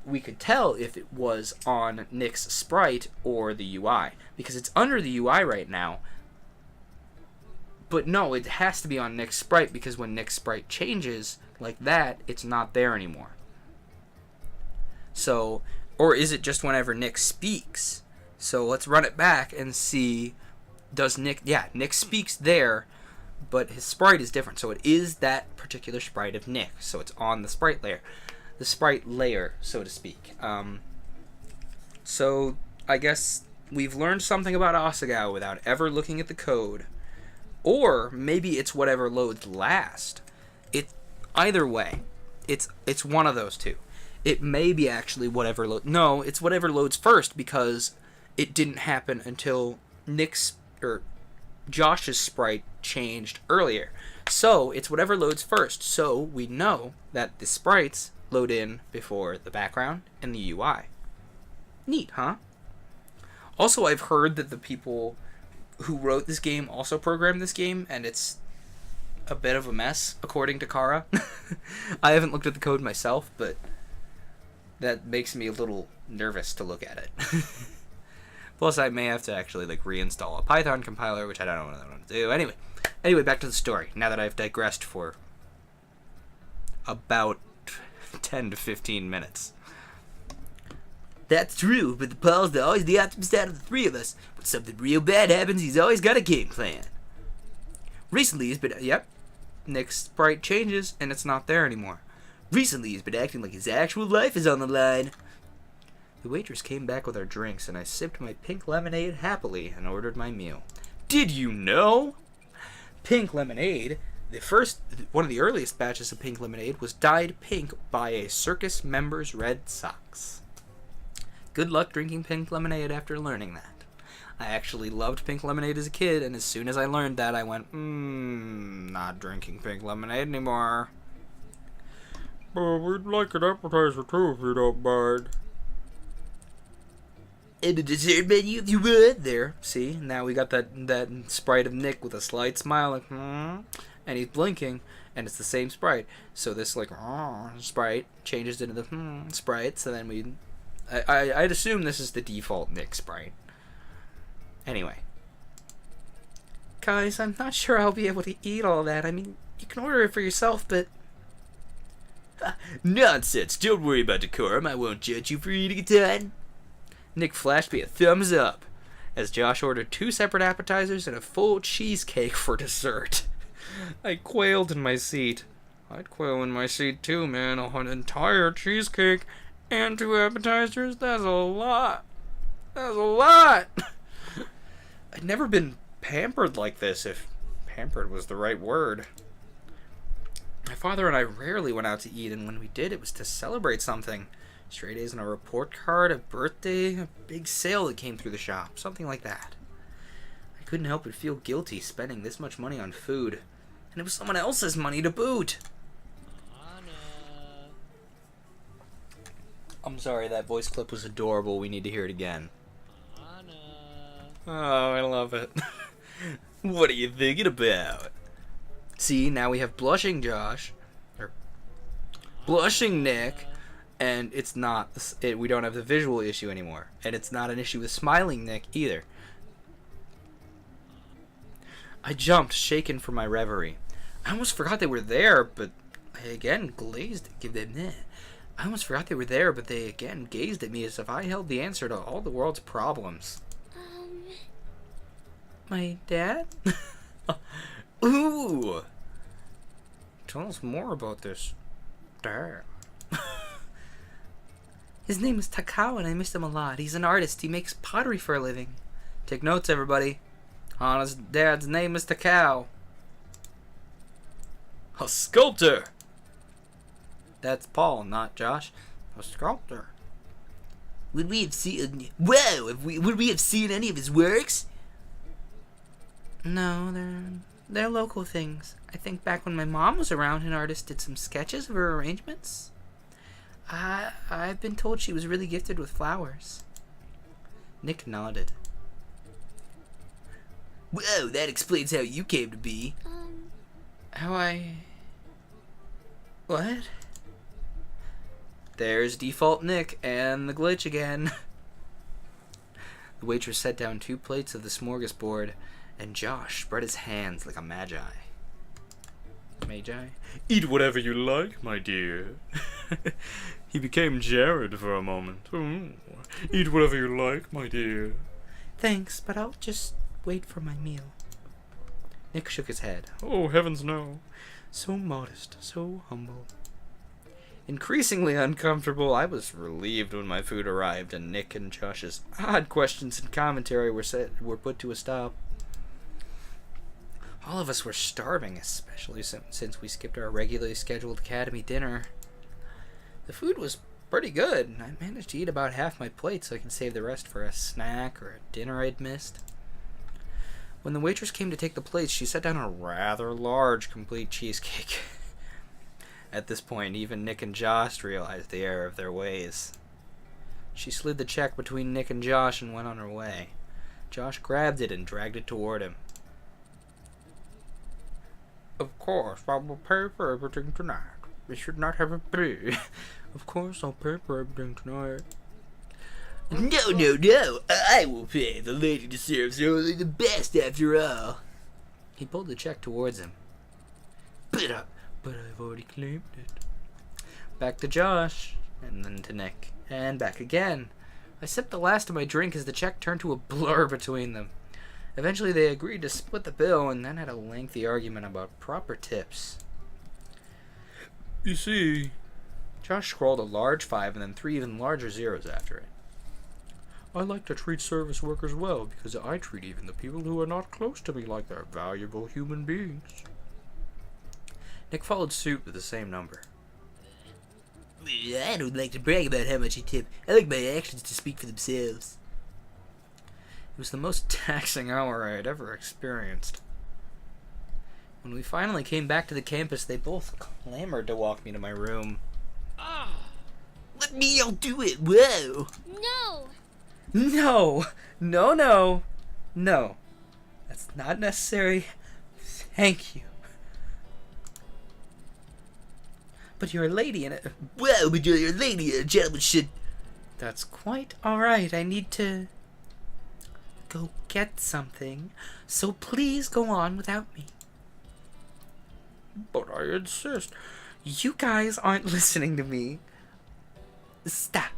S1: we could tell if it was on Nick's sprite or the UI, because it's under the UI right now. But no, it has to be on Nick's sprite, because when Nick's sprite changes like that, it's not there anymore. So, or is it just whenever Nick speaks? So let's run it back and see, does Nick, Nick speaks there, but his sprite is different. So it is that particular sprite of Nick. So it's on the sprite layer. The sprite layer, so to speak. So I guess we've learned something about Asagao without ever looking at the code. Or maybe it's whatever loads last. Either way, it's one of those two. It may be actually whatever no, it's whatever loads first, because it didn't happen until Josh's sprite changed earlier. So it's whatever loads first. So we know that the sprites load in before the background and the UI. Neat, huh? Also, I've heard that the people who wrote this game also programmed this game, and it's a bit of a mess, according to Kara. I haven't looked at the code myself, but that makes me a little nervous to look at it. Plus, I may have to actually reinstall a Python compiler, which I don't know what I want to do. Anyway, back to the story. Now that I've digressed for about 10 to 15 minutes. That's true, but the Paul's always the optimist out of the three of us. When something real bad happens, he's always got a game plan. Recently, he's been... Yep. Nick's sprite changes, and it's not there anymore. Recently, he's been acting like his actual life is on the line. The waitress came back with our drinks, and I sipped my pink lemonade happily and ordered my meal. Did you know? Pink lemonade, one of the earliest batches of pink lemonade, was dyed pink by a circus member's red socks. Good luck drinking pink lemonade after learning that. I actually loved pink lemonade as a kid, and as soon as I learned that, I went, not drinking pink lemonade anymore.
S4: We'd like an appetizer too, if you don't mind.
S1: In the dessert menu, if you would. There, see? Now we got that sprite of Nick with a slight smile, and he's blinking, and it's the same sprite. So this, sprite changes into the sprite, so then we I'd assume this is the default Nick sprite. Anyway. Guys, I'm not sure I'll be able to eat all that. I mean, you can order it for yourself, but...
S4: Nonsense. Don't worry about decorum. I won't judge you for eating a ton.
S1: Nick flashed me a thumbs up as Josh ordered 2 separate appetizers and a full cheesecake for dessert. I quailed in my seat. I'd quail in my seat too, man. An entire cheesecake and 2 appetizers? That's a lot. That's a lot. I'd never been pampered like this, if pampered was the right word. My father and I rarely went out to eat, and when we did, it was to celebrate something. Straight A's on a report card, a birthday, a big sale that came through the shop, something like that. I couldn't help but feel guilty spending this much money on food, and it was someone else's money to boot.
S2: Anna.
S1: I'm sorry, that voice clip was adorable. We need to hear it again.
S2: Anna.
S1: Oh, I love it.
S4: What are you thinking about?
S1: See, now we have blushing Josh, or blushing Nick, and it's not, we don't have the visual issue anymore, and it's not an issue with smiling Nick either. I jumped, shaken from my reverie. I almost forgot they were there, but I again I almost forgot they were there, but they again gazed at me as if I held the answer to all the world's problems. My dad?
S4: Ooh!
S1: Tell us more about this dad. His name is Takao, and I miss him a lot. He's an artist. He makes pottery for a living. Take notes, everybody. Hana's dad's name is Takao.
S4: A sculptor!
S1: That's Paul, not Josh. A sculptor.
S7: Would we have seen... Whoa! Would we have seen any of his works?
S1: No, they're local things. I think back when my mom was around, an artist did some sketches of her arrangements. I've been told she was really gifted with flowers. Nick nodded.
S7: Whoa, that explains how you came to be.
S1: How What? There's default Nick and the glitch again. The waitress set down 2 plates of the smorgasbord, and Josh spread his hands like a magi. Magi?
S4: Eat whatever you like, my dear. He became Jared for a moment. Eat whatever you like, my dear.
S1: Thanks, but I'll just wait for my meal. Nick shook his head.
S4: Oh, heavens no.
S1: So modest, so humble. Increasingly uncomfortable, I was relieved when my food arrived and Nick and Josh's odd questions and commentary were put to a stop. All of us were starving, especially since we skipped our regularly scheduled academy dinner. The food was pretty good, and I managed to eat about half my plate so I could save the rest for a snack or a dinner I'd missed. When the waitress came to take the plates, she set down a rather large complete cheesecake. At this point, even Nick and Josh realized the error of their ways. She slid the check between Nick and Josh and went on her way. Josh grabbed it and dragged it toward him. Of course, I will pay for everything tonight. We should not have a bill. Of course, I'll pay for everything tonight.
S7: No. I will pay. The lady deserves only the best after all.
S1: He pulled the check towards him. But I've already claimed it. Back to Josh, and then to Nick, and back again. I sipped the last of my drink as the check turned to a blur between them. Eventually they agreed to split the bill and then had a lengthy argument about proper tips.
S4: You see,
S1: Josh scrawled a large 5 and then 3 even larger zeros after it.
S4: I like to treat service workers well because I treat even the people who are not close to me like they're valuable human beings.
S1: Nick followed suit with the same number.
S7: I don't like to brag about how much I tip. I like my actions to speak for themselves.
S1: It was the most taxing hour I had ever experienced. When we finally came back to the campus, they both clamored to walk me to my room.
S7: Let me, I'll do it. Whoa.
S5: No!
S1: No. That's not necessary. Thank you. But you're a lady and
S7: Whoa, but you're a lady and a gentleman should...
S1: That's quite alright. I need to go get something, so please go on without me.
S3: But I insist.
S1: You guys aren't listening to me. Stop.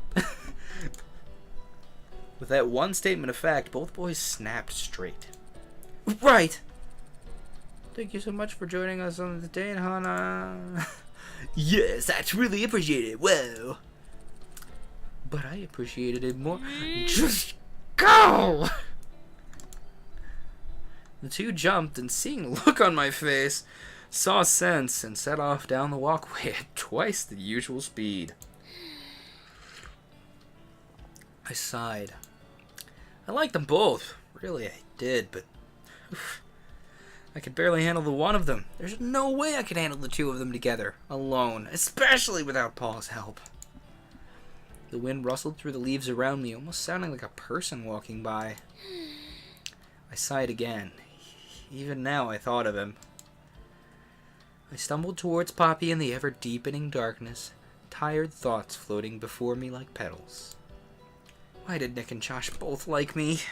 S1: With that one statement of fact, both boys snapped straight. Right. Thank you so much for joining us on the day, Hana.
S7: Yes, that's really appreciated. Whoa.
S1: But I appreciated it more. Just go! The two jumped, and seeing the look on my face, saw sense and set off down the walkway at twice the usual speed. I sighed. I liked them both. Really, I did, but I could barely handle the one of them. There's no way I could handle the two of them together, alone, especially without Paul's help. The wind rustled through the leaves around me, almost sounding like a person walking by. I sighed again. Even now I thought of him. I stumbled towards Poppy in the ever-deepening darkness, tired thoughts floating before me like petals. Why did Nick and Josh both like me?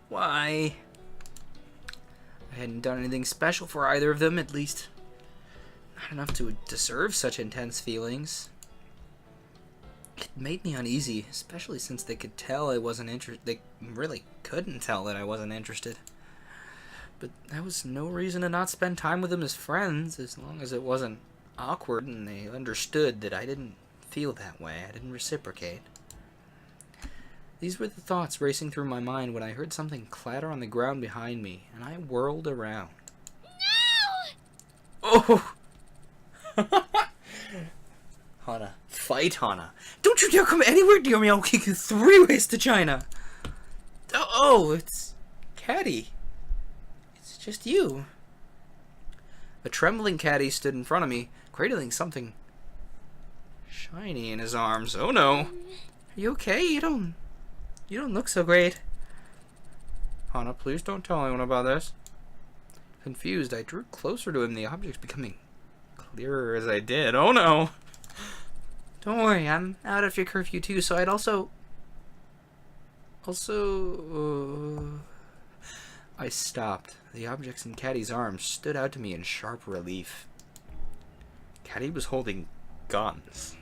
S1: Why? I hadn't done anything special for either of them, at least not enough to deserve such intense feelings. It made me uneasy, especially since they could tell I wasn't interested. They really couldn't tell that I wasn't interested. But that was no reason to not spend time with them as friends, as long as it wasn't awkward and they understood that I didn't feel that way. I didn't reciprocate. These were the thoughts racing through my mind when I heard something clatter on the ground behind me, and I whirled around.
S5: No!
S1: Oh! Hana. Fight, Hana. Don't you dare come anywhere near me, I'll kick you 3 ways to China. Oh, it's Caddy. It's just you. A trembling Caddy stood in front of me, cradling something shiny in his arms. Oh no. Are you okay? You don't look so great. Hana, please don't tell anyone about this. Confused, I drew closer to him, the objects becoming clearer as I did. Oh no! Don't worry, I'm out of your curfew too, so I'd also... I stopped. The objects in Caddy's arms stood out to me in sharp relief. Caddy was holding guns.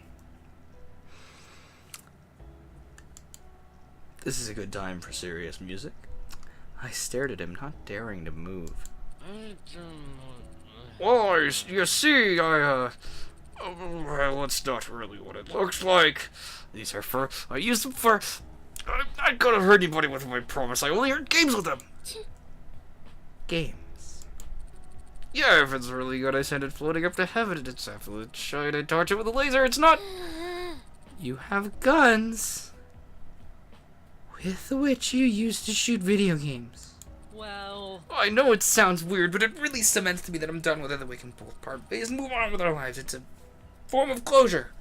S1: This is a good time for serious music. I stared at him, not daring to move.
S3: Well, you see, well, it's not really what it looks like. These are for... I use them for... I couldn't hurt anybody with my promise. I only heard games with them.
S1: Games.
S3: Yeah, if it's really good, I send it floating up to heaven. It's absolute shite. I torch it with a laser. It's not...
S1: You have guns. With which you used to shoot video games.
S2: Well,
S3: I know it sounds weird, but it really cements to me that I'm done with it, that we can both part ways and move on with our lives. It's a form of closure.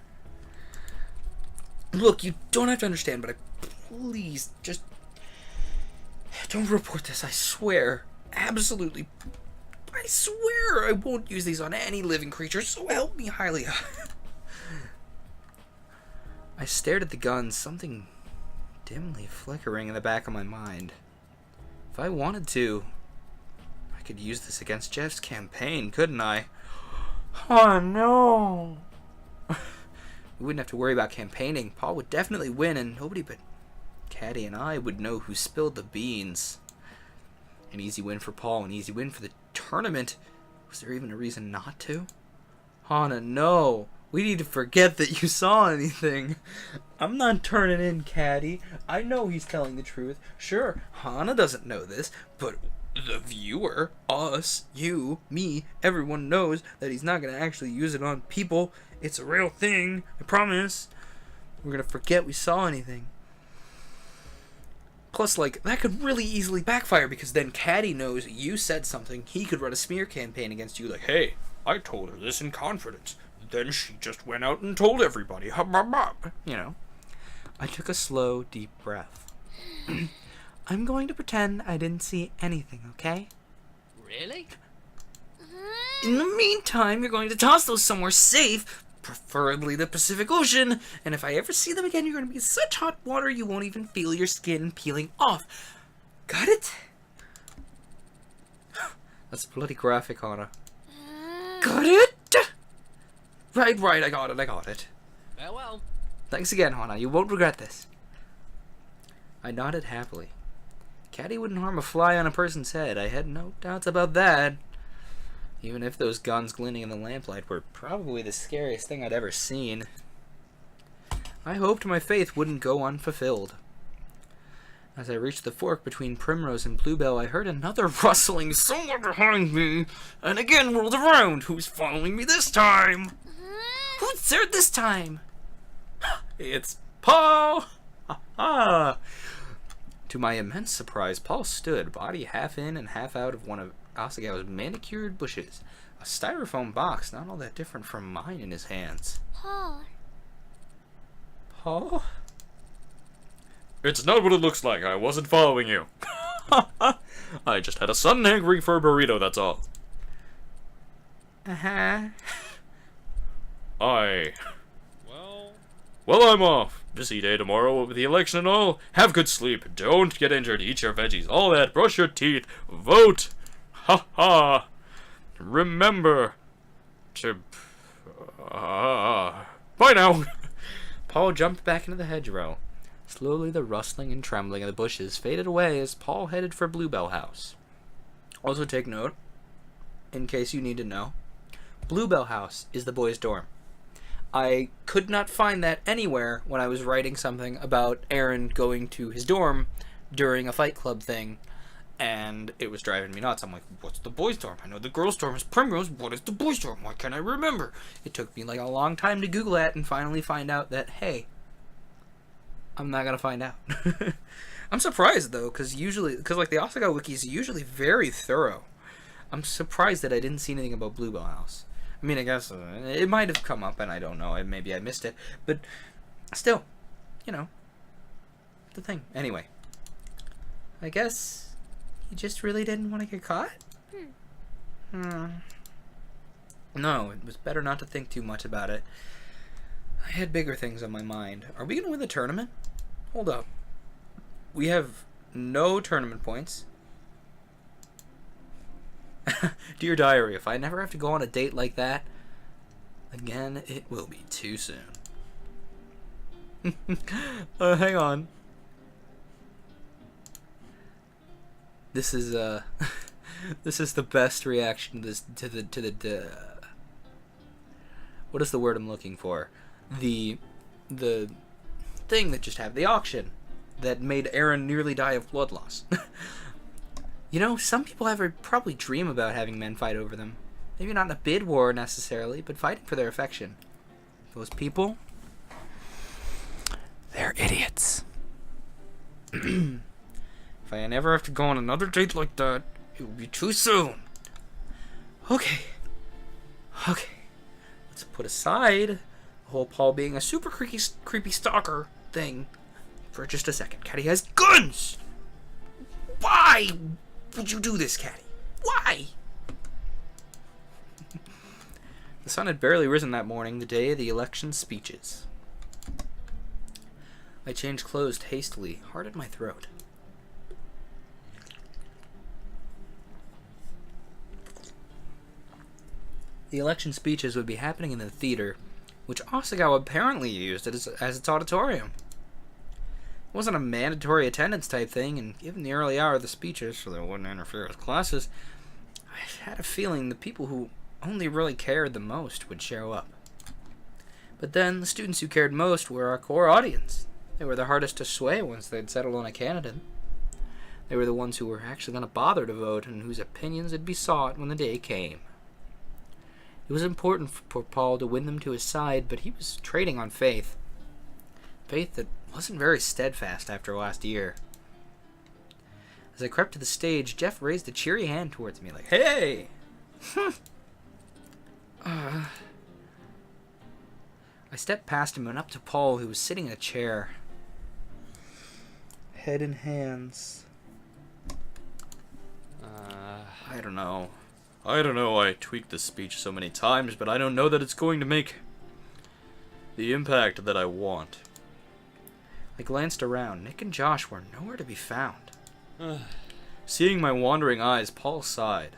S1: Look, you don't have to understand, but please, just... don't report this, I swear. Absolutely. I swear I won't use these on any living creature, so help me, Hylia. I stared at the guns, something dimly flickering in the back of my mind. If I wanted to, I could use this against Jeff's campaign, couldn't I? Oh no! We wouldn't have to worry about campaigning. Paul would definitely win, and nobody but Caddy and I would know who spilled the beans. An easy win for Paul, an easy win for the tournament. Was there even a reason not to? Hana, no! We need to forget that you saw anything. I'm not turning in Caddy. I know he's telling the truth. Sure, Hana doesn't know this, but the viewer, us, you, me, everyone knows that he's not going to actually use it on people. It's a real thing, I promise. We're going to forget we saw anything. Plus, like, that could really easily backfire because then Caddy knows you said something. He could run a smear campaign against you like, hey, I told her this in confidence. Then she just went out and told everybody. You know. I took a slow, deep breath. I'm going to pretend I didn't see anything, okay?
S2: really?
S1: In the meantime, you're going to toss those somewhere safe, preferably the Pacific Ocean, and if I ever see them again, you're gonna be in such hot water you won't even feel your skin peeling off. Got it? That's bloody graphic, Hana. Got it? Right, I got it.
S2: Farewell.
S1: Thanks again, Hana. You won't regret this. I nodded happily. Caddy wouldn't harm a fly on a person's head. I had no doubts about that. Even if those guns glinting in the lamplight were probably the scariest thing I'd ever seen. I hoped my faith wouldn't go unfulfilled. As I reached the fork between Primrose and Bluebell, I heard another rustling somewhere behind me, and again whirled around. Who's following me this time? Who's there this time? It's Paul! Ha! To my immense surprise, Paul stood, body half in and half out of one of Asagawa's manicured bushes, a styrofoam box not all that different from mine in his hands.
S5: Paul.
S1: Paul?
S4: It's not what it looks like. I wasn't following you. I just had a sudden hankering for a burrito, that's all.
S1: Uh-huh.
S4: I...
S2: Well,
S4: Well, I'm off. Busy day tomorrow with the election and all. Have good sleep. Don't get injured. Eat your veggies. All that. Brush your teeth. Vote. Ha ha. Remember to... Bye now.
S1: Paul jumped back into the hedgerow. Slowly the rustling and trembling of the bushes faded away as Paul headed for Bluebell House. Also take note, in case you need to know, Bluebell House is the boys' dorm. I could not find that anywhere when I was writing something about Aaron going to his dorm during a Fight Club thing, and it was driving me nuts. I'm like, what's the boys' dorm? I know the girls' dorm is Primrose. What is the boys' dorm? Why can't I remember? It took me like a long time to Google that and finally find out that, hey, I'm not gonna find out. I'm surprised though, because like the Asagawa wiki is usually very thorough. I'm surprised that I didn't see anything about Bluebell House. I mean, I guess it might have come up, and I don't know. Maybe I missed it, but still, you know, the thing. Anyway, I guess he just really didn't want to get caught. No, it was better not to think too much about it. I had bigger things on my mind. Are we gonna win the tournament? Hold up. We have no tournament points. Dear diary, if I never have to go on a date like that again, it will be too soon. Hang on. This is this is the best reaction to the what is the word I'm looking for? The thing that just happened, the auction that made Aaron nearly die of blood loss. You know, some people probably dream about having men fight over them. Maybe not in a bid war necessarily, but fighting for their affection. Those people,
S6: They're idiots.
S1: if I never have to go on another date like that, it will be too soon. Okay. Let's put aside the whole Paul being a super creepy stalker thing for just a second. Caddy has guns! Why would you do this, Caddy? Why? The sun had barely risen that morning, the day of the election speeches. I changed clothes hastily, hard at my throat. The election speeches would be happening in the theater, which Asagawa apparently used as its auditorium. It wasn't a mandatory attendance type thing, and given the early hour of the speeches, so they wouldn't interfere with classes, I had a feeling the people who only really cared the most would show up. But then, the students who cared most were our core audience. They were the hardest to sway once they'd settled on a candidate. They were the ones who were actually going to bother to vote, and whose opinions would be sought when the day came. It was important for Paul to win them to his side, but he was trading on faith. Faith that wasn't very steadfast after last year. As I crept to the stage, Jeff raised a cheery hand towards me, like, "Hey!" I stepped past him and up to Paul, who was sitting in a chair, head in hands. I don't know.
S4: I tweaked this speech so many times, but I don't know that it's going to make The impact that I want.
S1: I glanced around. Nick and Josh were nowhere to be found.
S4: Seeing my wandering eyes, Paul sighed.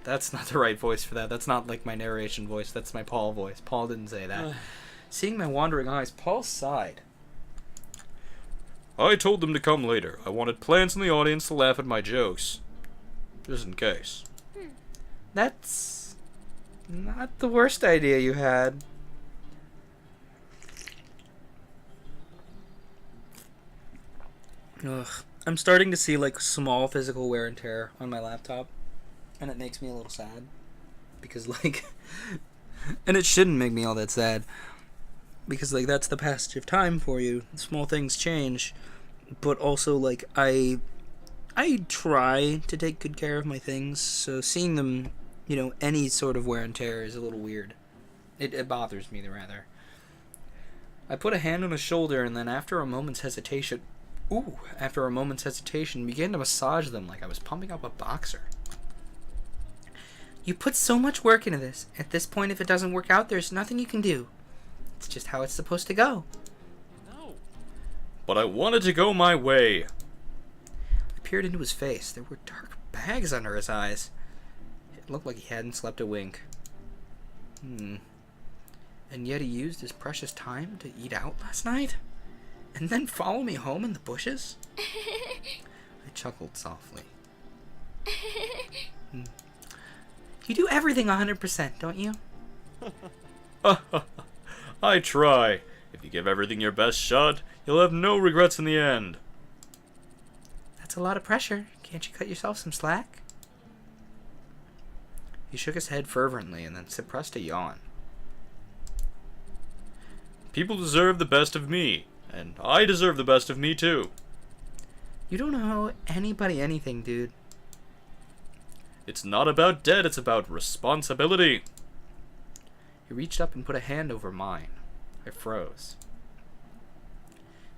S1: That's not the right voice for that. That's not like my narration voice. That's my Paul voice. Paul didn't say that. Seeing my wandering eyes, Paul sighed.
S4: I told them to come later. I wanted plants in the audience to laugh at my jokes. Just in case.
S1: That's not the worst idea you had. Ugh. I'm starting to see like small physical wear and tear on my laptop, and it makes me a little sad. Because like, and it shouldn't make me all that sad. Because like that's the passage of time for you. Small things change, but also like I try to take good care of my things. So seeing them, you know, any sort of wear and tear is a little weird. It bothers me rather. I put a hand on his shoulder and then after a moment's hesitation, began to massage them like I was pumping up a boxer. You put so much work into this. At this point, if it doesn't work out, there's nothing you can do. It's just how it's supposed to go.
S2: No.
S4: But I wanted to go my way.
S1: I peered into his face. There were dark bags under his eyes. It looked like he hadn't slept a wink. And yet he used his precious time to eat out last night? And then follow me home in the bushes? I chuckled softly. You do everything 100%, don't you?
S4: I try. If you give everything your best shot, you'll have no regrets in the end.
S1: That's a lot of pressure. Can't you cut yourself some slack? He shook his head fervently and then suppressed a yawn.
S4: People deserve the best of me, and I deserve the best of me too.
S1: You don't owe anybody anything, dude.
S4: It's not about debt, it's about responsibility.
S1: He reached up and put a hand over mine. I froze.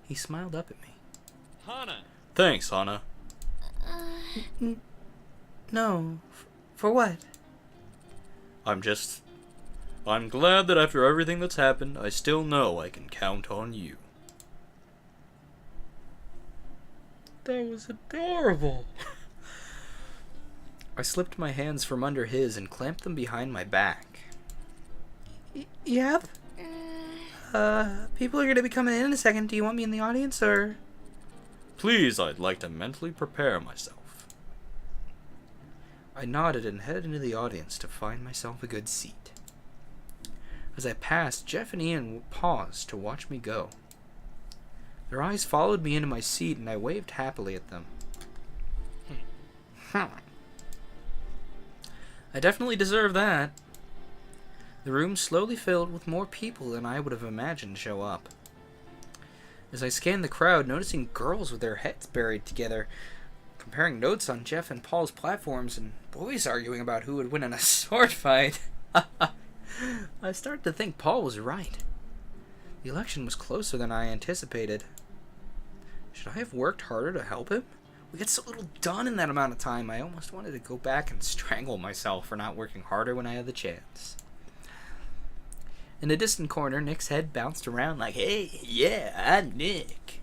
S1: He smiled up at me.
S2: Hana.
S4: Thanks, Hana.
S1: No. For what?
S4: I'm glad that after everything that's happened, I still know I can count on you.
S1: That was adorable. I slipped my hands from under his and clamped them behind my back. Yep. People are gonna be coming in a second. Do you want me in the audience, or?
S4: Please, I'd like to mentally prepare myself.
S1: I nodded and headed into the audience to find myself a good seat. As I passed, Jeff and Ian paused to watch me go. Their eyes followed me into my seat, and I waved happily at them. I definitely deserve that. The room slowly filled with more people than I would have imagined show up. As I scanned the crowd, noticing girls with their heads buried together, comparing notes on Jeff and Paul's platforms, and boys arguing about who would win in a sword fight, I started to think Paul was right. The election was closer than I anticipated. Should I have worked harder to help him? We get so little done in that amount of time, I almost wanted to go back and strangle myself for not working harder when I had the chance. In a distant corner, Nick's head bounced around like, "Hey, yeah, I'm Nick."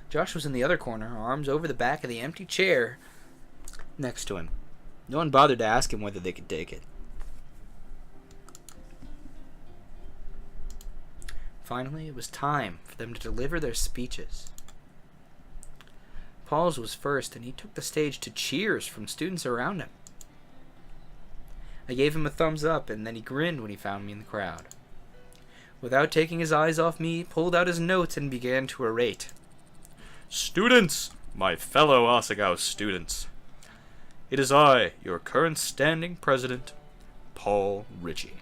S1: Josh was in the other corner, arms over the back of the empty chair next to him. No one bothered to ask him whether they could take it. Finally, it was time for them to deliver their speeches. Paul's was first, and he took the stage to cheers from students around him. I gave him a thumbs up, and then he grinned when he found me in the crowd. Without taking his eyes off me, he pulled out his notes and began to orate.
S4: Students, my fellow Asagao students, it is I, your current standing president, Paul Ritchie.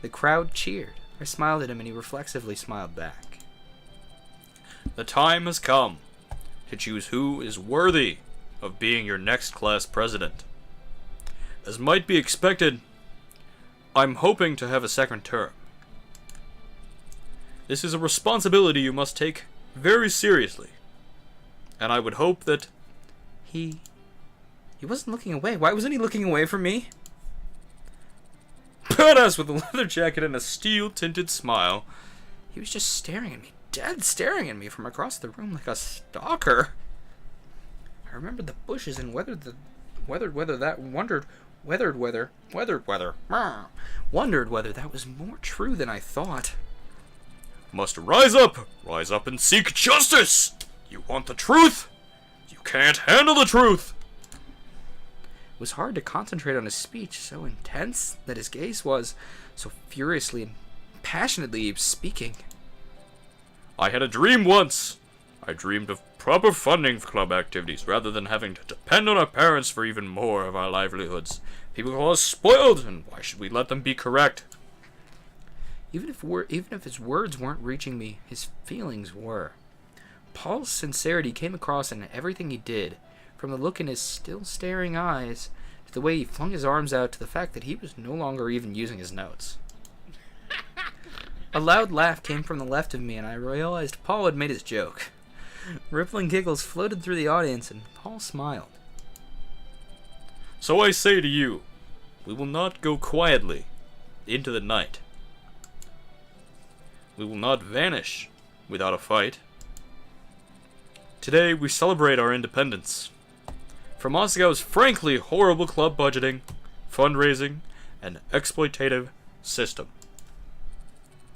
S1: The crowd cheered. I smiled at him, and he reflexively smiled back.
S4: The time has come to choose who is worthy of being your next class president. As might be expected, I'm hoping to have a second term. This is a responsibility you must take very seriously, and I would hope that...
S1: He wasn't looking away. Why wasn't he looking away from me?
S4: badass with a leather jacket and a steel-tinted smile.
S1: He was just staring at me, dead staring at me from across the room like a stalker. I remembered the bushes and wondered whether that was more true than I thought.
S4: Must rise up and seek justice. You want the truth? You can't handle the truth.
S1: It was hard to concentrate on his speech, so intense that his gaze was, so furiously and passionately speaking.
S4: I had a dream once. I dreamed of proper funding for club activities rather than having to depend on our parents for even more of our livelihoods. People call us spoiled, and why should we let them be correct?
S1: Even if his words weren't reaching me, his feelings were. Paul's sincerity came across in everything he did, from the look in his still staring eyes to the way he flung his arms out to the fact that he was no longer even using his notes. A loud laugh came from the left of me, and I realized Paul had made his joke. Rippling giggles floated through the audience, and Paul smiled.
S4: So I say to you, we will not go quietly into the night. We will not vanish without a fight. Today we celebrate our independence from Moscow's frankly horrible club budgeting, fundraising, and exploitative system.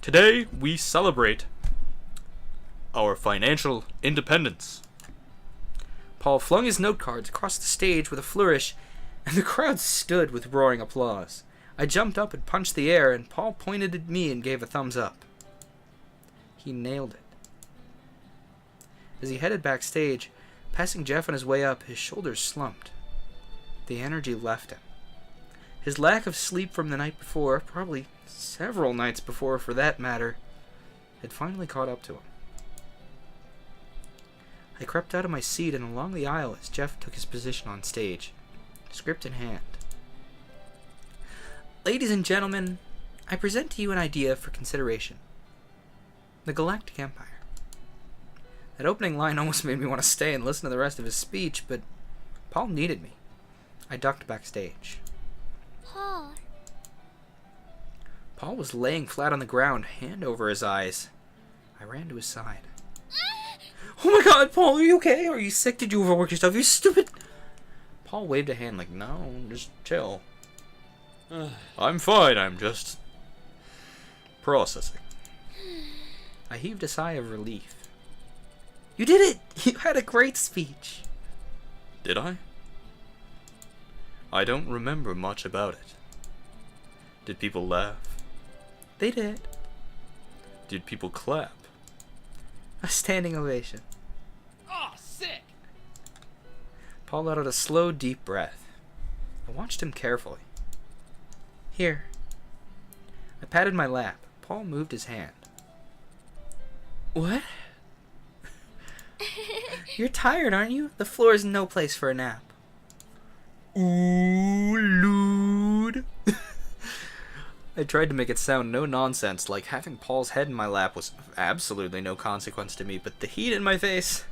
S4: Today we celebrate our financial independence.
S1: Paul flung his note cards across the stage with a flourish, and the crowd stood with roaring applause. I jumped up and punched the air, and Paul pointed at me and gave a thumbs up. He nailed it. As he headed backstage, passing Jeff on his way up, his shoulders slumped. The energy left him. His lack of sleep from the night before, probably several nights before for that matter, had finally caught up to him. I crept out of my seat and along the aisle as Jeff took his position on stage, script in hand. Ladies and gentlemen, I present to you an idea for consideration. The Galactic Empire. That opening line almost made me want to stay and listen to the rest of his speech, but Paul needed me. I ducked backstage.
S5: Paul.
S1: Paul was laying flat on the ground, hand over his eyes. I ran to his side. Oh my god, Paul, are you okay? Are you sick? Did you overwork yourself? You stupid... Paul waved a hand like, no, just chill.
S4: I'm fine, I'm just processing.
S1: I heaved a sigh of relief. You did it! You had a great speech.
S4: Did I? I don't remember much about it. Did people laugh?
S1: They did.
S4: Did people clap?
S1: A standing ovation.
S2: Oh, sick!
S1: Paul let out a slow, deep breath. I watched him carefully. Here. I patted my lap. Paul moved his hand. What? You're tired, aren't you? The floor is no place for a nap. Ooh, lewd. I tried to make it sound no nonsense, like having Paul's head in my lap was of absolutely no consequence to me, but the heat in my face...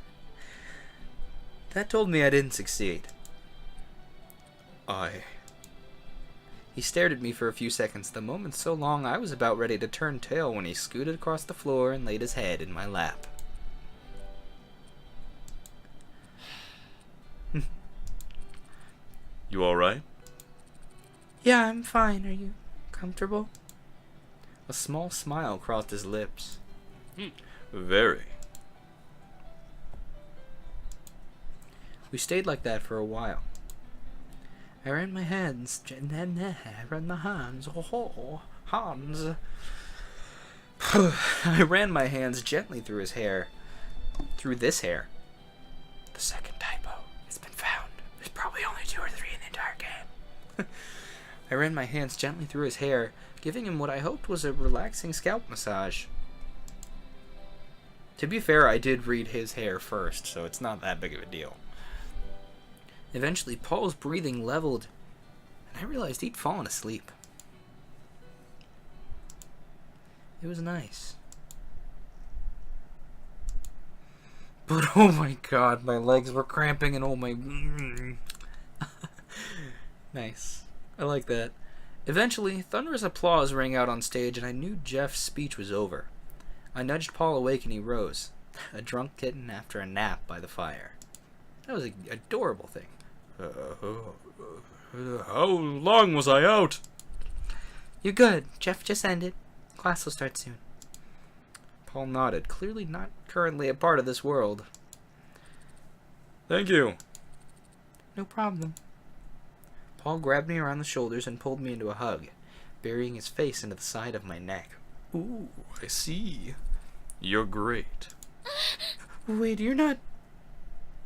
S1: that told me I didn't succeed. He stared at me for a few seconds, the moment so long I was about ready to turn tail when he scooted across the floor and laid his head in my lap.
S4: You alright?
S1: Yeah, I'm fine. Are you comfortable? A small smile crossed his lips.
S4: Very.
S1: We stayed like that for a while. I ran my hands, I ran my hands gently through his hair. Through this hair. The second typo has been found. There's probably only 2 or 3 in the entire game. I ran my hands gently through his hair, giving him what I hoped was a relaxing scalp massage. To be fair, I did read his hair first, so it's not that big of a deal. Eventually, Paul's breathing leveled, and I realized he'd fallen asleep. It was nice. But oh my god, my legs were cramping and oh my... Nice. I like that. Eventually, thunderous applause rang out on stage, and I knew Jeff's speech was over. I nudged Paul awake, and he rose, a drunk kitten after a nap by the fire. That was an adorable thing.
S4: How long was I out?
S1: You're good. Jeff just ended. Class will start soon. Paul nodded, clearly not currently a part of this world.
S4: Thank you.
S1: No problem. Paul grabbed me around the shoulders and pulled me into a hug, burying his face into the side of my neck.
S4: Ooh, I see. You're great.
S1: Wait, you're not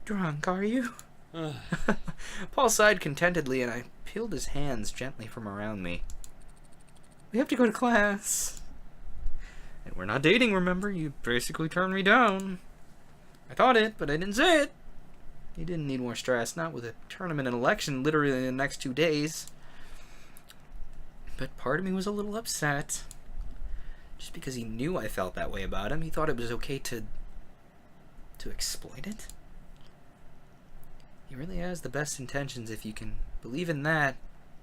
S1: drunk, are you? Paul sighed contentedly, and I peeled his hands gently from around me. We have to go to class. And we're not dating, remember? You basically turned me down. I thought it, but I didn't say it. He didn't need more stress, not with a tournament and election literally in the next 2 days. But part of me was a little upset. Just because he knew I felt that way about him, he thought it was okay to exploit it. He really has the best intentions. If you can believe in that,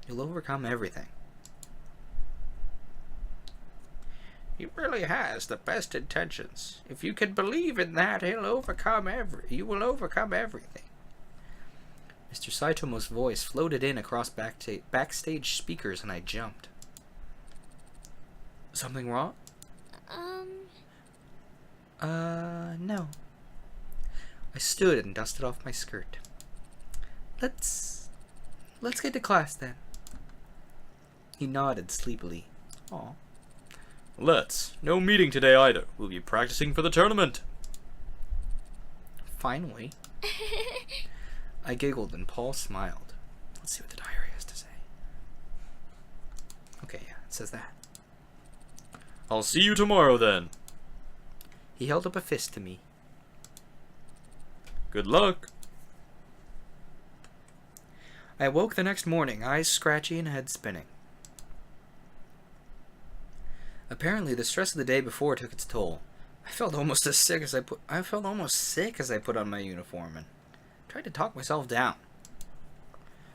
S1: you'll overcome everything.
S3: He really has the best intentions. If you can believe in that, you will overcome everything.
S1: Mr. Saitomo's voice floated in across backstage speakers, and I jumped. Something wrong? No. I stood and dusted off my skirt. Let's get to class then. He nodded sleepily. Aw.
S4: Let's. No meeting today either. We'll be practicing for the tournament.
S1: Finally. I giggled and Paul smiled. Let's see what the diary has to say. Okay, yeah, it says that.
S4: I'll see you tomorrow then.
S1: He held up a fist to me.
S4: Good luck.
S1: I awoke the next morning, eyes scratchy and head spinning. Apparently, the stress of the day before took its toll. I felt almost sick as I put on my uniform and tried to talk myself down.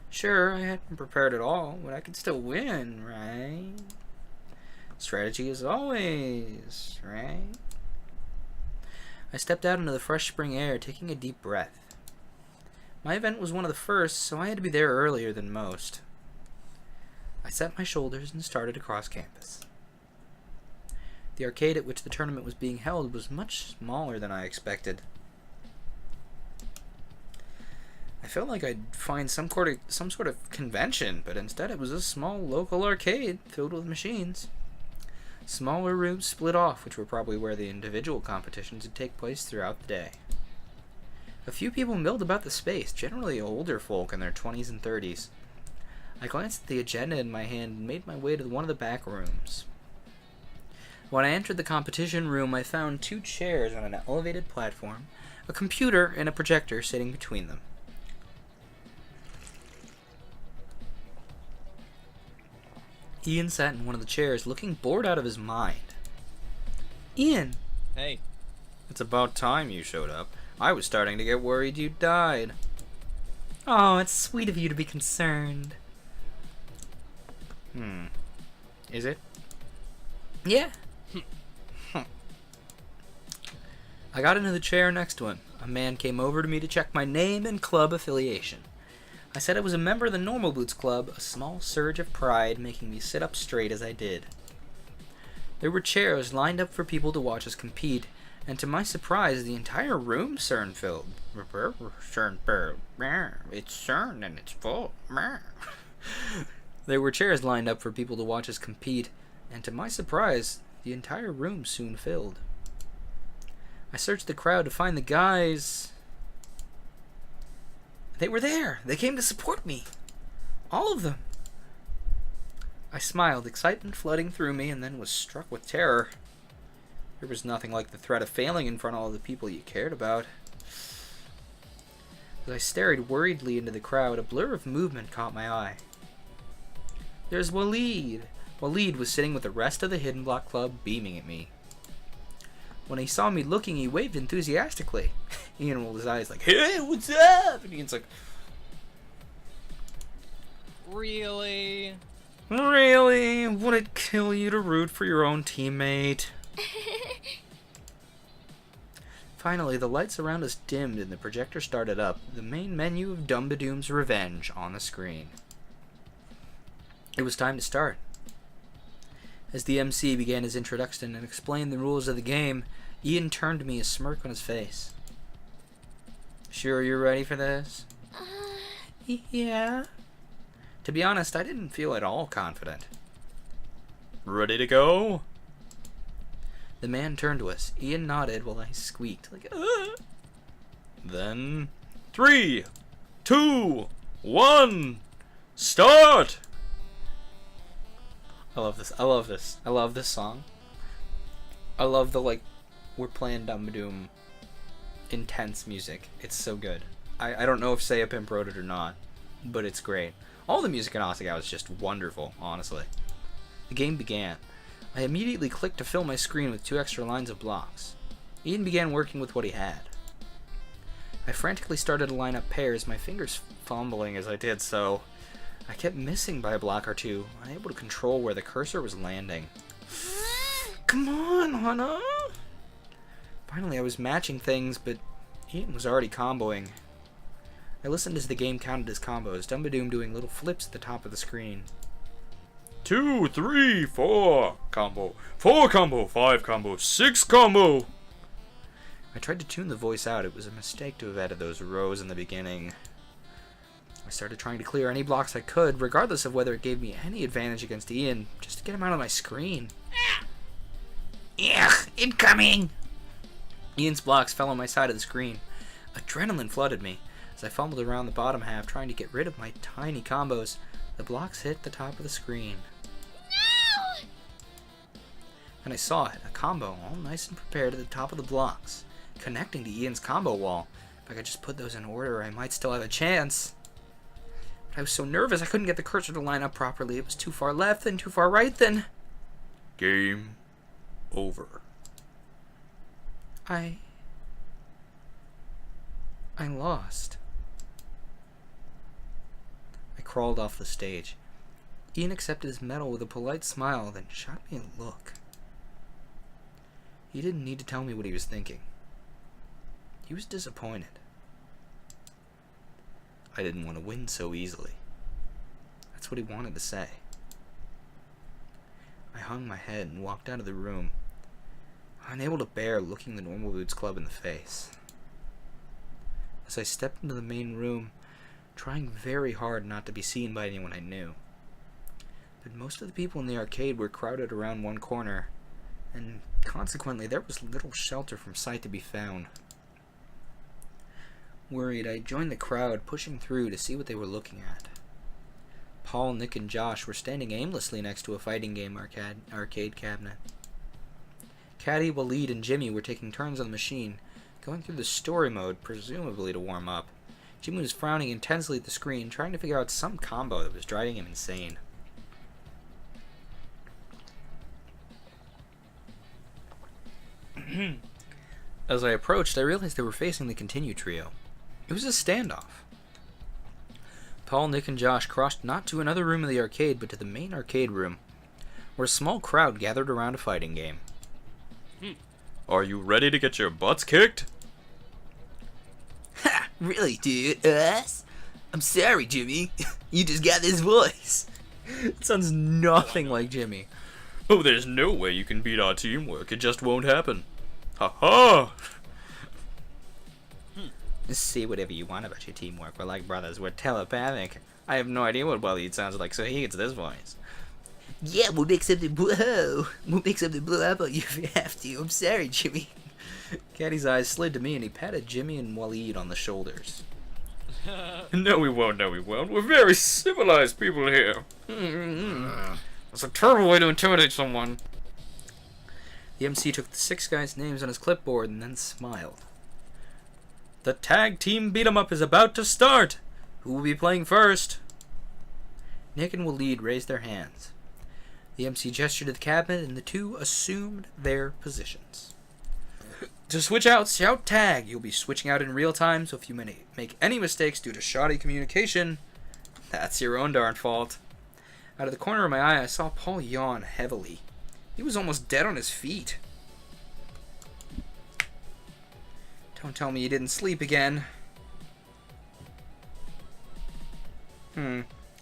S1: Sure, I hadn't prepared at all, but I could still win, right? Strategy is always, right? I stepped out into the fresh spring air, taking a deep breath. My event was one of the first, so I had to be there earlier than most. I set my shoulders and started across campus. The arcade at which the tournament was being held was much smaller than I expected. I felt like I'd find some sort of convention, but instead it was a small local arcade filled with machines. Smaller rooms split off, which were probably where the individual competitions would take place throughout the day. A few people milled about the space, generally older folk in their 20s and 30s. I glanced at the agenda in my hand and made my way to one of the back rooms. When I entered the competition room, I found 2 chairs on an elevated platform, a computer, and a projector sitting between them. Ian sat in one of the chairs, looking bored out of his mind. Ian!
S2: Hey.
S1: It's about time you showed up. I was starting to get worried you died. Oh, it's sweet of you to be concerned. Is it? Yeah. I got into the chair next to him. A man came over to me to check my name and club affiliation. I said I was a member of the Normal Boots Club, a small surge of pride making me sit up straight as I did. There were chairs lined up for people to watch us compete, and to my surprise, the entire room CERN filled.
S3: It's CERN and it's full.
S1: There were chairs lined up for people to watch us compete, and to my surprise, the entire room soon filled. I searched the crowd to find the guys. They were there. They came to support me. All of them. I smiled, excitement flooding through me, and then was struck with terror. There was nothing like the threat of failing in front of all the people you cared about. As I stared worriedly into the crowd, a blur of movement caught my eye. There's Waleed. Waleed was sitting with the rest of the Hidden Block Club, beaming at me. When he saw me looking, he waved enthusiastically. Ian rolled his eyes like, "Hey, what's up?" And Ian's like,
S2: Really?
S1: Really? Would it kill you to root for your own teammate? Finally, the lights around us dimmed and the projector started up, the main menu of Dumbadoom's Revenge on the screen. It was time to start. As the MC began his introduction and explained the rules of the game, Ian turned to me, a smirk on his face. Sure you're ready for this? Yeah. To be honest, I didn't feel at all confident.
S4: Ready to go?
S1: The man turned to us. Ian nodded while I squeaked, like,
S4: Then 3, 2, 1, start!
S1: I love this. I love this. I love this song. I love the, like, we're playing Dumbadoom intense music. It's so good. I don't know if Say a Pimp wrote it or not, but it's great. All the music in Asagao is just wonderful, honestly. The game began. I immediately clicked to fill my screen with 2 extra lines of blocks. Ian began working with what he had. I frantically started to line up pairs, my fingers fumbling as I did so. I kept missing by a block or two, unable to control where the cursor was landing. Come on, Hana! Finally, I was matching things, but Ian was already comboing. I listened as the game counted his combos, Dumbadoom doing little flips at the top of the screen.
S4: 2, 3, 4 combo, 4 combo, 5 combo, 6 combo.
S1: I tried to tune the voice out. It was a mistake to have added those rows in the beginning. I started trying to clear any blocks I could, regardless of whether it gave me any advantage against Ian, just to get him out of my screen.
S7: Ugh, incoming!
S1: Ian's blocks fell on my side of the screen. Adrenaline flooded me. As I fumbled around the bottom half, trying to get rid of my tiny combos, the blocks hit the top of the screen.
S5: No!
S1: And I saw it, a combo, all nice and prepared at the top of the blocks, connecting to Ian's combo wall. If I could just put those in order, I might still have a chance. But I was so nervous I couldn't get the cursor to line up properly. It was too far left, then too far right, then...
S4: Game over.
S1: I lost. I crawled off the stage. Ian accepted his medal with a polite smile, then shot me a look. He didn't need to tell me what he was thinking. He was disappointed. I didn't want to win so easily. That's what he wanted to say. I hung my head and walked out of the room, unable to bear looking the Normal Boots Club in the face. As I stepped into the main room, trying very hard not to be seen by anyone I knew. But most of the people in the arcade were crowded around one corner, and consequently there was little shelter from sight to be found. Worried, I joined the crowd, pushing through to see what they were looking at. Paul, Nick, and Josh were standing aimlessly next to a fighting game arcade cabinet. Caddy, Waleed, and Jimmy were taking turns on the machine, going through the story mode, presumably to warm up. Jimmy was frowning intensely at the screen, trying to figure out some combo that was driving him insane. As I approached, I realized they were facing the Continue trio. It was a standoff. Paul, Nick, and Josh crossed not to another room of the arcade, but to the main arcade room, where a small crowd gathered around a fighting game.
S4: Are you ready to get your butts kicked?
S7: Ha! Really, dude? Us? I'm sorry, Jimmy. You just got this voice.
S1: It sounds nothing like Jimmy.
S4: Oh, there's no way you can beat our teamwork. It just won't happen. Ha ha!
S1: Say whatever you want about your teamwork. We're like brothers. We're telepathic. I have no idea what Waleed sounds like, so he gets this voice.
S7: Yeah, we'll make something blow. We'll make something blow up on you if you have to. I'm sorry, Jimmy.
S1: Caddy's eyes slid to me, and he patted Jimmy and Waleed on the shoulders.
S4: No, we won't. No, we won't. We're very civilized people here.
S1: That's a terrible way to intimidate someone. The MC took the 6 guys' names on his clipboard and then smiled. The tag team beat 'em up is about to start. Who will be playing first? Nick and Waleed raised their hands. The MC gestured to the cabinet, and the two assumed their positions. To switch out, shout tag. You'll be switching out in real time, so if you make any mistakes due to shoddy communication, that's your own darn fault. Out of the corner of my eye, I saw Paul yawn heavily. He was almost dead on his feet. Don't tell me you didn't sleep again.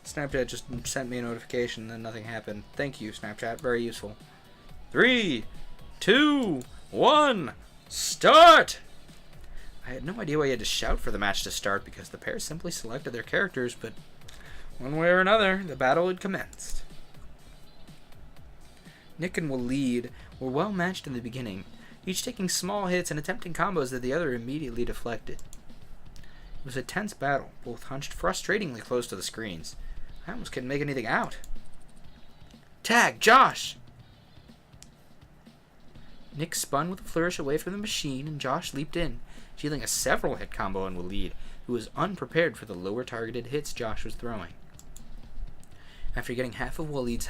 S1: Snapchat just sent me a notification and nothing happened. Thank you, Snapchat. Very useful.
S4: 3, 2, 1, start!
S1: I had no idea why you had to shout for the match to start because the pair simply selected their characters, but one way or another, the battle had commenced. Nick and Waleed were well matched in the beginning, each taking small hits and attempting combos that the other immediately deflected. It was a tense battle, both hunched frustratingly close to the screens. I almost couldn't make anything out. Tag, Josh! Nick spun with a flourish away from the machine, and Josh leaped in, dealing a several hit combo on Waleed, who was unprepared for the lower targeted hits Josh was throwing. After getting half of Waleed's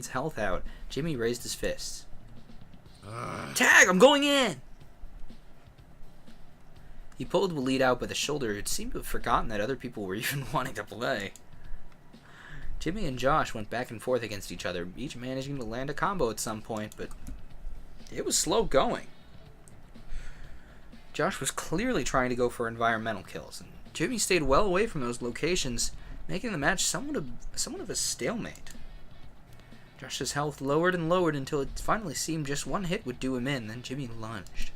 S1: health out, Jimmy raised his fists. Tag, I'm going in! He pulled Waleed out by the shoulder, who seemed to have forgotten that other people were even wanting to play. Jimmy and Josh went back and forth against each other, each managing to land a combo at some point, but it was slow going. Josh was clearly trying to go for environmental kills, and Jimmy stayed well away from those locations, making the match somewhat of a stalemate. Josh's health lowered and lowered until it finally seemed just one hit would do him in, then Jimmy lunged.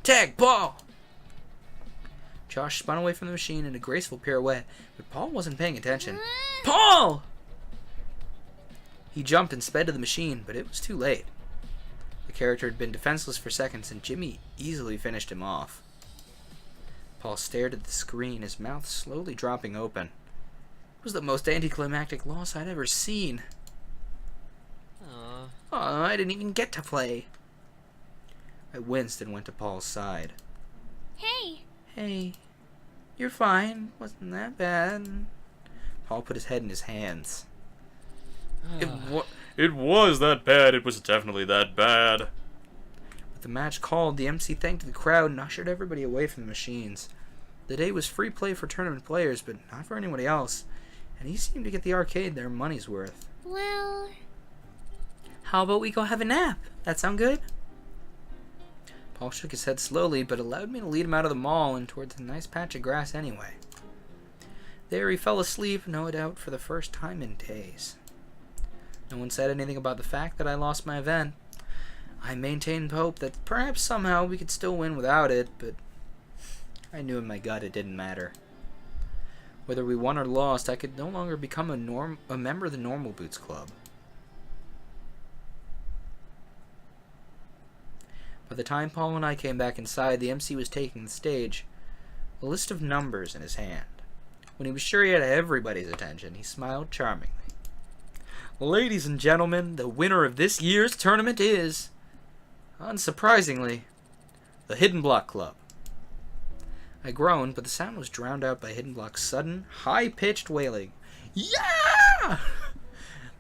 S1: Tag, ball! Josh spun away from the machine in a graceful pirouette, but Paul wasn't paying attention. Paul! He jumped and sped to the machine, but it was too late. The character had been defenseless for seconds, and Jimmy easily finished him off. Paul stared at the screen, his mouth slowly dropping open. It was the most anticlimactic loss I'd ever seen. Aw, I didn't even get to play. I winced and went to Paul's side.
S5: Hey,
S1: Hey, you're fine. Wasn't that bad. Paul put his head in his hands.
S4: It was that bad. It was definitely that bad.
S1: With the match called, the MC thanked the crowd and ushered everybody away from the machines. The day was free play for tournament players, but not for anybody else, and he seemed to get the arcade their money's worth.
S5: well,
S1: How about we go have a nap? That sound good? Paul shook his head slowly, but allowed me to lead him out of the mall and towards a nice patch of grass anyway. There he fell asleep, no doubt for the first time in days. No one said anything about the fact that I lost my event. I maintained hope that perhaps somehow we could still win without it, but I knew in my gut it didn't matter. Whether we won or lost, I could no longer become a member of the Normal Boots Club. By the time Paul and I came back inside, the MC was taking the stage, a list of numbers in his hand. When he was sure he had everybody's attention, he smiled charmingly. Ladies and gentlemen, the winner of this year's tournament is, unsurprisingly, the Hidden Block Club. I groaned, but the sound was drowned out by Hidden Block's sudden, high-pitched wailing. Yeah!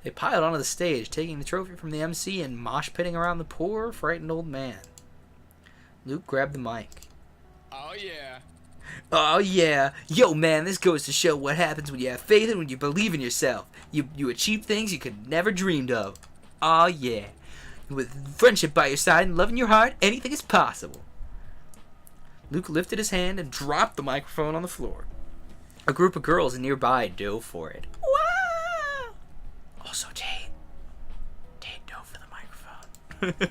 S1: They piled onto the stage, taking the trophy from the MC and mosh-pitting around the poor, frightened old man. Luke grabbed the mic.
S2: Oh yeah.
S7: Oh yeah. Yo man, this goes to show what happens when you have faith and when you believe in yourself. You achieve things you could never dreamed of. Oh yeah. With friendship by your side and love in your heart, anything is possible.
S1: Luke lifted his hand and dropped the microphone on the floor. A group of girls nearby dove for it. Wow! Also, Tate dove for the microphone.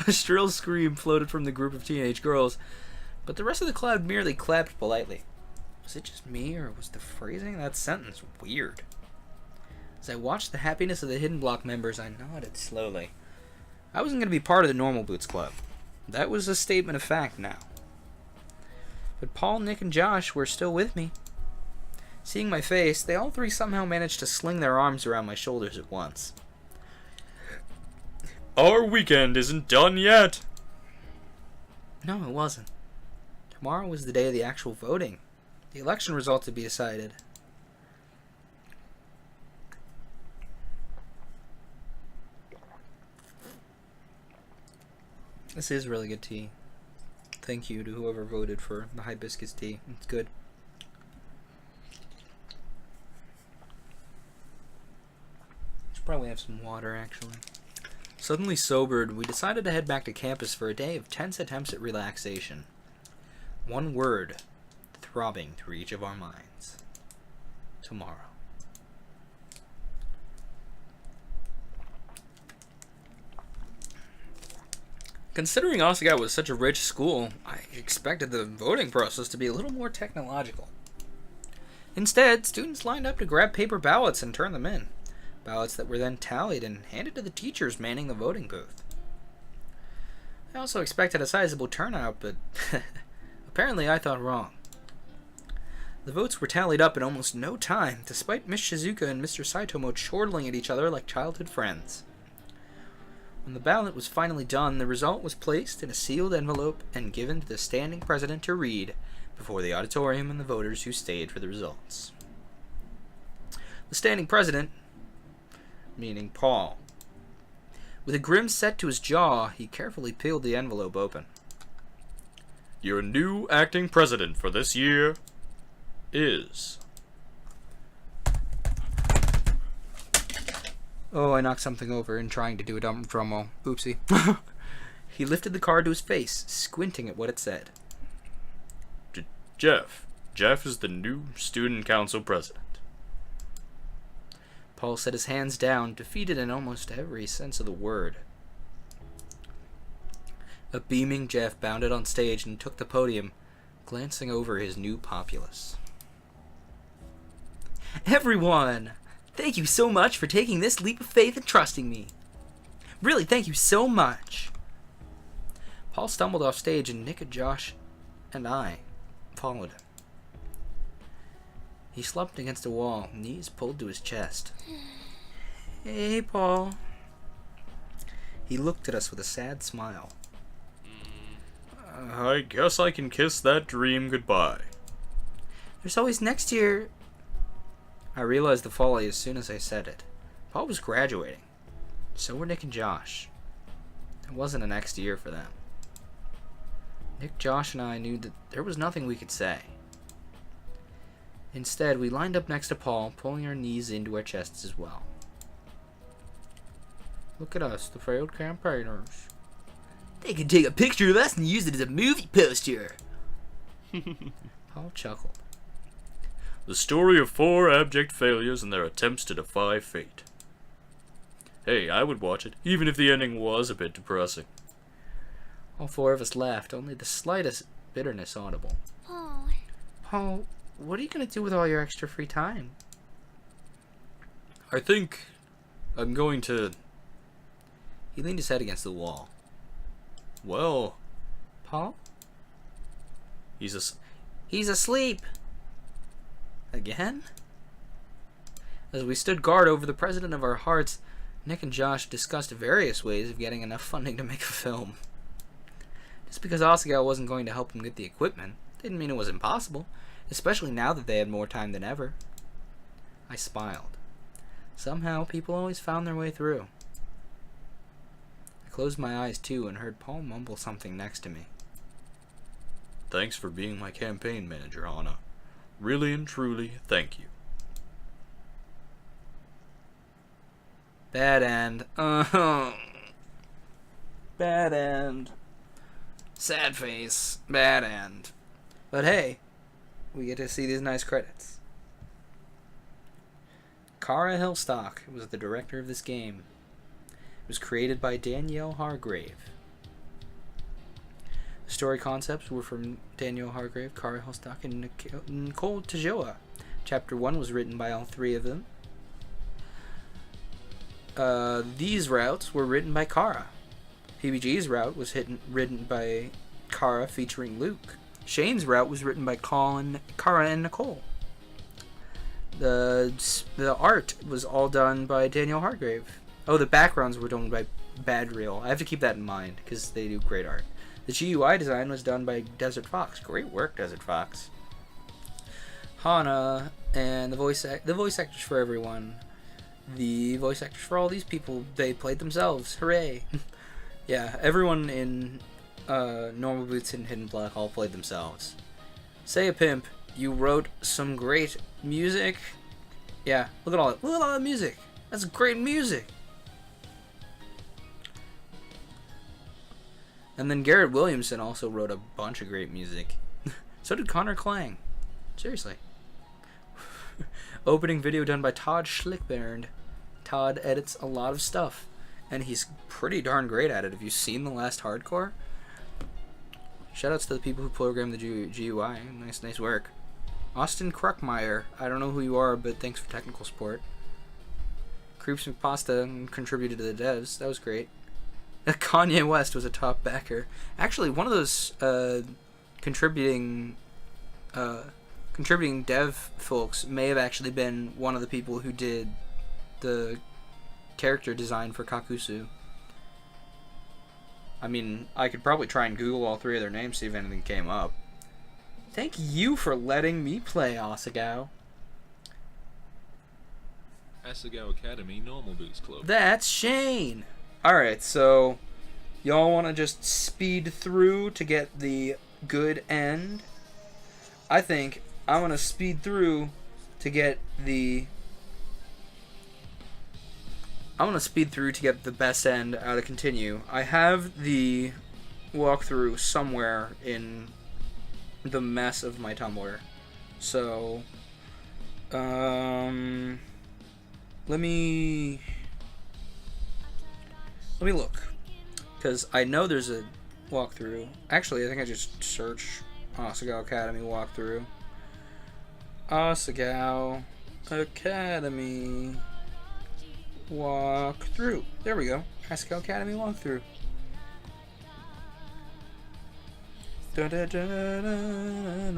S1: A shrill scream floated from the group of teenage girls, but the rest of the crowd merely clapped politely. Was it just me, or was the phrasing of that sentence weird? As I watched the happiness of the Hidden Block members, I nodded slowly. I wasn't going to be part of the Normal Boots Club. That was a statement of fact now. But Paul, Nick, and Josh were still with me. Seeing my face, they all three somehow managed to sling their arms around my shoulders at once.
S4: Our weekend isn't done yet.
S1: No, it wasn't. Tomorrow was the day of the actual voting. The election results to be decided. This is really good tea. Thank you to whoever voted for the hibiscus tea. It's good.
S7: should probably have some water, actually. Suddenly sobered, we decided to head back to campus for a day of tense attempts at relaxation. One word throbbing through each of our minds. Tomorrow. Considering Osaka was such a rich school, I expected the voting process to be a little more technological. Instead, students lined up to grab paper ballots and turn them in. Ballots that were then tallied and handed to the teachers manning the voting booth. I also expected a sizable turnout, but apparently I thought wrong. The votes were tallied up in almost no time, despite Miss Shizuka and Mr. Saitomo chortling at each other like childhood friends. When the ballot was finally done, the result was placed in a sealed envelope and given to the standing president to read before the auditorium and the voters who stayed for the results. The standing president, meaning Paul, with a grin set to his jaw, he carefully peeled the envelope open.
S4: Your new acting president for this year is...
S7: Oh, I knocked something over in trying to do a dumb drum roll. Oopsie. He lifted the card to his face, squinting at what it said.
S4: Jeff. Jeff is the new student council president.
S7: Paul set his hands down, defeated in almost every sense of the word. A beaming Jeff bounded on stage and took the podium, glancing over his new populace. Everyone! Thank you so much for taking this leap of faith and trusting me. Really, thank you so much. Paul stumbled off stage and Nick and Josh and I followed him. He slumped against a wall, knees pulled to his chest. Hey, Paul. He looked at us with a sad smile.
S4: I guess I can kiss that dream goodbye.
S7: There's always next year. I realized the folly as soon as I said it. Paul was graduating. So were Nick and Josh. It wasn't a next year for them. Nick, Josh, and I knew that there was nothing we could say. Instead, we lined up next to Paul, pulling our knees into our chests as well. Look at us, the failed campaigners. They could take a picture of us and use it as a movie poster. Paul chuckled.
S4: The story of 4 abject failures and their attempts to defy fate. Hey, I would watch it, even if the ending was a bit depressing.
S7: All 4 of us laughed, only the slightest bitterness audible.
S5: Paul.
S7: Paul, what are you going to do with all your extra free time?
S4: I think I'm going to...
S7: He leaned his head against the wall.
S4: Well...
S7: Paul?
S4: He's
S7: asleep! Again? As we stood guard over the president of our hearts, Nick and Josh discussed various ways of getting enough funding to make a film. Just because Osaka wasn't going to help them get the equipment didn't mean it was impossible, especially now that they had more time than ever. I smiled. Somehow, people always found their way through. I closed my eyes too and heard Paul mumble something next to me.
S4: Thanks for being my campaign manager, Anna. Really and truly, thank you.
S7: Bad end. Bad end. Sad face. Bad end. But hey, we get to see these nice credits. Kara Hillstock was the director of this game. It was created by Danielle Hargrave. The story concepts were from Danielle Hargrave, Kara Hillstock, and Nicole Tajoa. Chapter 1 was written by all 3 of them. These routes were written by Kara. PBG's route was written by Kara featuring Luke. Shane's route was written by Kara and Nicole. The art was all done by Danielle Hargrave. Oh, the backgrounds were done by Badreal. I have to keep that in mind because they do great art. The GUI design was done by Desert Fox. Great work, Desert Fox. Hana and the voice actors for everyone. The voice actors for all these people, they played themselves. Hooray! Yeah, everyone in Normal Boots and Hidden Black all played themselves. Say a Pimp, you wrote some great music. Yeah, look at all that music. That's great music. And then Garrett Williamson also wrote a bunch of great music. So did Connor Klang. Seriously. Opening video done by Todd Schlickband. Todd edits a lot of stuff, and he's pretty darn great at it. Have you seen The Last Hardcore? Shoutouts to the people who programmed the GUI. Nice work. Austin Kruckmeyer. I don't know who you are, but thanks for technical support. Creeps McPasta contributed to the devs. That was great. Kanye West was a top backer. Actually, one of those contributing dev folks may have actually been one of the people who did the character design for Kakusu. I mean, I could probably try and Google all three of their names, see if anything came up. Thank you for letting me play, Asagao.
S8: Asagao Academy Normal Boots Club.
S7: That's Shane. Alright, so y'all want to just speed through to get the good end? I think I want to speed through to get the... best end out of Continue. I have the walkthrough somewhere in the mess of my Tumblr. So, let me look, because I know there's a walkthrough. Actually, I think I just search Asagao Academy walkthrough. Asagao Academy walkthrough. There we go. Asagao Academy walkthrough. Da da da da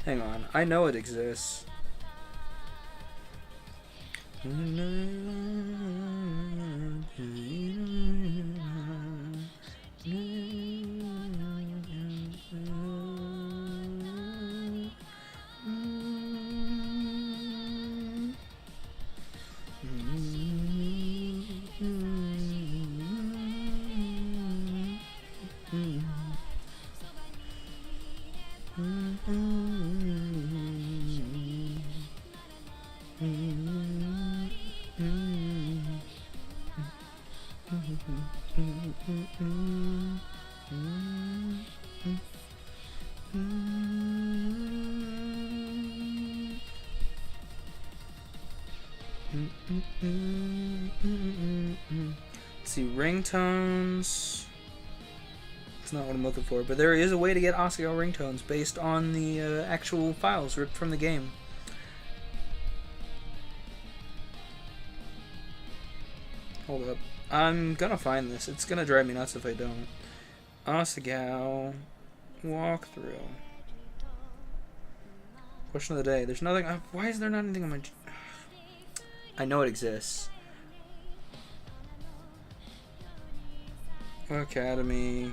S7: Hang on, I know it exists. Let's see, ringtones. It's not what I'm looking for, but there is a way to get Asagao ringtones based on the actual files ripped from the game. Hold up. I'm gonna find this. It's gonna drive me nuts if I don't. Asagao walkthrough. Question of the day. There's nothing. Why is there not anything on my... I know it exists. Academy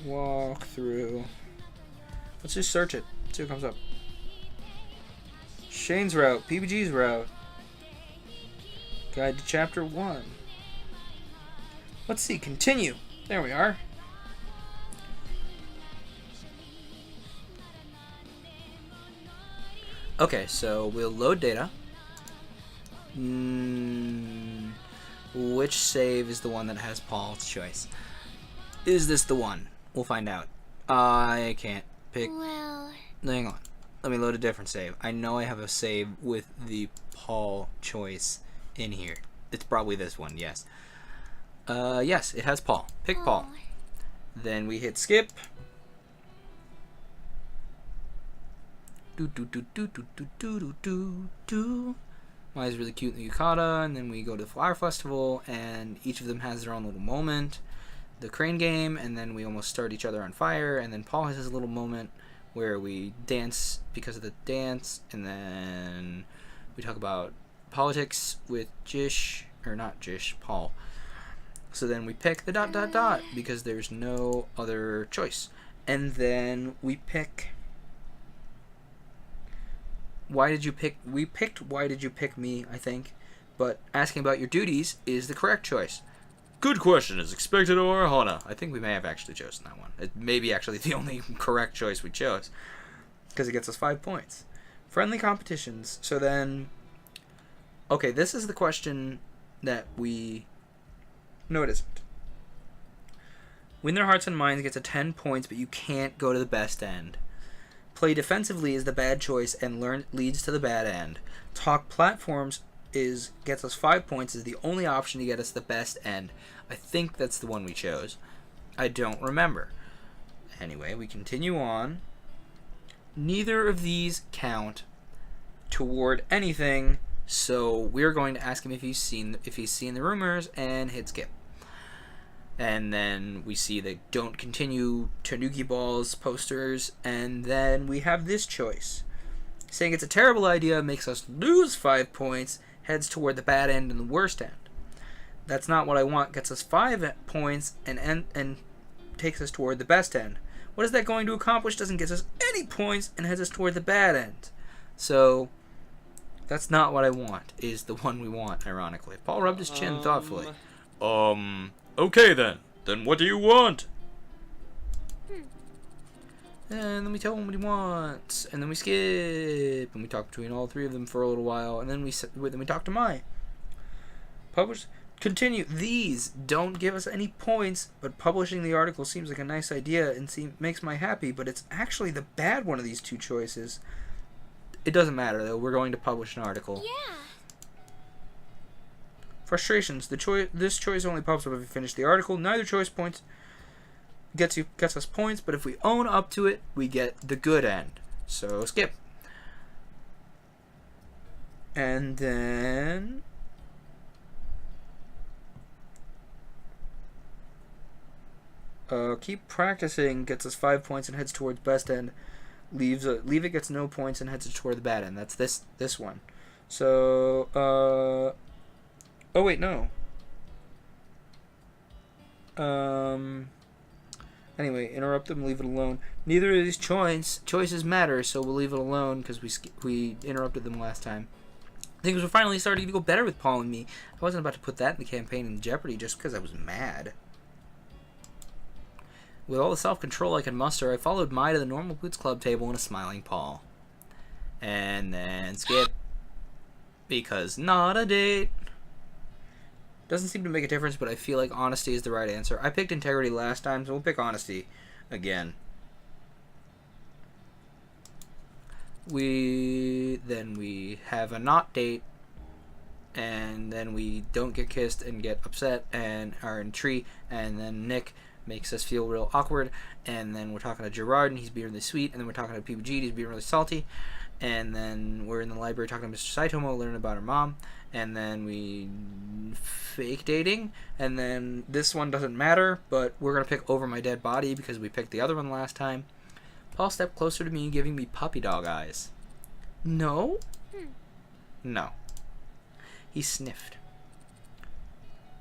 S7: walkthrough. Let's just search it. See what comes up. Shane's route. PBG's route. Guide to chapter 1. Let's see. Continue. There we are. Okay, so we'll load data. Which save is the one that has Paul's choice? Is this the one? We'll find out. I can't pick.
S5: Well,
S7: Hang on. Let me load a different save. I know I have a save with the Paul choice in here. It's probably this one, yes. Yes, it has Paul. Pick Paul. Then we hit skip. Maya's really cute in the yukata, and then we go to the flower festival, and each of them has their own little moment. The crane game, and then we almost start each other on fire, and then Paul has his little moment where we dance because of the dance, and then we talk about politics with Jish, or not Jish, Paul. So then we pick the ... because there's no other choice. And then we pick... Why did you pick... We picked Why Did You Pick Me, I think. But asking about your duties is the correct choice.
S4: Good question. Is expected or Hana?
S7: I think we may have actually chosen that one. It may be actually the only correct choice we chose. Because it gets us 5 points. Friendly competitions. So then... Okay, this is the question that we... No, it isn't. Win Their Hearts and Minds gets a 10 points, but you can't go to the best end. Play defensively is the bad choice and learn leads to the bad end. Talk platforms gets us 5 points, is the only option to get us the best end. I think that's the one we chose. I don't remember. Anyway, we continue on. Neither of these count toward anything, so we're going to ask him if he's seen the rumors and hit skip. And then we see the Don't Continue Tanuki Balls posters, and then we have this choice. Saying it's a terrible idea makes us lose 5 points, heads toward the bad end and the worst end. That's Not What I Want gets us 5 points and takes us toward the best end. What is that going to accomplish? Doesn't get us any points and heads us toward the bad end. So, That's Not What I Want is the one we want, ironically. Paul rubbed his chin thoughtfully.
S4: Okay then. Then what do you want?
S7: And then we tell him what he wants, and then we skip, and we talk between all three of them for a little while, and then we talk to Mai. Publish. Continue. These don't give us any points, but publishing the article seems like a nice idea and makes Mai happy, but it's actually the bad one of these two choices. It doesn't matter, though. We're going to publish an article.
S5: Yeah.
S7: Frustrations. This choice only pops up if you finish the article. Neither choice points gets us points, but if we own up to it, we get the good end. So skip. And then keep practicing gets us 5 points and heads towards best end. Leave it gets no points and heads toward the bad end. That's this one. So oh wait, no. Anyway, interrupt them, leave it alone. Neither of these choices matter, so we'll leave it alone because we interrupted them last time. Things were finally starting to go better with Paul and me. I wasn't about to put that in the campaign in jeopardy just because I was mad. With all the self-control I could muster, I followed Mai to the Normal Boots Club table and a smiling Paul. And then skip. Because not a date. Doesn't seem to make a difference, but I feel like honesty is the right answer. I picked integrity last time, so we'll pick honesty again. We have a not date, and then we don't get kissed and get upset and are in a tree, and then Nick makes us feel real awkward, and then we're talking to Gerard and he's being really sweet, and then we're talking to PBG and he's being really salty, and then we're in the library talking to Mr. Saitomo learning about her mom, and then we fake dating, and then this one doesn't matter, but we're going to pick Over My Dead Body because we picked the other one last time. Paul stepped closer to me, giving me puppy dog eyes. No? No. He sniffed.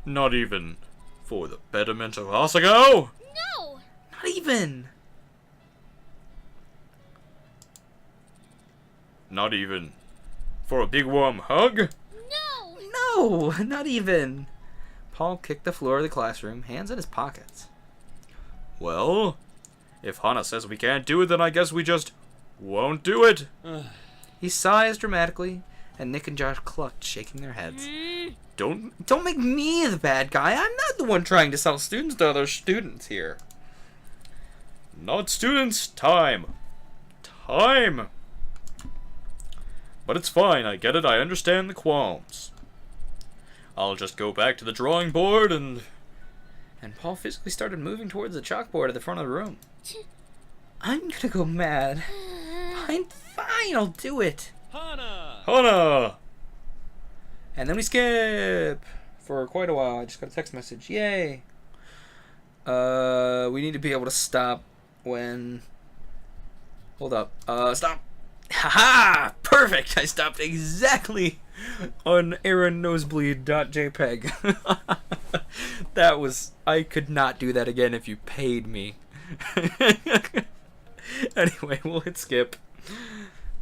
S4: Not even for the betterment of Asagao?
S5: No!
S7: Not even!
S4: Not even for a big warm hug?
S5: No!
S7: No! Not even! Paul kicked the floor of the classroom, hands in his pockets.
S4: Well, if Hana says we can't do it, then I guess we just won't do it.
S7: He sighs dramatically, and Nick and Josh clucked, shaking their heads. Don't make me the bad guy. I'm not the one trying to sell students to other students here.
S4: Not students, time. Time. But it's fine, I get it, I understand the qualms. I'll just go back to the drawing board and
S1: And Paul physically started moving towards the chalkboard at the front of the room. I'm gonna go mad. Fine, I'll do it.
S4: Hana!
S1: And then we skip for quite a while. I just got a text message. Yay. We need to be able to stop when... Hold up. Stop. Haha! Perfect! I stopped exactly on aaronnosebleed.jpg. That was... I could not do that again if you paid me. Anyway, we'll hit skip.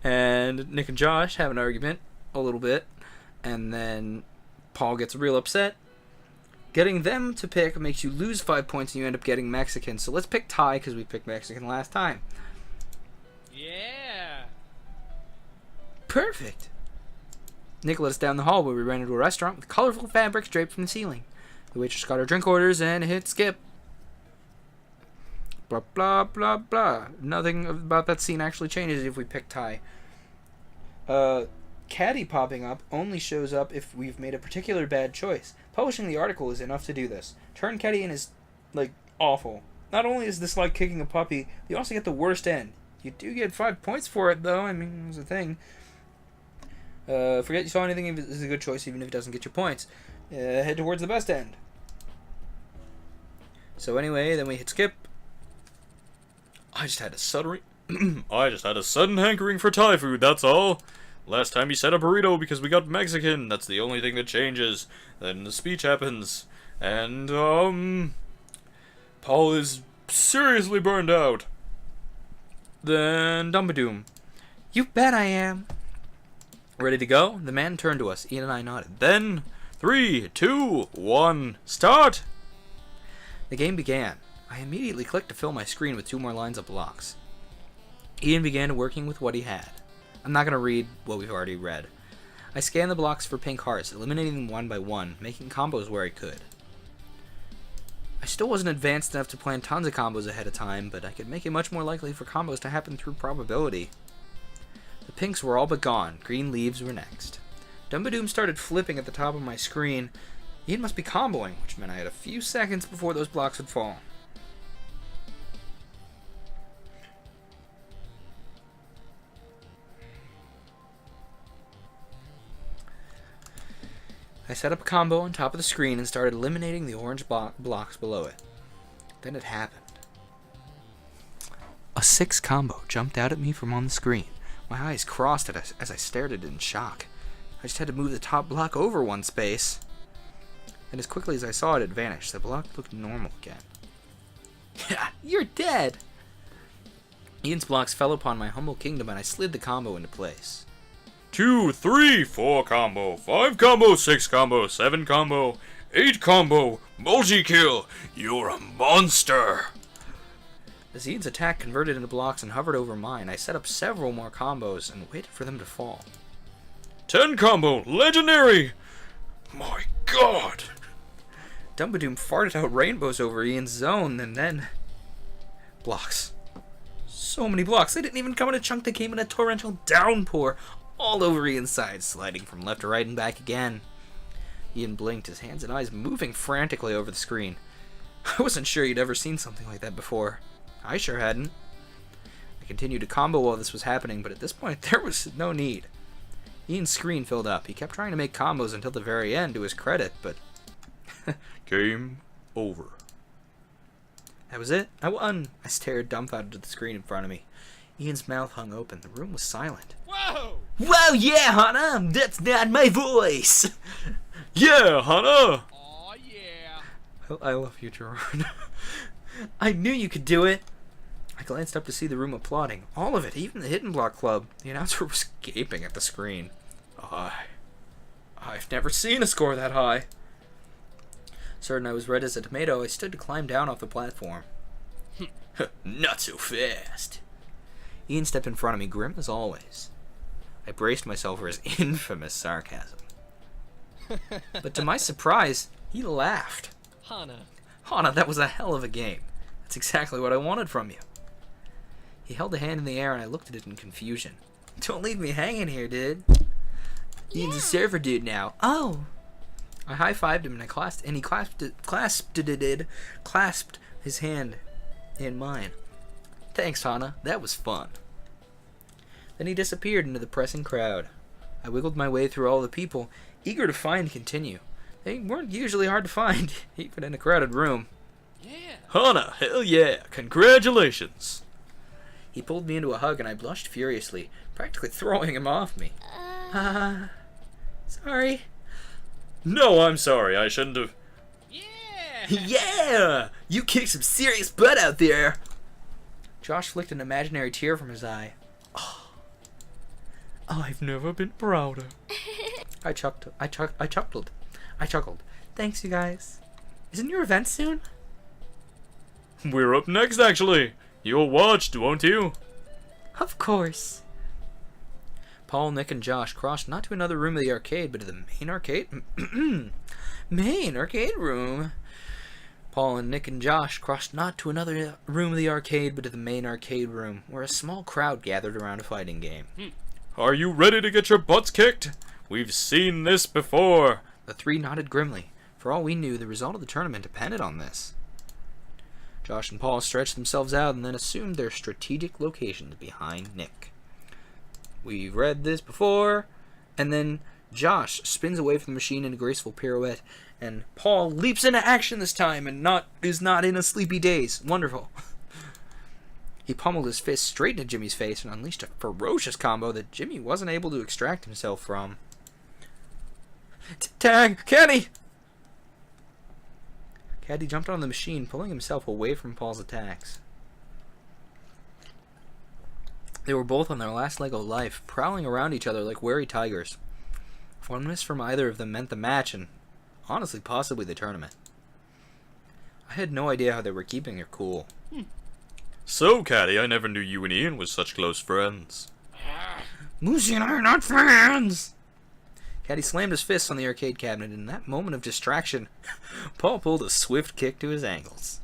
S1: And Nick and Josh have an argument a little bit. And then Paul gets real upset. Getting them to pick makes you lose 5 points and you end up getting Mexican. So let's pick tie because we picked Mexican last time.
S2: Yeah.
S1: Perfect. Nick led us down the hall where we ran into a restaurant with colorful fabrics draped from the ceiling. The waitress got our drink orders and hit skip. Blah, blah, blah, blah. Nothing about that scene actually changes if we pick tie. Caddy popping up only shows up if we've made a particular bad choice. Publishing the article is enough to do this. Turn Caddy in is, like, awful. Not only is this like kicking a puppy, you also get the worst end. You do get 5 points for it, though. I mean, it was a thing. Forget you saw anything if it's a good choice, even if it doesn't get you points. Head towards the best end. So anyway, then we hit skip.
S4: I just had a sudden hankering for Thai food, that's all. Last time you said a burrito because we got Mexican. That's the only thing that changes. Then the speech happens. And, Paul is seriously burned out.
S1: Then Dumbadoom. You bet I am. Ready to go? The man turned to us. Ian and I nodded.
S4: Then, 3, 2, 1, start!
S1: The game began. I immediately clicked to fill my screen with 2 more lines of blocks. Ian began working with what he had. I'm not going to read what we've already read. I scanned the blocks for pink hearts, eliminating them one by one, making combos where I could. I still wasn't advanced enough to plan tons of combos ahead of time, but I could make it much more likely for combos to happen through probability. The pinks were all but gone. Green leaves were next. Dumbadoom started flipping at the top of my screen. Ian must be comboing, which meant I had a few seconds before those blocks would fall. I set up a combo on top of the screen and started eliminating the orange blocks below it. Then it happened. A 6 combo jumped out at me from on the screen. My eyes crossed as I stared at it in shock. I just had to move the top block over one space. And as quickly as I saw it, it vanished. The block looked normal again. Yeah, you're dead! Ian's blocks fell upon my humble kingdom and I slid the combo into place.
S4: 2, 3, 4 combo, 5 combo, 6 combo, 7 combo, 8 combo, multi-kill, you're a monster!
S1: As Ian's attack converted into blocks and hovered over mine, I set up several more combos and waited for them to fall.
S4: 10 combo, legendary! My god!
S1: Dumbadoom farted out rainbows over Ian's zone and then... blocks. So many blocks, they didn't even come in a chunk, they came in a torrential downpour. All over Ian's side, sliding from left to right and back again. Ian blinked, his hands and eyes moving frantically over the screen. I wasn't sure he'd ever seen something like that before. I sure hadn't. I continued to combo while this was happening, but at this point there was no need. Ian's screen filled up. He kept trying to make combos until the very end, to his credit, but...
S4: Game over.
S1: That was it. I won. I stared dumbfounded at the screen in front of me. Ian's mouth hung open. The room was silent.
S2: Whoa!
S7: Whoa, yeah, Hannah! That's not my voice!
S4: Yeah, Hana!
S2: Aw, yeah.
S1: I love you, Gerard. I knew you could do it. I glanced up to see the room applauding. All of it, even the Hidden Block Club. The announcer was gaping at the screen. I've never seen a score that high. Certain I was red as a tomato, I stood to climb down off the platform.
S7: Not so fast.
S1: Ian stepped in front of me, grim as always. I braced myself for his infamous sarcasm. But to my surprise, he laughed.
S2: Hana.
S1: Hana, that was a hell of a game. That's exactly what I wanted from you. He held a hand in the air and I looked at it in confusion. Don't leave me hanging here, dude.
S7: Ian's a server dude now. Oh. I high-fived him and he clasped his hand in mine. Thanks, Hana. That was fun. Then he disappeared into the pressing crowd. I wiggled my way through all the people, eager to find Continue. They weren't usually hard to find, even in a crowded room.
S2: Yeah.
S4: Hana, hell yeah! Congratulations!
S7: He pulled me into a hug and I blushed furiously, practically throwing him off me. Sorry.
S4: No, I'm sorry. I shouldn't have.
S2: Yeah.
S7: Yeah! You kicked some serious butt out there! Josh flicked an imaginary tear from his eye. Oh, I've never been prouder. I chuckled. Thanks, you guys. Isn't your event soon?
S4: We're up next, actually. You'll watch, won't you?
S7: Of course. Paul, Nick, and Josh crossed not to another room of the arcade, but to the main arcade... main arcade room. Paul and Nick and Josh crossed not to another room of the arcade, but to the main arcade room, where a small crowd gathered around a fighting game.
S4: Are you ready to get your butts kicked? We've seen this before.
S7: The three nodded grimly. For all we knew, the result of the tournament depended on this. Josh and Paul stretched themselves out and then assumed their strategic locations behind Nick. We've read this before. And then Josh spins away from the machine in a graceful pirouette, and Paul leaps into action this time and is not in a sleepy daze. Wonderful. He pummeled his fist straight into Jimmy's face and unleashed a ferocious combo that Jimmy wasn't able to extract himself from. Tag! Caddy! Caddy jumped on the machine, pulling himself away from Paul's attacks. They were both on their last leg of life, prowling around each other like wary tigers. One miss from either of them meant the match and, honestly, possibly the tournament. I had no idea how they were keeping their cool.
S4: So, Caddy, I never knew you and Ian was such close friends.
S7: Moosey and I are not friends! Caddy slammed his fists on the arcade cabinet, and in that moment of distraction, Paul pulled a swift kick to his ankles.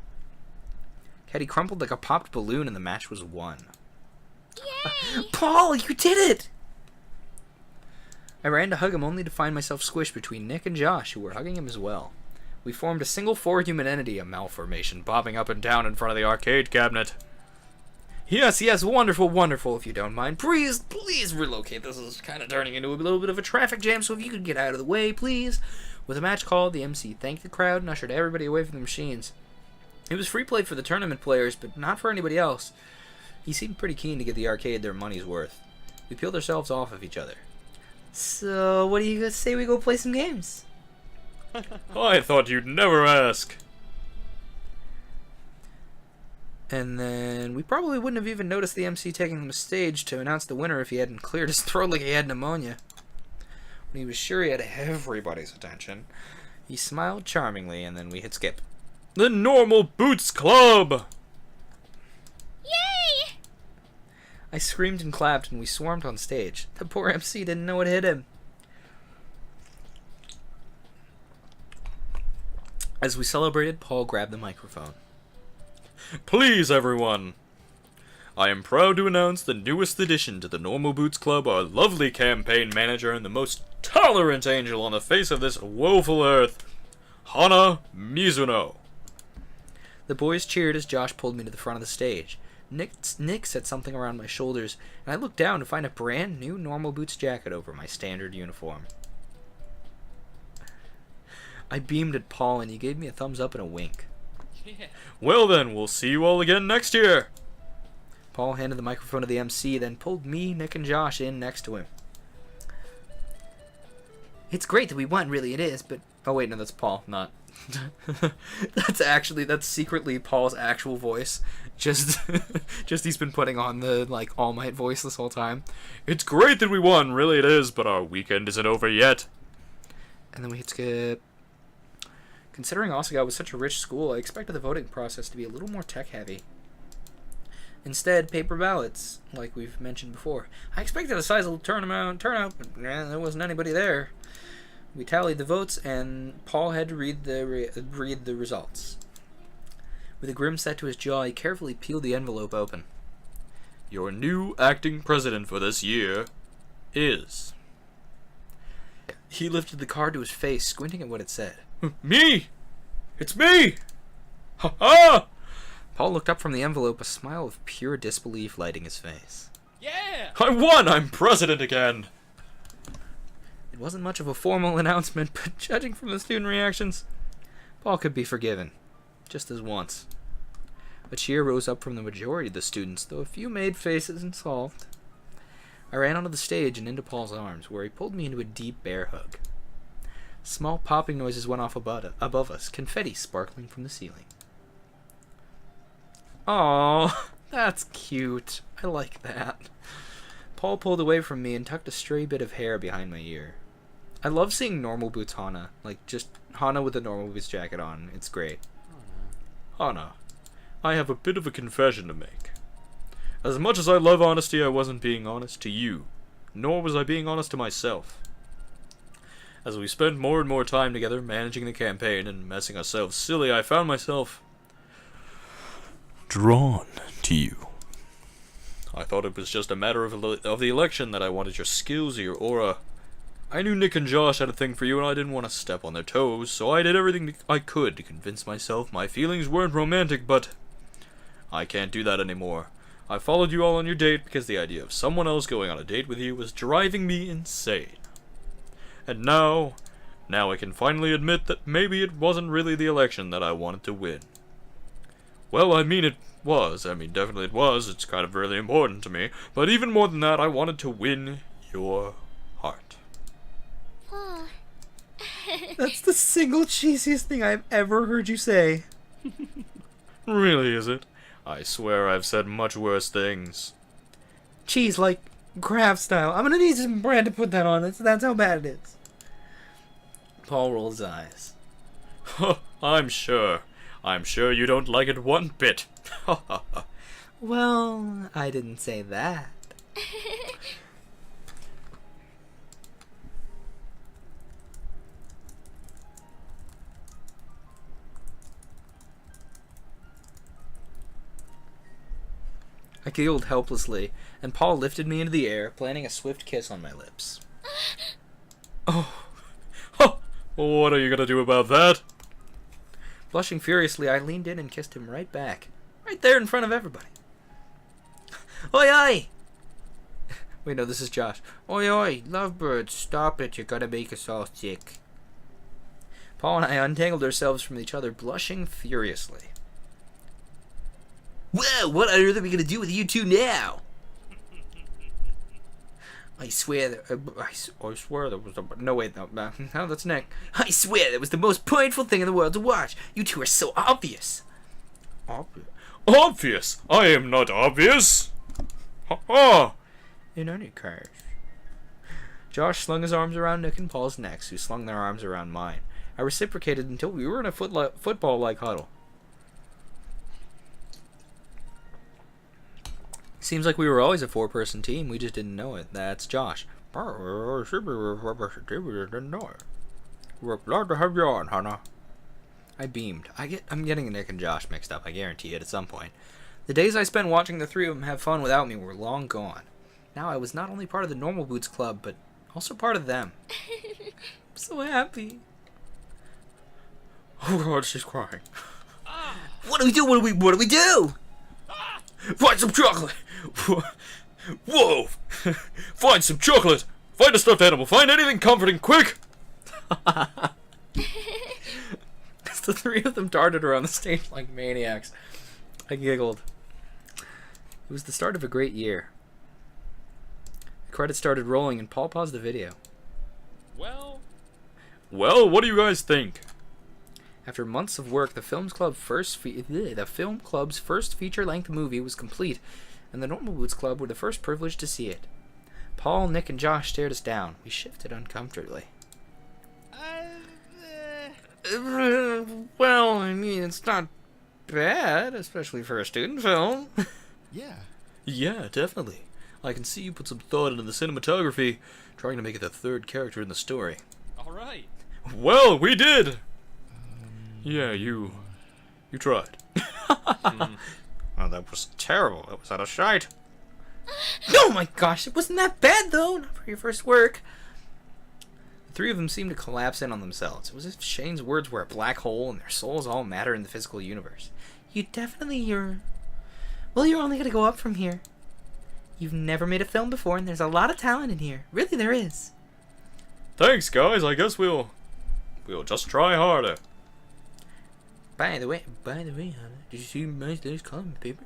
S7: Caddy crumpled like a popped balloon, and the match was won.
S5: Yay!
S7: Paul, you did it! I ran to hug him only to find myself squished between Nick and Josh, who were hugging him as well. We formed a single four-human entity, a malformation, bobbing up and down in front of the arcade cabinet. Yes, wonderful, if you don't mind. Please relocate. This is kind of turning into a little bit of a traffic jam, so if you could get out of the way, please. With the match called, the MC thanked the crowd and ushered everybody away from the machines. It was free play for the tournament players, but not for anybody else. He seemed pretty keen to get the arcade their money's worth. We peeled ourselves off of each other. So, what do you guys say we go play some games?
S4: I thought you'd never ask.
S7: And then we probably wouldn't have even noticed the MC taking the stage to announce the winner if he hadn't cleared his throat like he had pneumonia. When he was sure he had everybody's attention, he smiled charmingly, and then we hit skip.
S4: The Normal Boots Club!
S5: Yay!
S7: I screamed and clapped, and we swarmed on stage. The poor MC didn't know what hit him. As we celebrated, Paul grabbed the microphone.
S4: Please, everyone. I am proud to announce the newest addition to the Normal Boots Club, our lovely campaign manager and the most tolerant angel on the face of this woeful earth, Hana Mizuno.
S7: The boys cheered as Josh pulled me to the front of the stage. Nick said something around my shoulders, and I looked down to find a brand new Normal Boots jacket over my standard uniform. I beamed at Paul, and he gave me a thumbs up and a wink.
S2: Yeah.
S4: Well then, we'll see you all again next year.
S7: Paul handed the microphone to the MC, then pulled me, Nick, and Josh in next to him. It's great that we won, really it is, but... Oh wait, no, that's Paul, not... that's secretly Paul's actual voice. Just he's been putting on the, like, All Might voice this whole time.
S4: It's great that we won, really it is, but our weekend isn't over yet.
S7: And then we hit skip. Considering Osaka was such a rich school, I expected the voting process to be a little more tech-heavy. Instead, paper ballots, like we've mentioned before. I expected a sizable turnout, but there wasn't anybody there. We tallied the votes, and Paul had to read the results. With a grim set to his jaw, he carefully peeled the envelope open.
S4: Your new acting president for this year is...
S7: He lifted the card to his face, squinting at what it said.
S4: Me! It's me! Ha ha!
S7: Paul looked up from the envelope, a smile of pure disbelief lighting his face.
S8: Yeah!
S4: I won! I'm president again!
S7: It wasn't much of a formal announcement, but judging from the student reactions, Paul could be forgiven. Just as once. A cheer rose up from the majority of the students, though a few made faces and scoffed. I ran onto the stage and into Paul's arms, where he pulled me into a deep bear hug. Small popping noises went off above us, confetti sparkling from the ceiling. Aww, that's cute. I like that. Paul pulled away from me and tucked a stray bit of hair behind my ear. I love seeing normal boots Hana, like just Hana with a normal boots jacket on. It's great.
S4: Hana, I have a bit of a confession to make. As much as I love honesty, I wasn't being honest to you, nor was I being honest to myself. As we spent more and more time together managing the campaign and messing ourselves silly, I found myself
S6: Drawn to you.
S4: I thought it was just a matter of the election that I wanted your skills or your aura. I knew Nick and Josh had a thing for you and I didn't want to step on their toes, so I did everything I could to convince myself my feelings weren't romantic, but I can't do that anymore. I followed you all on your date because the idea of someone else going on a date with you was driving me insane. And now I can finally admit that maybe it wasn't really the election that I wanted to win. Well, I mean, it was. I mean, definitely it was. It's kind of really important to me. But even more than that, I wanted to win your heart.
S5: Paul.
S7: That's the single cheesiest thing I've ever heard you say.
S4: Really, is it? I swear I've said much worse things.
S7: Cheese, like craft style. I'm gonna need some bread to put that on. That's how bad it is. Paul rolled his eyes.
S4: I'm sure. I'm sure you don't like it one bit.
S7: Well, I didn't say that. I giggled helplessly, and Paul lifted me into the air, planting a swift kiss on my lips.
S4: Oh. What are you gonna do about that?
S7: Blushing furiously, I leaned in and kissed him right back. Right there in front of everybody. Oi, oi! Wait, no, this is Josh. Oi, oi, lovebirds, stop it. You're gonna make us all sick. Paul and I untangled ourselves from each other, blushing furiously. Well, what on earth are we gonna do with you two now? I swear that I swear that was the no wait no that's Nick. I swear that was the most painful thing in the world to watch. You two are so obvious.
S4: Obvious? I am not obvious. Ha.
S7: In any case, Josh slung his arms around Nick and Paul's necks, who slung their arms around mine. I reciprocated until we were in a football-like huddle. Seems like we were always a four-person team. We just didn't know it. That's Josh. We're glad to have you on, Hannah. I beamed. I'm getting Nick and Josh mixed up. I guarantee it at some point. The days I spent watching the three of them have fun without me were long gone. Now I was not only part of the Normal Boots Club, but also part of them. I'm so happy.
S4: Oh God, she's crying.
S7: What do we do? What do we do?
S4: Find some chocolate! Whoa! Find some chocolate! Find a stuffed animal! Find anything comforting, quick!
S7: As the three of them darted around the stage like maniacs, I giggled. It was the start of a great year. The credits started rolling and Paul paused the video.
S8: Well,
S4: what do you guys think?
S7: After months of work, the film club's first feature-length movie was complete, and the Normal Boots Club were the first privileged to see it. Paul, Nick, and Josh stared us down. We shifted uncomfortably. Well, I mean, it's not bad, especially for a student film.
S8: yeah.
S4: Yeah, definitely. I can see you put some thought into the cinematography, trying to make it the third character in the story.
S8: All right.
S4: Well, we did! Yeah, you tried.
S3: Oh, that was terrible. That was out of shite.
S7: Oh my gosh, it wasn't that bad though. Not for your first work. Three of them seemed to collapse in on themselves. It was as if Shane's words were a black hole and their souls all matter in the physical universe. Well, you're only gonna go up from here. You've never made a film before, and there's a lot of talent in here. Really, there is.
S4: Thanks, guys. I guess we'll just try harder.
S7: By the way, Hannah, did you see my latest column paper?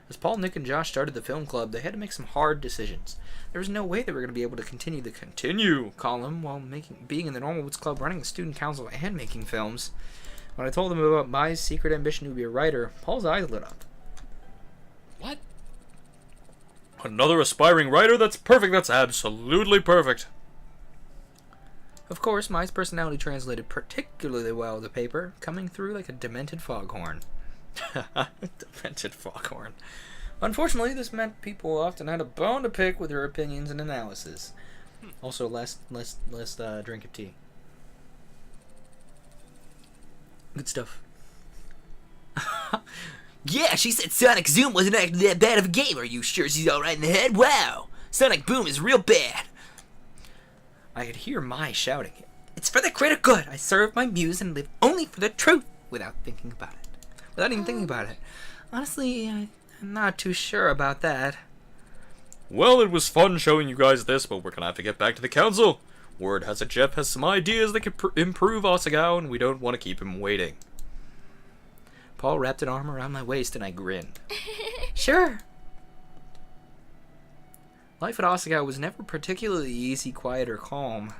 S7: As Paul, Nick, and Josh started the film club, they had to make some hard decisions. There was no way they were going to be able to continue the continue column while being in the Normal Woods Club, running the student council, and making films. When I told them about my secret ambition to be a writer, Paul's eyes lit up.
S8: What?
S4: Another aspiring writer? That's perfect. That's absolutely perfect.
S7: Of course, my personality translated particularly well with the paper, coming through like a demented foghorn.
S4: Demented foghorn.
S7: Unfortunately, this meant people often had a bone to pick with their opinions and analysis. Also, less drink of tea. Good stuff. Yeah, she said Sonic Zoom wasn't actually that bad of a game. Are you sure she's alright in the head? Wow! Sonic Boom is real bad. I could hear Mai shouting it. It's for the greater good. I serve my muse and live only for the truth without thinking about it. Without even thinking about it. Honestly, I'm not too sure about that.
S4: Well, it was fun showing you guys this, but we're gonna have to get back to the council. Word has it Jeff has some ideas that could improve Asagao, and we don't want to keep him waiting.
S7: Paul wrapped an arm around my waist and I grinned. Sure. Life at Asagao was never particularly easy, quiet, or calm.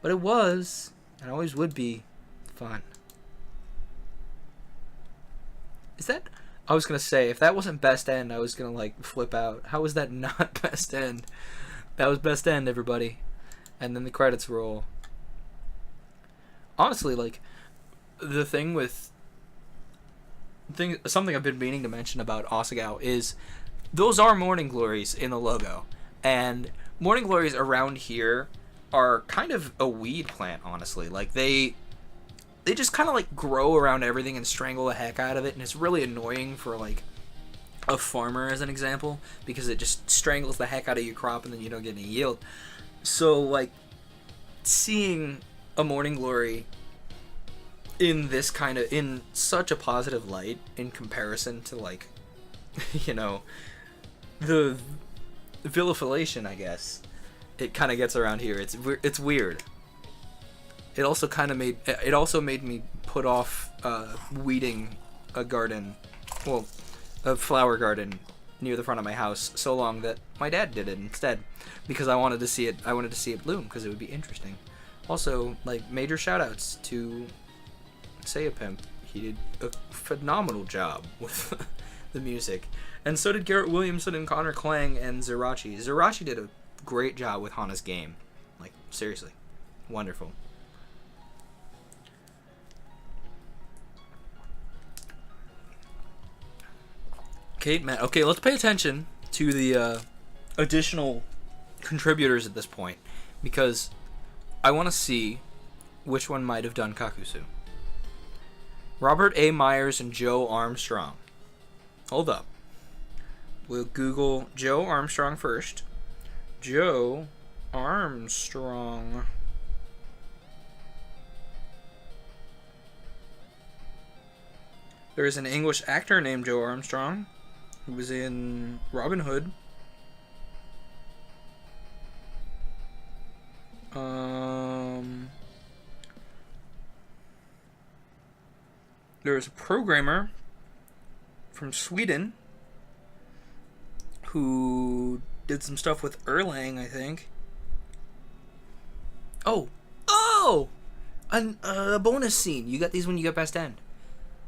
S7: But it was, and always would be, fun. Is that... I was gonna say, if that wasn't best end, I was gonna, like, flip out. How was that not best end? That was best end, everybody. And then the credits roll. Honestly, like, the thing with... something I've been meaning to mention about Asagao is... those are morning glories in the logo. And morning glories around here are kind of a weed plant, honestly. Like, they just kind of, like, grow around everything and strangle the heck out of it. And it's really annoying for, like, a farmer, as an example. Because it just strangles the heck out of your crop and then you don't get any yield. So, like, seeing a morning glory in this kind of... in such a positive light in comparison to, like, you know... the vilification, I guess, it kind of gets around here. It's weird. It also made me put off weeding a garden, well, a flower garden near the front of my house so long that my dad did it instead, because I wanted to see it bloom, because it would be interesting. Also, like, major shout outs to Saya Pimp. He did a phenomenal job with the music. And so did Garrett Williamson and Connor Klang and Zerachi. Zerachi did a great job with Hana's game. Like, seriously. Wonderful. Kate, Matt. Okay, let's pay attention to the additional contributors at this point. Because I want to see which one might have done Kakusu. Robert A. Myers and Joe Armstrong. Hold up. We'll Google Joe Armstrong first. Joe Armstrong. There is an English actor named Joe Armstrong who was in Robin Hood. There's a programmer from Sweden who did some stuff with Erlang, I think. Oh! A bonus scene. You got these when you get best end.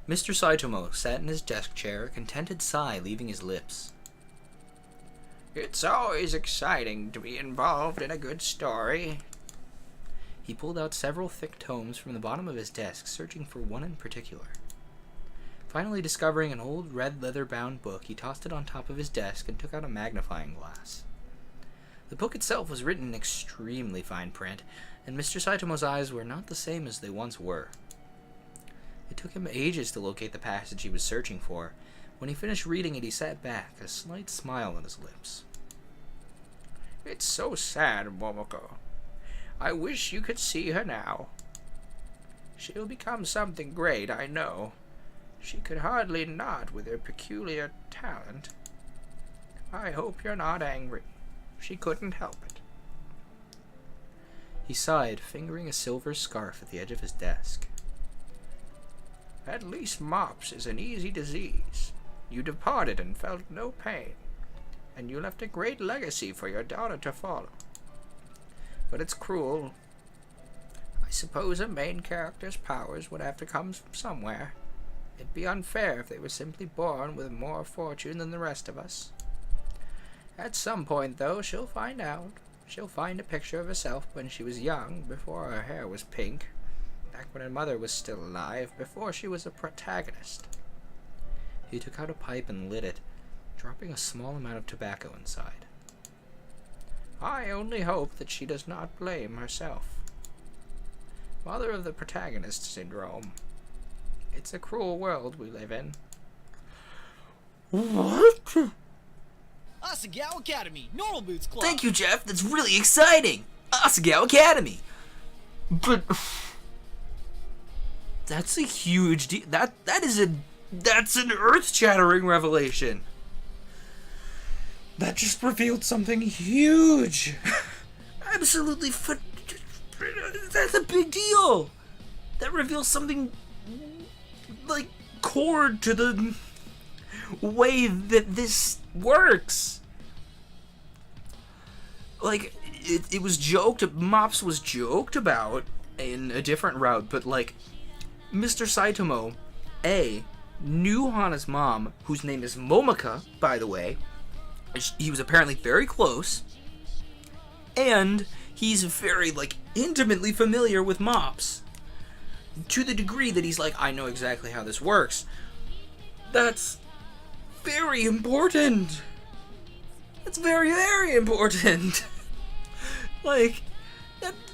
S7: Mr. Saitomo sat in his desk chair, a contented sigh leaving his lips.
S3: It's always exciting to be involved in a good story.
S7: He pulled out several thick tomes from the bottom of his desk, searching for one in particular. Finally discovering an old red leather-bound book, he tossed it on top of his desk and took out a magnifying glass. The book itself was written in extremely fine print, and Mr. Saitomo's eyes were not the same as they once were. It took him ages to locate the passage he was searching for. When he finished reading it, he sat back, a slight smile on his lips.
S3: It's so sad, Momoko. I wish you could see her now. She'll become something great, I know. She could hardly nod with her peculiar talent. I hope you're not angry. She couldn't help it.
S7: He sighed, fingering a silver scarf at the edge of his desk.
S3: At least mops is an easy disease. You departed and felt no pain, and you left a great legacy for your daughter to follow. But it's cruel. I suppose a main character's powers would have to come from somewhere. It'd be unfair if they were simply born with more fortune than the rest of us. At some point, though, she'll find out. She'll find a picture of herself when she was young, before her hair was pink, back when her mother was still alive, before she was a protagonist.
S7: He took out a pipe and lit it, dropping a small amount of tobacco inside.
S3: I only hope that she does not blame herself. Mother of the protagonist syndrome. It's a cruel world we live in.
S7: What?
S2: Asagao Academy, Normal Boots Club.
S7: Thank you, Jeff. That's really exciting. Asagao Academy. But that's a huge deal. That's an earth-shattering revelation.
S1: That just revealed something huge.
S7: Absolutely, that's a big deal. That reveals something like core to the way that this works. Like, it was joked, Mops was joked about in a different route, but like, Mr. Saitomo, knew Hana's mom, whose name is Momika, by the way. He was apparently very close, and he's very, like, intimately familiar with Mops, to the degree that he's like, I know exactly how this works. That's very important. That's very, very important. Like,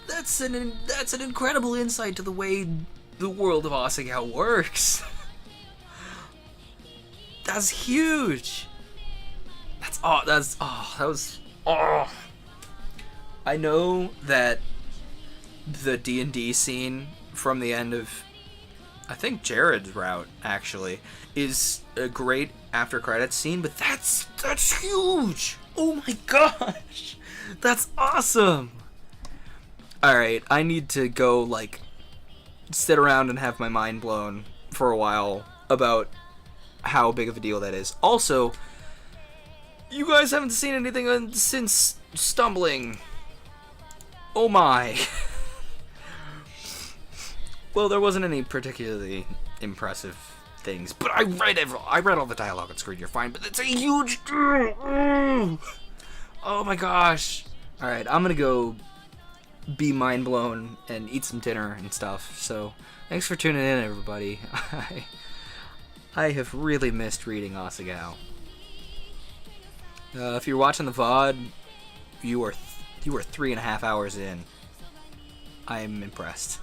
S7: that's an incredible insight to the way the world of Asagao works. That's huge. I know that the D&D scene from the end of, I think, Jared's route, actually, is a great after credits scene, but that's huge. Oh my gosh. That's awesome. Alright, I need to go, like, sit around and have my mind blown for a while about how big of a deal that is. Also, you guys haven't seen anything since Stumbling. Oh my. Well, there wasn't any particularly impressive things, but I read all the dialogue on screen. You're fine, but it's a huge. Oh my gosh! All right, I'm gonna go be mind blown and eat some dinner and stuff. So, thanks for tuning in, everybody. I have really missed reading Asagao. If you're watching the VOD, you are 3.5 hours in. I'm impressed.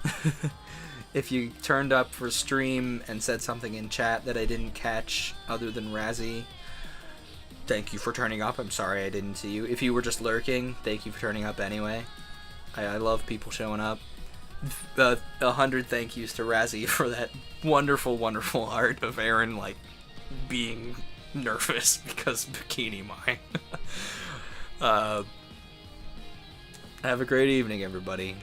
S7: If you turned up for stream and said something in chat that I didn't catch other than Razzie, thank you for turning up. I'm sorry I didn't see you. If you were just lurking, thank you for turning up anyway. I love people showing up. 100 thank yous to Razzie for that wonderful, wonderful art of Aaron, like, being nervous because Bikini Mine. Have a great evening, everybody.